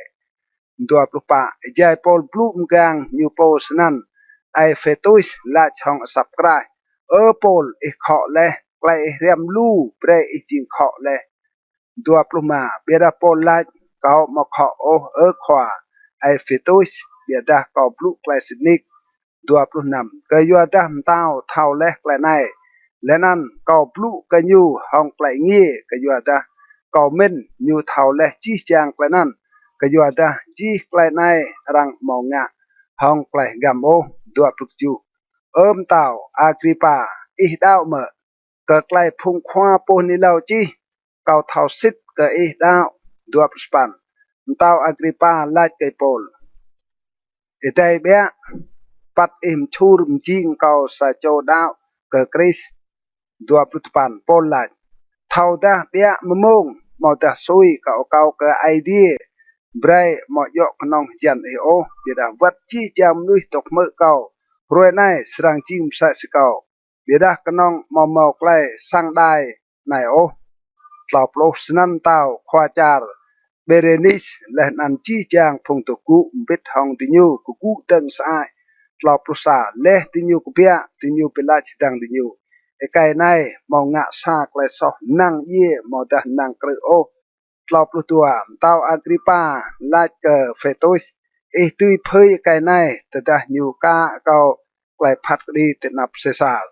ตัวปลุปะใจปอลปลุมกลางยูโปสนั้นไอเฟตุสละช่องสับกรายปอลขอเลไกลเรียมลู่เปรย์จิงขอเลตัวปลุมาเบียดปอลละเขามาขอขวาไอเฟตุสเบียดเขาปลุกไกลสินิกตัวปลุนำก็ยัวดำเต้าเท่าเล็กและในและนั้นก็ปลุกกันอยู่ห้องไกลเงี้ยก็ยัวดาก็เม่นอยู่เท่าเล็กจี้จางไกลนั้นก็ยัวดาจี้ไกลในรังมองงะห้องไกลกัมโอตัวปลุกจูเต้าอากริปาอีดาวเมื่อก็ไกลพุงคว้าปูนิเลาจี้ก็เท่าสิทธิ์ก็อีดาวตัวปลุกปันเต้าอากริปาลาดไกโปลไอใจเบี้ยปัดชูรมจิงเกาสะโจดาวเกคริสตัวปลุกปันโปลลาดเท่าดาเบี้ยมะม่วงมอตาซุยเกเกไอเดียไบรมอยกนองจันเบียดาวัดจีจามนุยตกเมื่อเการวยในสรังจิมใส่สเกาเบียดากนองมอใกล้สร้างได้ในตอบโลสนันเต้าควาจาร์เบเรนิสและนันจีจางพงตกุบิดทองติญูกุเติงสายตอบปรุษาเละติญูกุเปียติญูเปลาจิดังติญูไกในมองงะซากและซอนั่งเย่มอดานังกระตอบปลุตัวเต้าอากริปาลาเกเฟตุสตุยเพยไกในแต่ดาญูกาเกาไกลพัดดีตินับเสสาล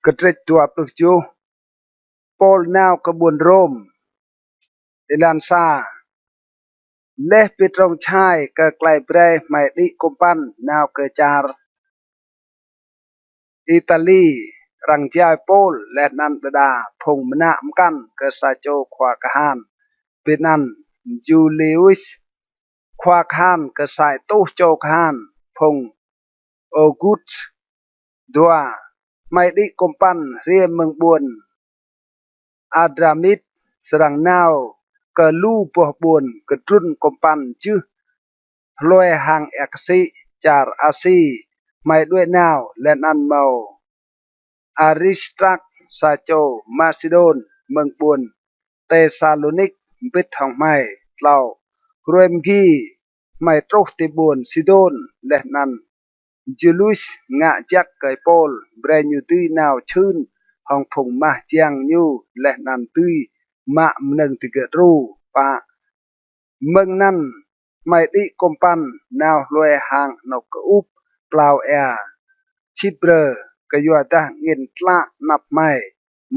กระเตตัวปลุกจูปอลนาวกระบวนโรมเอลันซาเละปิดรองชายก็ไกลเปรย์ไม่ดิกุมปันนาวเกจาร์อิตาลีรังเจายโปลและนันตดาพงมนะมกันเกษาโจควากหานเป็นนันจูเลิอุสควากหานเกษาตู้โจกหานพงโอกุตดัวไม่ดิกุมปันเรียมเมืองบวนอาดรามิดสรังนาวกะลูปะบวนกะตรุนกุมปันจื้อพลอยหางเอกซีจาร์อาซีไม่ด้วยนาวและนันเมาอาริสตรักซาโจมาซิโดนเมืองบวนเตซาโลนิกปิดทองไม่เล่ารวยมกีไม่ตรกติบวนซิโดนและนันจูลุสงะจักไกโปลเบรนยูตีนาวชื่นห้องผงมาเจียงยูและนันตีมะมนึงติเกรูปะเมืองนั้นไม่ดิกมปันนาวลอยหางนกอุบเปล่าแอชิเบรกยัวตาเงินตละนับไม่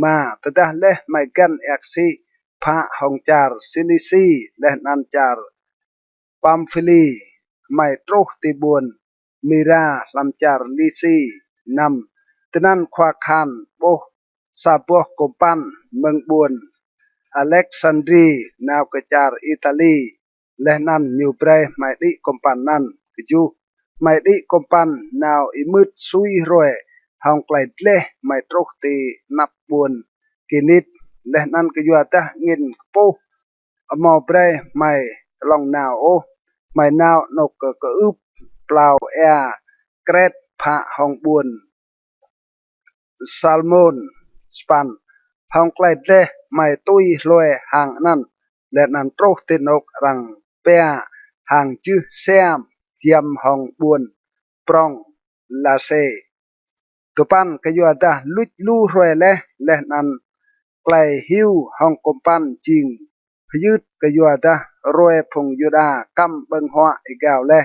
มาตดาเละไม่กันเอกซีพระหงจาร์ซิลิซีและนันจาร์ปัมฟิลีไม่ตรกติบวนมีราลำจาร์ลิซีนำตนั้นควาคานโบซาบัวกมปันเมืองบวนอเล็กซานดรีนาวกจาร์อิตาลีและนั่นอยู่เปรไม่ดิกมปันนั่นกิจูไม่ดิกมปันนาวอิมุดซุยรวยห้องไกลเล่ไม่ตรกตีนับบวนกินิดและนั่นก็อยู่แต่เงินปูมอเปรไม่ลองนาวไม่นาวนกก็อึบเปล่าแอเกรดพระห้องบวนซัลมอนสปันห้องไกลเล่ไม่ตุยรวยห่างนั่นและนั่นตรกตีนกรังเปียห่างจื้อแซมเทียมห้องบวนปรองลาเซกปันก็อยู่แต่ลุดลู่รวยและนั่นไกลหิวห้องกมปันจริงพยืดก็อยู่แต่รวยพงยูดากำเบิงหัวอีกแล้ว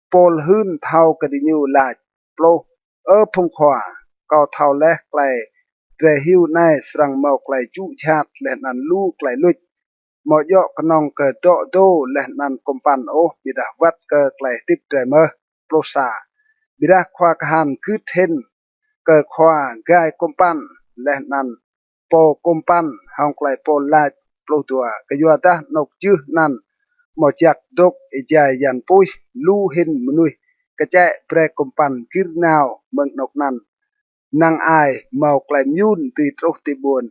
โปลหื้นเท่ากระดิญูลาโปลพงขวาก็เท่าและไกลเตรหิวในสรังเมาไกลจุชาติและนันลูไกลลุดมอยกนองเกิดโตและนันกมปันบิดาวัดเกิดไกลติบเตรเมอโปลซาบิดาควากหันคือเทนเกิดควากายกมปันและนันโปกมปันห้องไกลโปลาดโปลตัวกยัวตานกจื้อนั่นมอจักดกอิจายยันปุยลู่เห็นมนุยกระแจเปรกมปันกิรนาวเมืองนกนั้นนางอายเมาไกลมยุนตีตรกตีบวน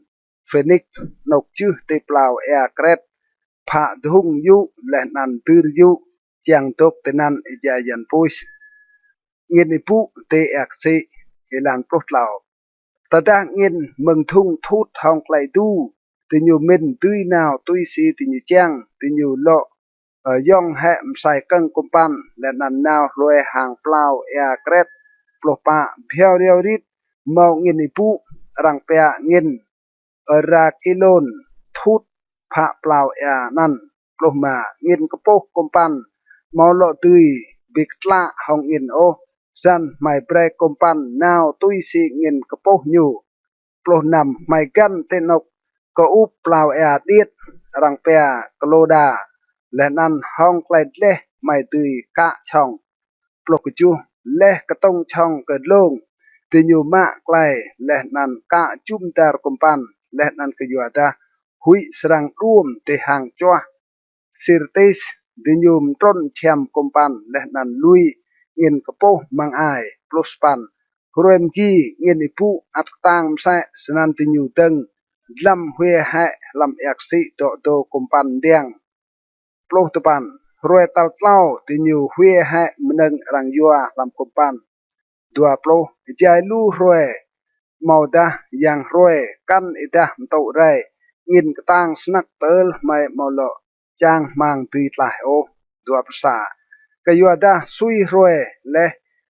เฟนิกนกจื้อตีเปล่าแอเกรด ผะดุงยุและนันตือยุเจียงตกแต่นันจะยันปุยเงินปุเตอักษิเฮลันปลดเหล่าตะดาเงินเมืองทุ่งทูดทองไกลตู้ติญูเม็นตุยนาวตุยซีติญูเจียงติญูโลย่องแหมใส่กังกุมปันและนันนาวรวยห่างเปล่าเอเกรดปลปะเพียวเรียวริดเมาเงินปุรังเปียเงินรากิโลนทูดผะเปล่าเอนั่นปลมาเงินกระโปกกุมปันเมาโลตุยบิกละห้องเงินโอซันไม่เปรกุมปันนาวตุยซีเงินกระโปกอยู่ปลนำไม่กันเตนกก็อุปเปล่าเอเดียดรังเปียกโลดาและนั่นห้องไกลเล่ไม่ตุยกะช่องปลกจูเล่ก็ต้องช่องเกิดลงติญูมะไกลและนั่นกะจุมตากุมปันและนั่นก็อยู่ตาหุยสรังร่วมเตหางจัวสิรติสติญูมต้นแชมกุมปันและนั่นลุยเงินกระโปมังไอปลุสปันรวมกีเงินอิปูอัตตังใส่สนันติญูตึงลำเวหะลำเอกสิโตโตกุมปันเดียงปลุตปันรวยตัลเล่าติญูเวหะมนึงรังยัวลำกุมปันดัวปลุใจลู่รวยเมาดายังรวยกันอิดะมโตไรเงินกตังสนักเตลไม่เมาโลจางมังตีตลายโอดัวภาษากยัวดาซุยรวยและ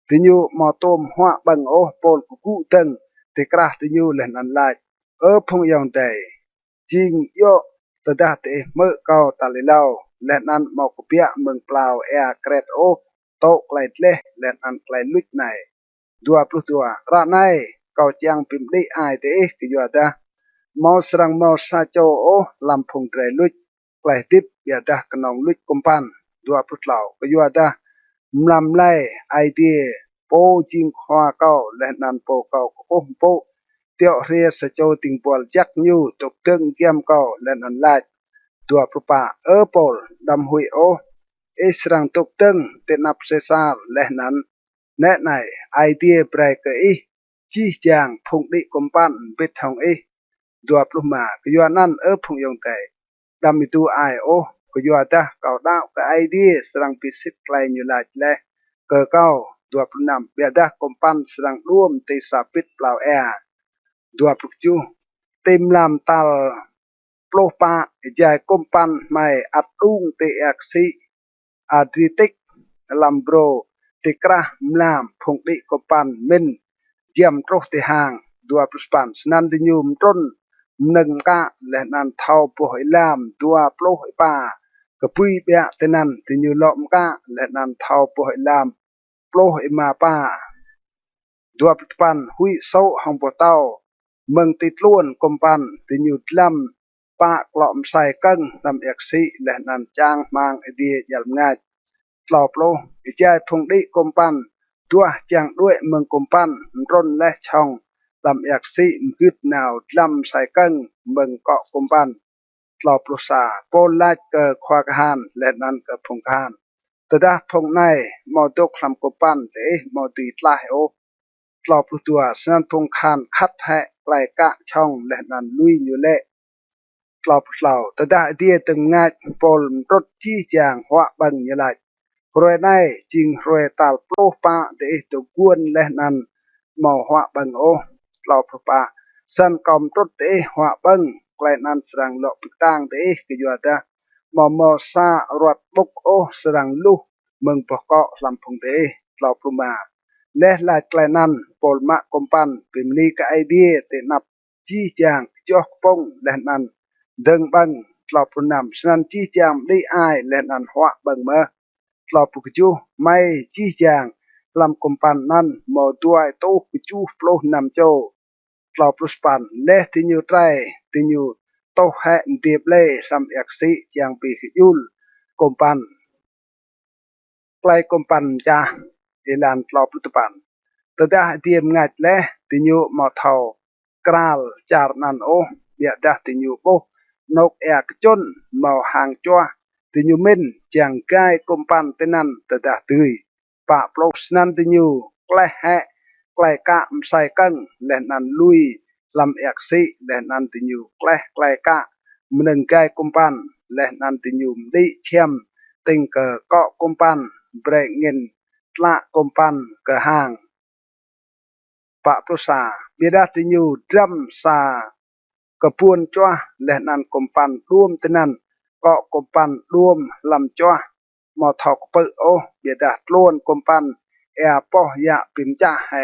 ติญูมาตมหัวบังโอปอลกุตึงติกระติญูเล่นอันไลพงยองใจจริงโยตดาเตเมื่อเกาตาลิเลาและนั้นมอกเปียเมืองเปล่าเอเกรดโอโตไกลเล่และอันไกลลุดในดัวปลุตัวระในเกาจียงปิมได้อายเตกยัวดามอสรังมอสาโจโอลำพงไกลลุดไกลติบยาดากนองลุดกุมปันดัวปลุเหล่ากยัวดามลำไลไอเดียโปจิงขวาเกาและนันโปเกาโอโปเตียวเรียสโจติงปอลจักยูตกตึงเกียมเกาและนันไลตัวปปะปอลดำหุยโอเอสรังตกตึงเตนับเซซาและนั้นแน่ในไอเดียเบรกอีจีจางพงดิกุมปันปิดทองอีตัวปลุมาก็ยัวนั่นพงยองแต่ดำมีตัวไอโอก็ยัวตาเกาดาวก็ไอเดียสรังพิสิทธิ์ไกลอยู่หลายและเกเกาตัวปลุนำเบียดากุมปันสรังร่วมตีสาปิดเปล่าแอดัวปลุกจูเต็มลำตัลโปรปะใจกุมปันไม่อัดลุงเตอักซิอาดริติกลำโบรติกระมลามพงดิกุมปันมินเยี่ยมโตติหางดัวปลุสปันสนันติญูมต้นหนึ่งกะและนันเท่าปหอยลามดัวปลุหอยป่ากระปุยเบียเตนันติญูลอมกะและนันเท่าปหอยลามปลุหอยมาป่าดัวปลุสปันหุยโซหองปเต้าเมืองติดล้วนกุมปันติญูลำปะกล่อมใส่กังลำเอกสิและนันจางมังไอเดียยัลง่ายตลอปโลอิจายพงดิกุมปันตัวจางด้วยเมืองกุมปันร่นและช่องลำเอกสิกึดหนาวลำใส่กังเมืองเกาะกุมปันตลอปโลซาโปลาดเกิดควากหานและนันเกิดพงคานตดาพงในมอดกลำกุมปันเตมอดีตลายโอตลอปตัวสนันพงคานคัดแหะไกลกะช่องและนันลุยอยู่เละตลอปเหล่าตดาเดียตึงงาปอลรถจี้จางหัวบังอยู่ไหลรวยในจริงรวยตาลโปรปะเดตุกวนและนันมอหัวบังโอตลอปปะสันกอมรถเตหัวบังไกลนันสรังโลปิตังเตกิจวัตมอซารถบุกโอสรังลุเมืองปะเกาะลำพงเตตลอปมาและลายไกลนันปอลมะกุมปันเป็นนี้ก็ไอเดียเตนับจี้จางจอกปงและนันดึงบังตลอปนำสนันจี้จางได้อายและนันหัวบังเมื่อตลอปุกจูไม่จี้จางลำกุมปันนั้นมอด้วยโตกุจูโปรนำโจตลอปุสปันและติญูไตรติญูโตแห่งเดียบเล่ลำเอกสิจางปีขยุลกุมปันไกลกุมปันจ้าเอลันตลอปุตปันตดาเดียมงัดและติญูมอเทากราลจารนันโอเบียดาติญูโบนกเอกจนมอหางจัวติญูเมนจางกายกุมปันเตนันตดาตุยปะโปรสนันติญูใกล้แหะใกล้กะมใส่กังและนันลุยลำเอกสิและนันติญูใกล้กะมนึงกายกุมปัน และนันติยุมดิเชียมติงเกอเกาะกุมปันเบรเงินตละกุมปันเกอห่างปะปรุษาเบียดาติยูดรัมซากระปวนจ้วและนันกุมปันร่วมตินันเกาะกุมปันร่วมลำจ้วมอทอกเปอโอเบียดาตล้วนกุมปันแอปอยะปิมจ้าให้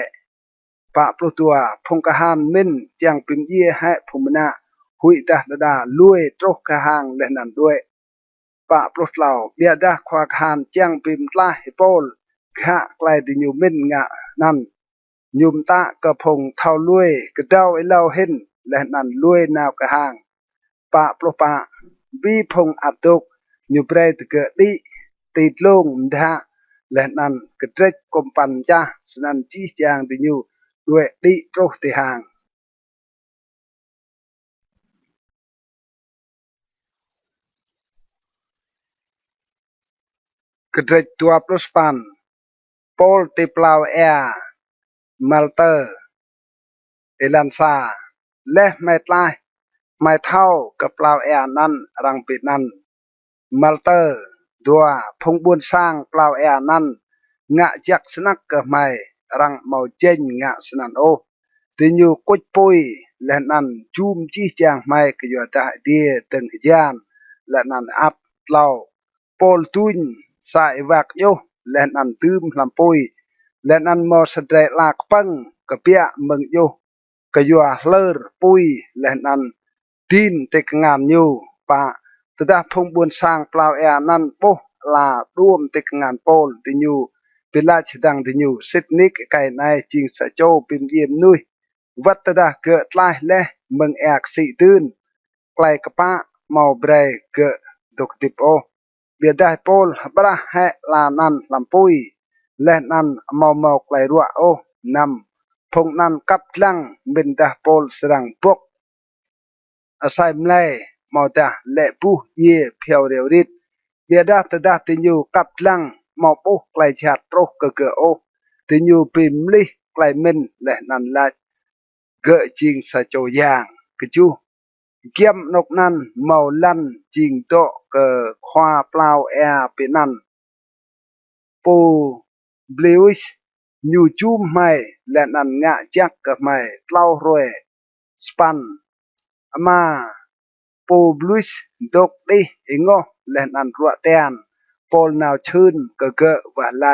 ปะปรุตัวพงกะหานมินเจียงปิมเยี่ยให้ภูมินาหุยดาดาลุยตรกกะหางและนันด้วยปะปรุเหล่าเบียดาควากหานเจียงปิมตลาฮิโปลขะไกลดิยูมินงะนั่นยุมตะกระพงเท่าลุยกระเดาไอเล่าเห็นและนันลุยนาวกะหางปะปรุปะบีพงอัดตุกยูเปรตเกดิติดลงดะและนันกระเดกกมปันจ้าสนันจีจางดิยูด้วยดิโตรติหางกระเดกตัวปลุสปันโปลติปลาวแอร์มัลเตอร์เอลันซาและไม่ตายไม่เท่ากับปลาวแอร์นั้นรังปิดนั้นมัลเตอร์ดัวพงบุญสร้างปลาวแอร์นั้นงะจักสนักกับไม่รังเมาเจนงะสนันโอตินอยู่กุดปุยและนั้นจูมจีจางไม่กอยู่ตาเดียตึงหิจานและนั้นอัดเล่าโปลตุนสายวักโยและนั้นตืมลำปุยและนั้นมอสเดรลากปังกะเปียมึงโยกะยัวเลอร์ปุยและนั้นดินเตกงานโยปะตดาพงบุญสร้างปลาวแอนั้นโปลาร่วมเตกงานโปลตินอยู่เป็นราชดังตินอยู่สิทนิกไก่ในจิงสะโจปิมเยี่ยมนุยวัตดาเกิดลายและมึงแอกสีตื่นไกลกะปะเมาเบรเกิดดกติปโอเบียดได้โปลบระแหลานันลำปุยและนั้นเมาไกลรัวโอนำพงนั้นกับลังบินดาโปลสรังปกอาศัยมเลเมาตาเละปูเย่เพียวเรียวริดเบียดาตดาตินอยู่กับลังเมาปูไกลชาดโรกเกอโอตินอยู่ปิมลิไกลมินและนั้นละเกอจิงสะโจยางกจูเกียมนกนั้นเมาลันจิงโตเกอควาเปล่าแอปินันปูบลิวชยูจูมไม่และนันงะจักกับไม่เล่ารวยสปันมาปูบลิวชดกดิเองอและนันรัวเตียนปอลนาวชื่นเกอว่าลา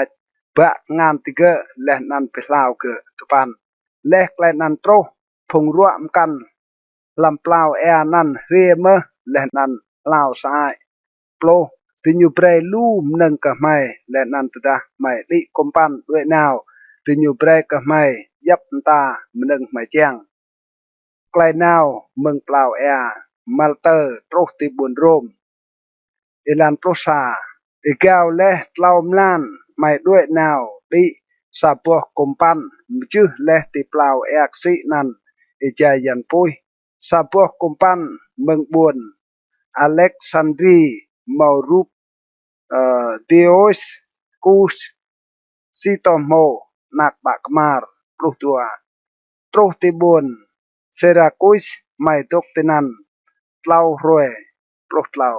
บะงานติเกอและนันไปลาวเกอตุปันและและนันโตพงรัวมกันลำเปล่าแอนั้นเรียมและนันลาวสายโปรตินอยู่เปรลูมหนึ่งกับไม่และนันตดาไม่ดิคมปันด้วยนาวตินอยู่เปรกับไม่ยับตาหนึ่งไม่แจ้งไกลนาวเมืองเปล่าแอมัลเตอร์โตรติบุญโรมเอลันโปรซาอีกาวและเล่ามล้านไม่ด้วยนาวดิซาปัวคมปันชื่อและติเปล่าแอกซินันอีใจยันปุยซาปัวคมปันเมืองบุญอเล็กซานดรีมารูปเดียสกูสซิโตโมนักบักมาร์ปลุกตัวโตรติบุญเซราคุสไม่ตกตินันเล่ารวยปลุกเล่า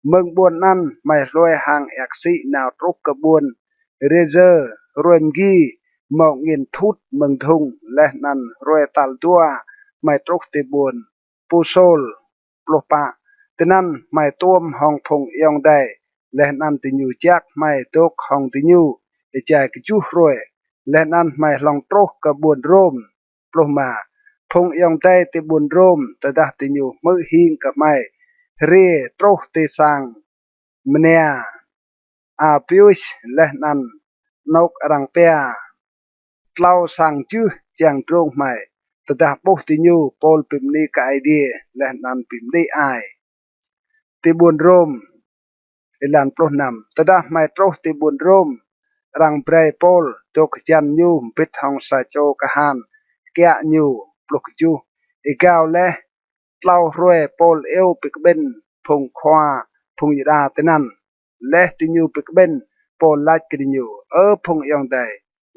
เมืองบุญนั้นไม่รวยห่างแอกซินาวตรุกกระบุญเรเจอร์รวยมกีมองเงินทุดเมืองทุงและนั้นรวยตัลตัวไม่ตรุกติบุญปูโซลปลุกปะตินันไม่ต้วมห้องพงยองได้และนั้นติญูจักไม่ตกห้องติญูใจกจูรวยและนั้นไม่ลองตรกกระบุญร่มปลุกมาพงยองได้ติบุญร่มแต่ดาติญูมือหิงกับไม่เรียตรกติสังมเนียอาพิวชและนั้นนกรังเปียเล่าสั่งจื้อแจงตรงไม่แต่ดาปุติญูปอลปิมนีกไอเดียและนั้นปิมนีไอติบุญร่มอิลันปลุกนำแต่ดาไม่ตรกติบุญร่มรังเปรย์ปอลตกจันยูปิดห้องสะโจกหันแกะยูปลุกจูอีกาวและเล่ารวยปอลเอวปิกเบนพงควาพงยราตินันและติญูปิกเบนปอลลัดกินยูพงยองได้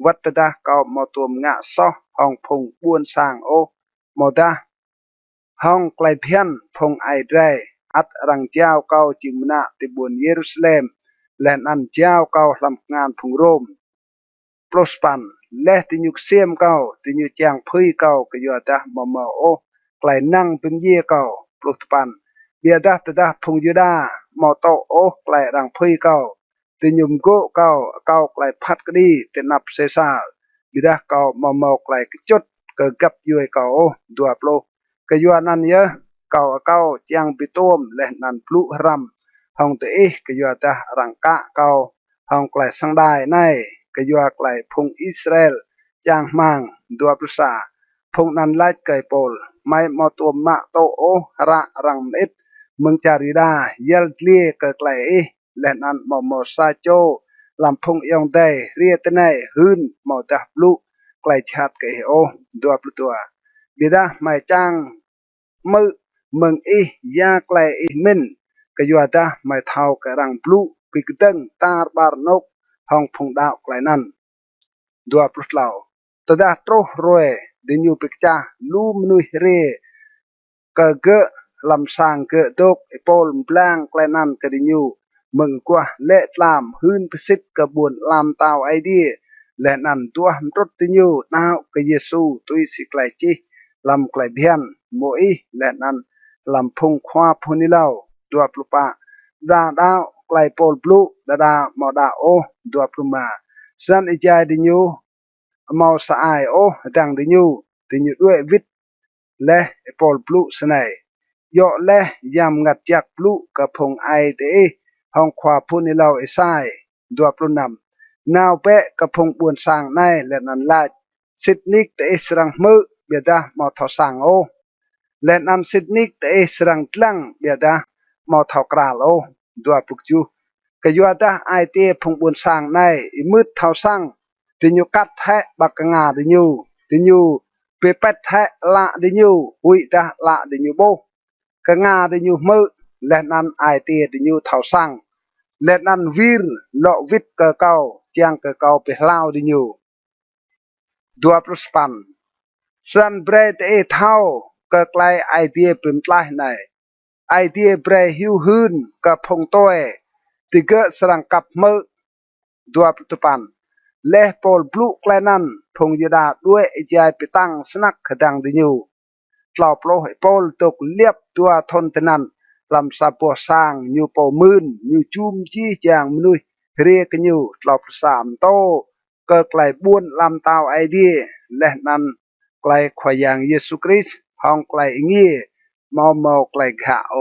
วัตดาเก่ามาตัวงะซอห้องพงบวนสร้างโอมอดาห้องไกลเพียนพงไอได้ อัดรังเจ้าเก่าจิมนาติบุนเยรูซาเล็มและนันเจ้าเก่าลำงานพุงโรมโปรสปันและติญุกเสียมเก่าติญุจางพุยเก่าก็อยู่ตะมอมโอไกลนั่งเป็นเย่เก่าโปรสปันเบียดาตดาพุงยูดามอโตโอไกลรังพุยเก่าติญุมโกเก่าเก่าไกลพัดกดีตินับเซซาบิดาเก่ามอมไกลกจุดเกิดกับยูเก่าดัวโปรก็อยู่นั่นเยอะเก่าเก่าจางปิโตมและนันพลุรำห้องตัวเอกก็อยู่ตะรังกะเก่าห้องไกลสังได้ในก็อยู่ไกลพงอิสราเอลจางมังดัวปรุษาพงนันไล่ไกโปลไม่มอตัวมะโตโอระรังเอ็ดเมืองจาริดาเยลเลียเกไกลและนันมอซาโจลำพงยองได้เรียตในหืนมอตะบลุไกลชัดเกโอดัวปรุตัวบิดาไม่จางมือเมืองยาไกลเม่นก็อยู่ตะไม่เท่ากรังบลุปิกตึงตาบาร์นกห้องพงดาวไกลนั้นดัวปลุกเหล่าตดาโตรรวยดิญูปิกจาลูมนุยเรกะเกะลำสางเกะตกไอโปลบลางไกลนั้นกะดิญูมึงกว่าเละลามหืนพิสิทธิ์กระบวนลามตาวไอเดียและนั่นตัวมรถดิญูนาวกะเยซูตุยสิไกลจีลำไกลเบียนโมอีและนั้นลำพงควาพุนิเลาดัวปลุปะดาดาวไกลโปลบลูดาหมอดาโอดัวปลุมาสันอิจายดิญูมอสไอโอดังดิญูด้วยวิทและโปลบลูสไนยอและยำงัดจักปลุกระพงไอเตห้องควาพุนิเลาไอไซดัวปลุนำนาวเปะกระพงบวนสร้างในและนันลาดสิทนิกเตสรังมือเบียดามอทอสังโอและนันสิทนิกเตสรังตลังเบียดามอทอกราลโอดัวปลุกจูกยัวดาไอเตพงบวนสร้างในอิมืดเท่าสังติญูกัดแทะบักงาดิญูเปเป็ดแทะละดิญูวิดาละดิญูโบกงาดิญูมือและนันไอเตดิญูเท่าสังและนันวีรโลวิดเกเกาเจียงเกเกาเปลาวดิญูดัวปรุสปันสันเบรตเท่าก็ไกลไอเดียเป็นไกลในไอเดียเบรหิวหืนกับพงโตเอติเกสรังกับมือดัวปรุตปันและโปลบลูไกลนั้นพงยดาด้วยไอใจไปตั้งสนักขดังดิญูกล่าวโปรให้โปลตกเลียบตัวทนตนันลำซาปัวสร้างยูโปมื่นยูจุมจี้จางมนุยเรียกยูกล่าวสามโตก็ไกลบุญลำตาวไอเดียและนั้นไกลขวายางเยซูคริสต์ห้องไกลงี้มอไกลกะโอ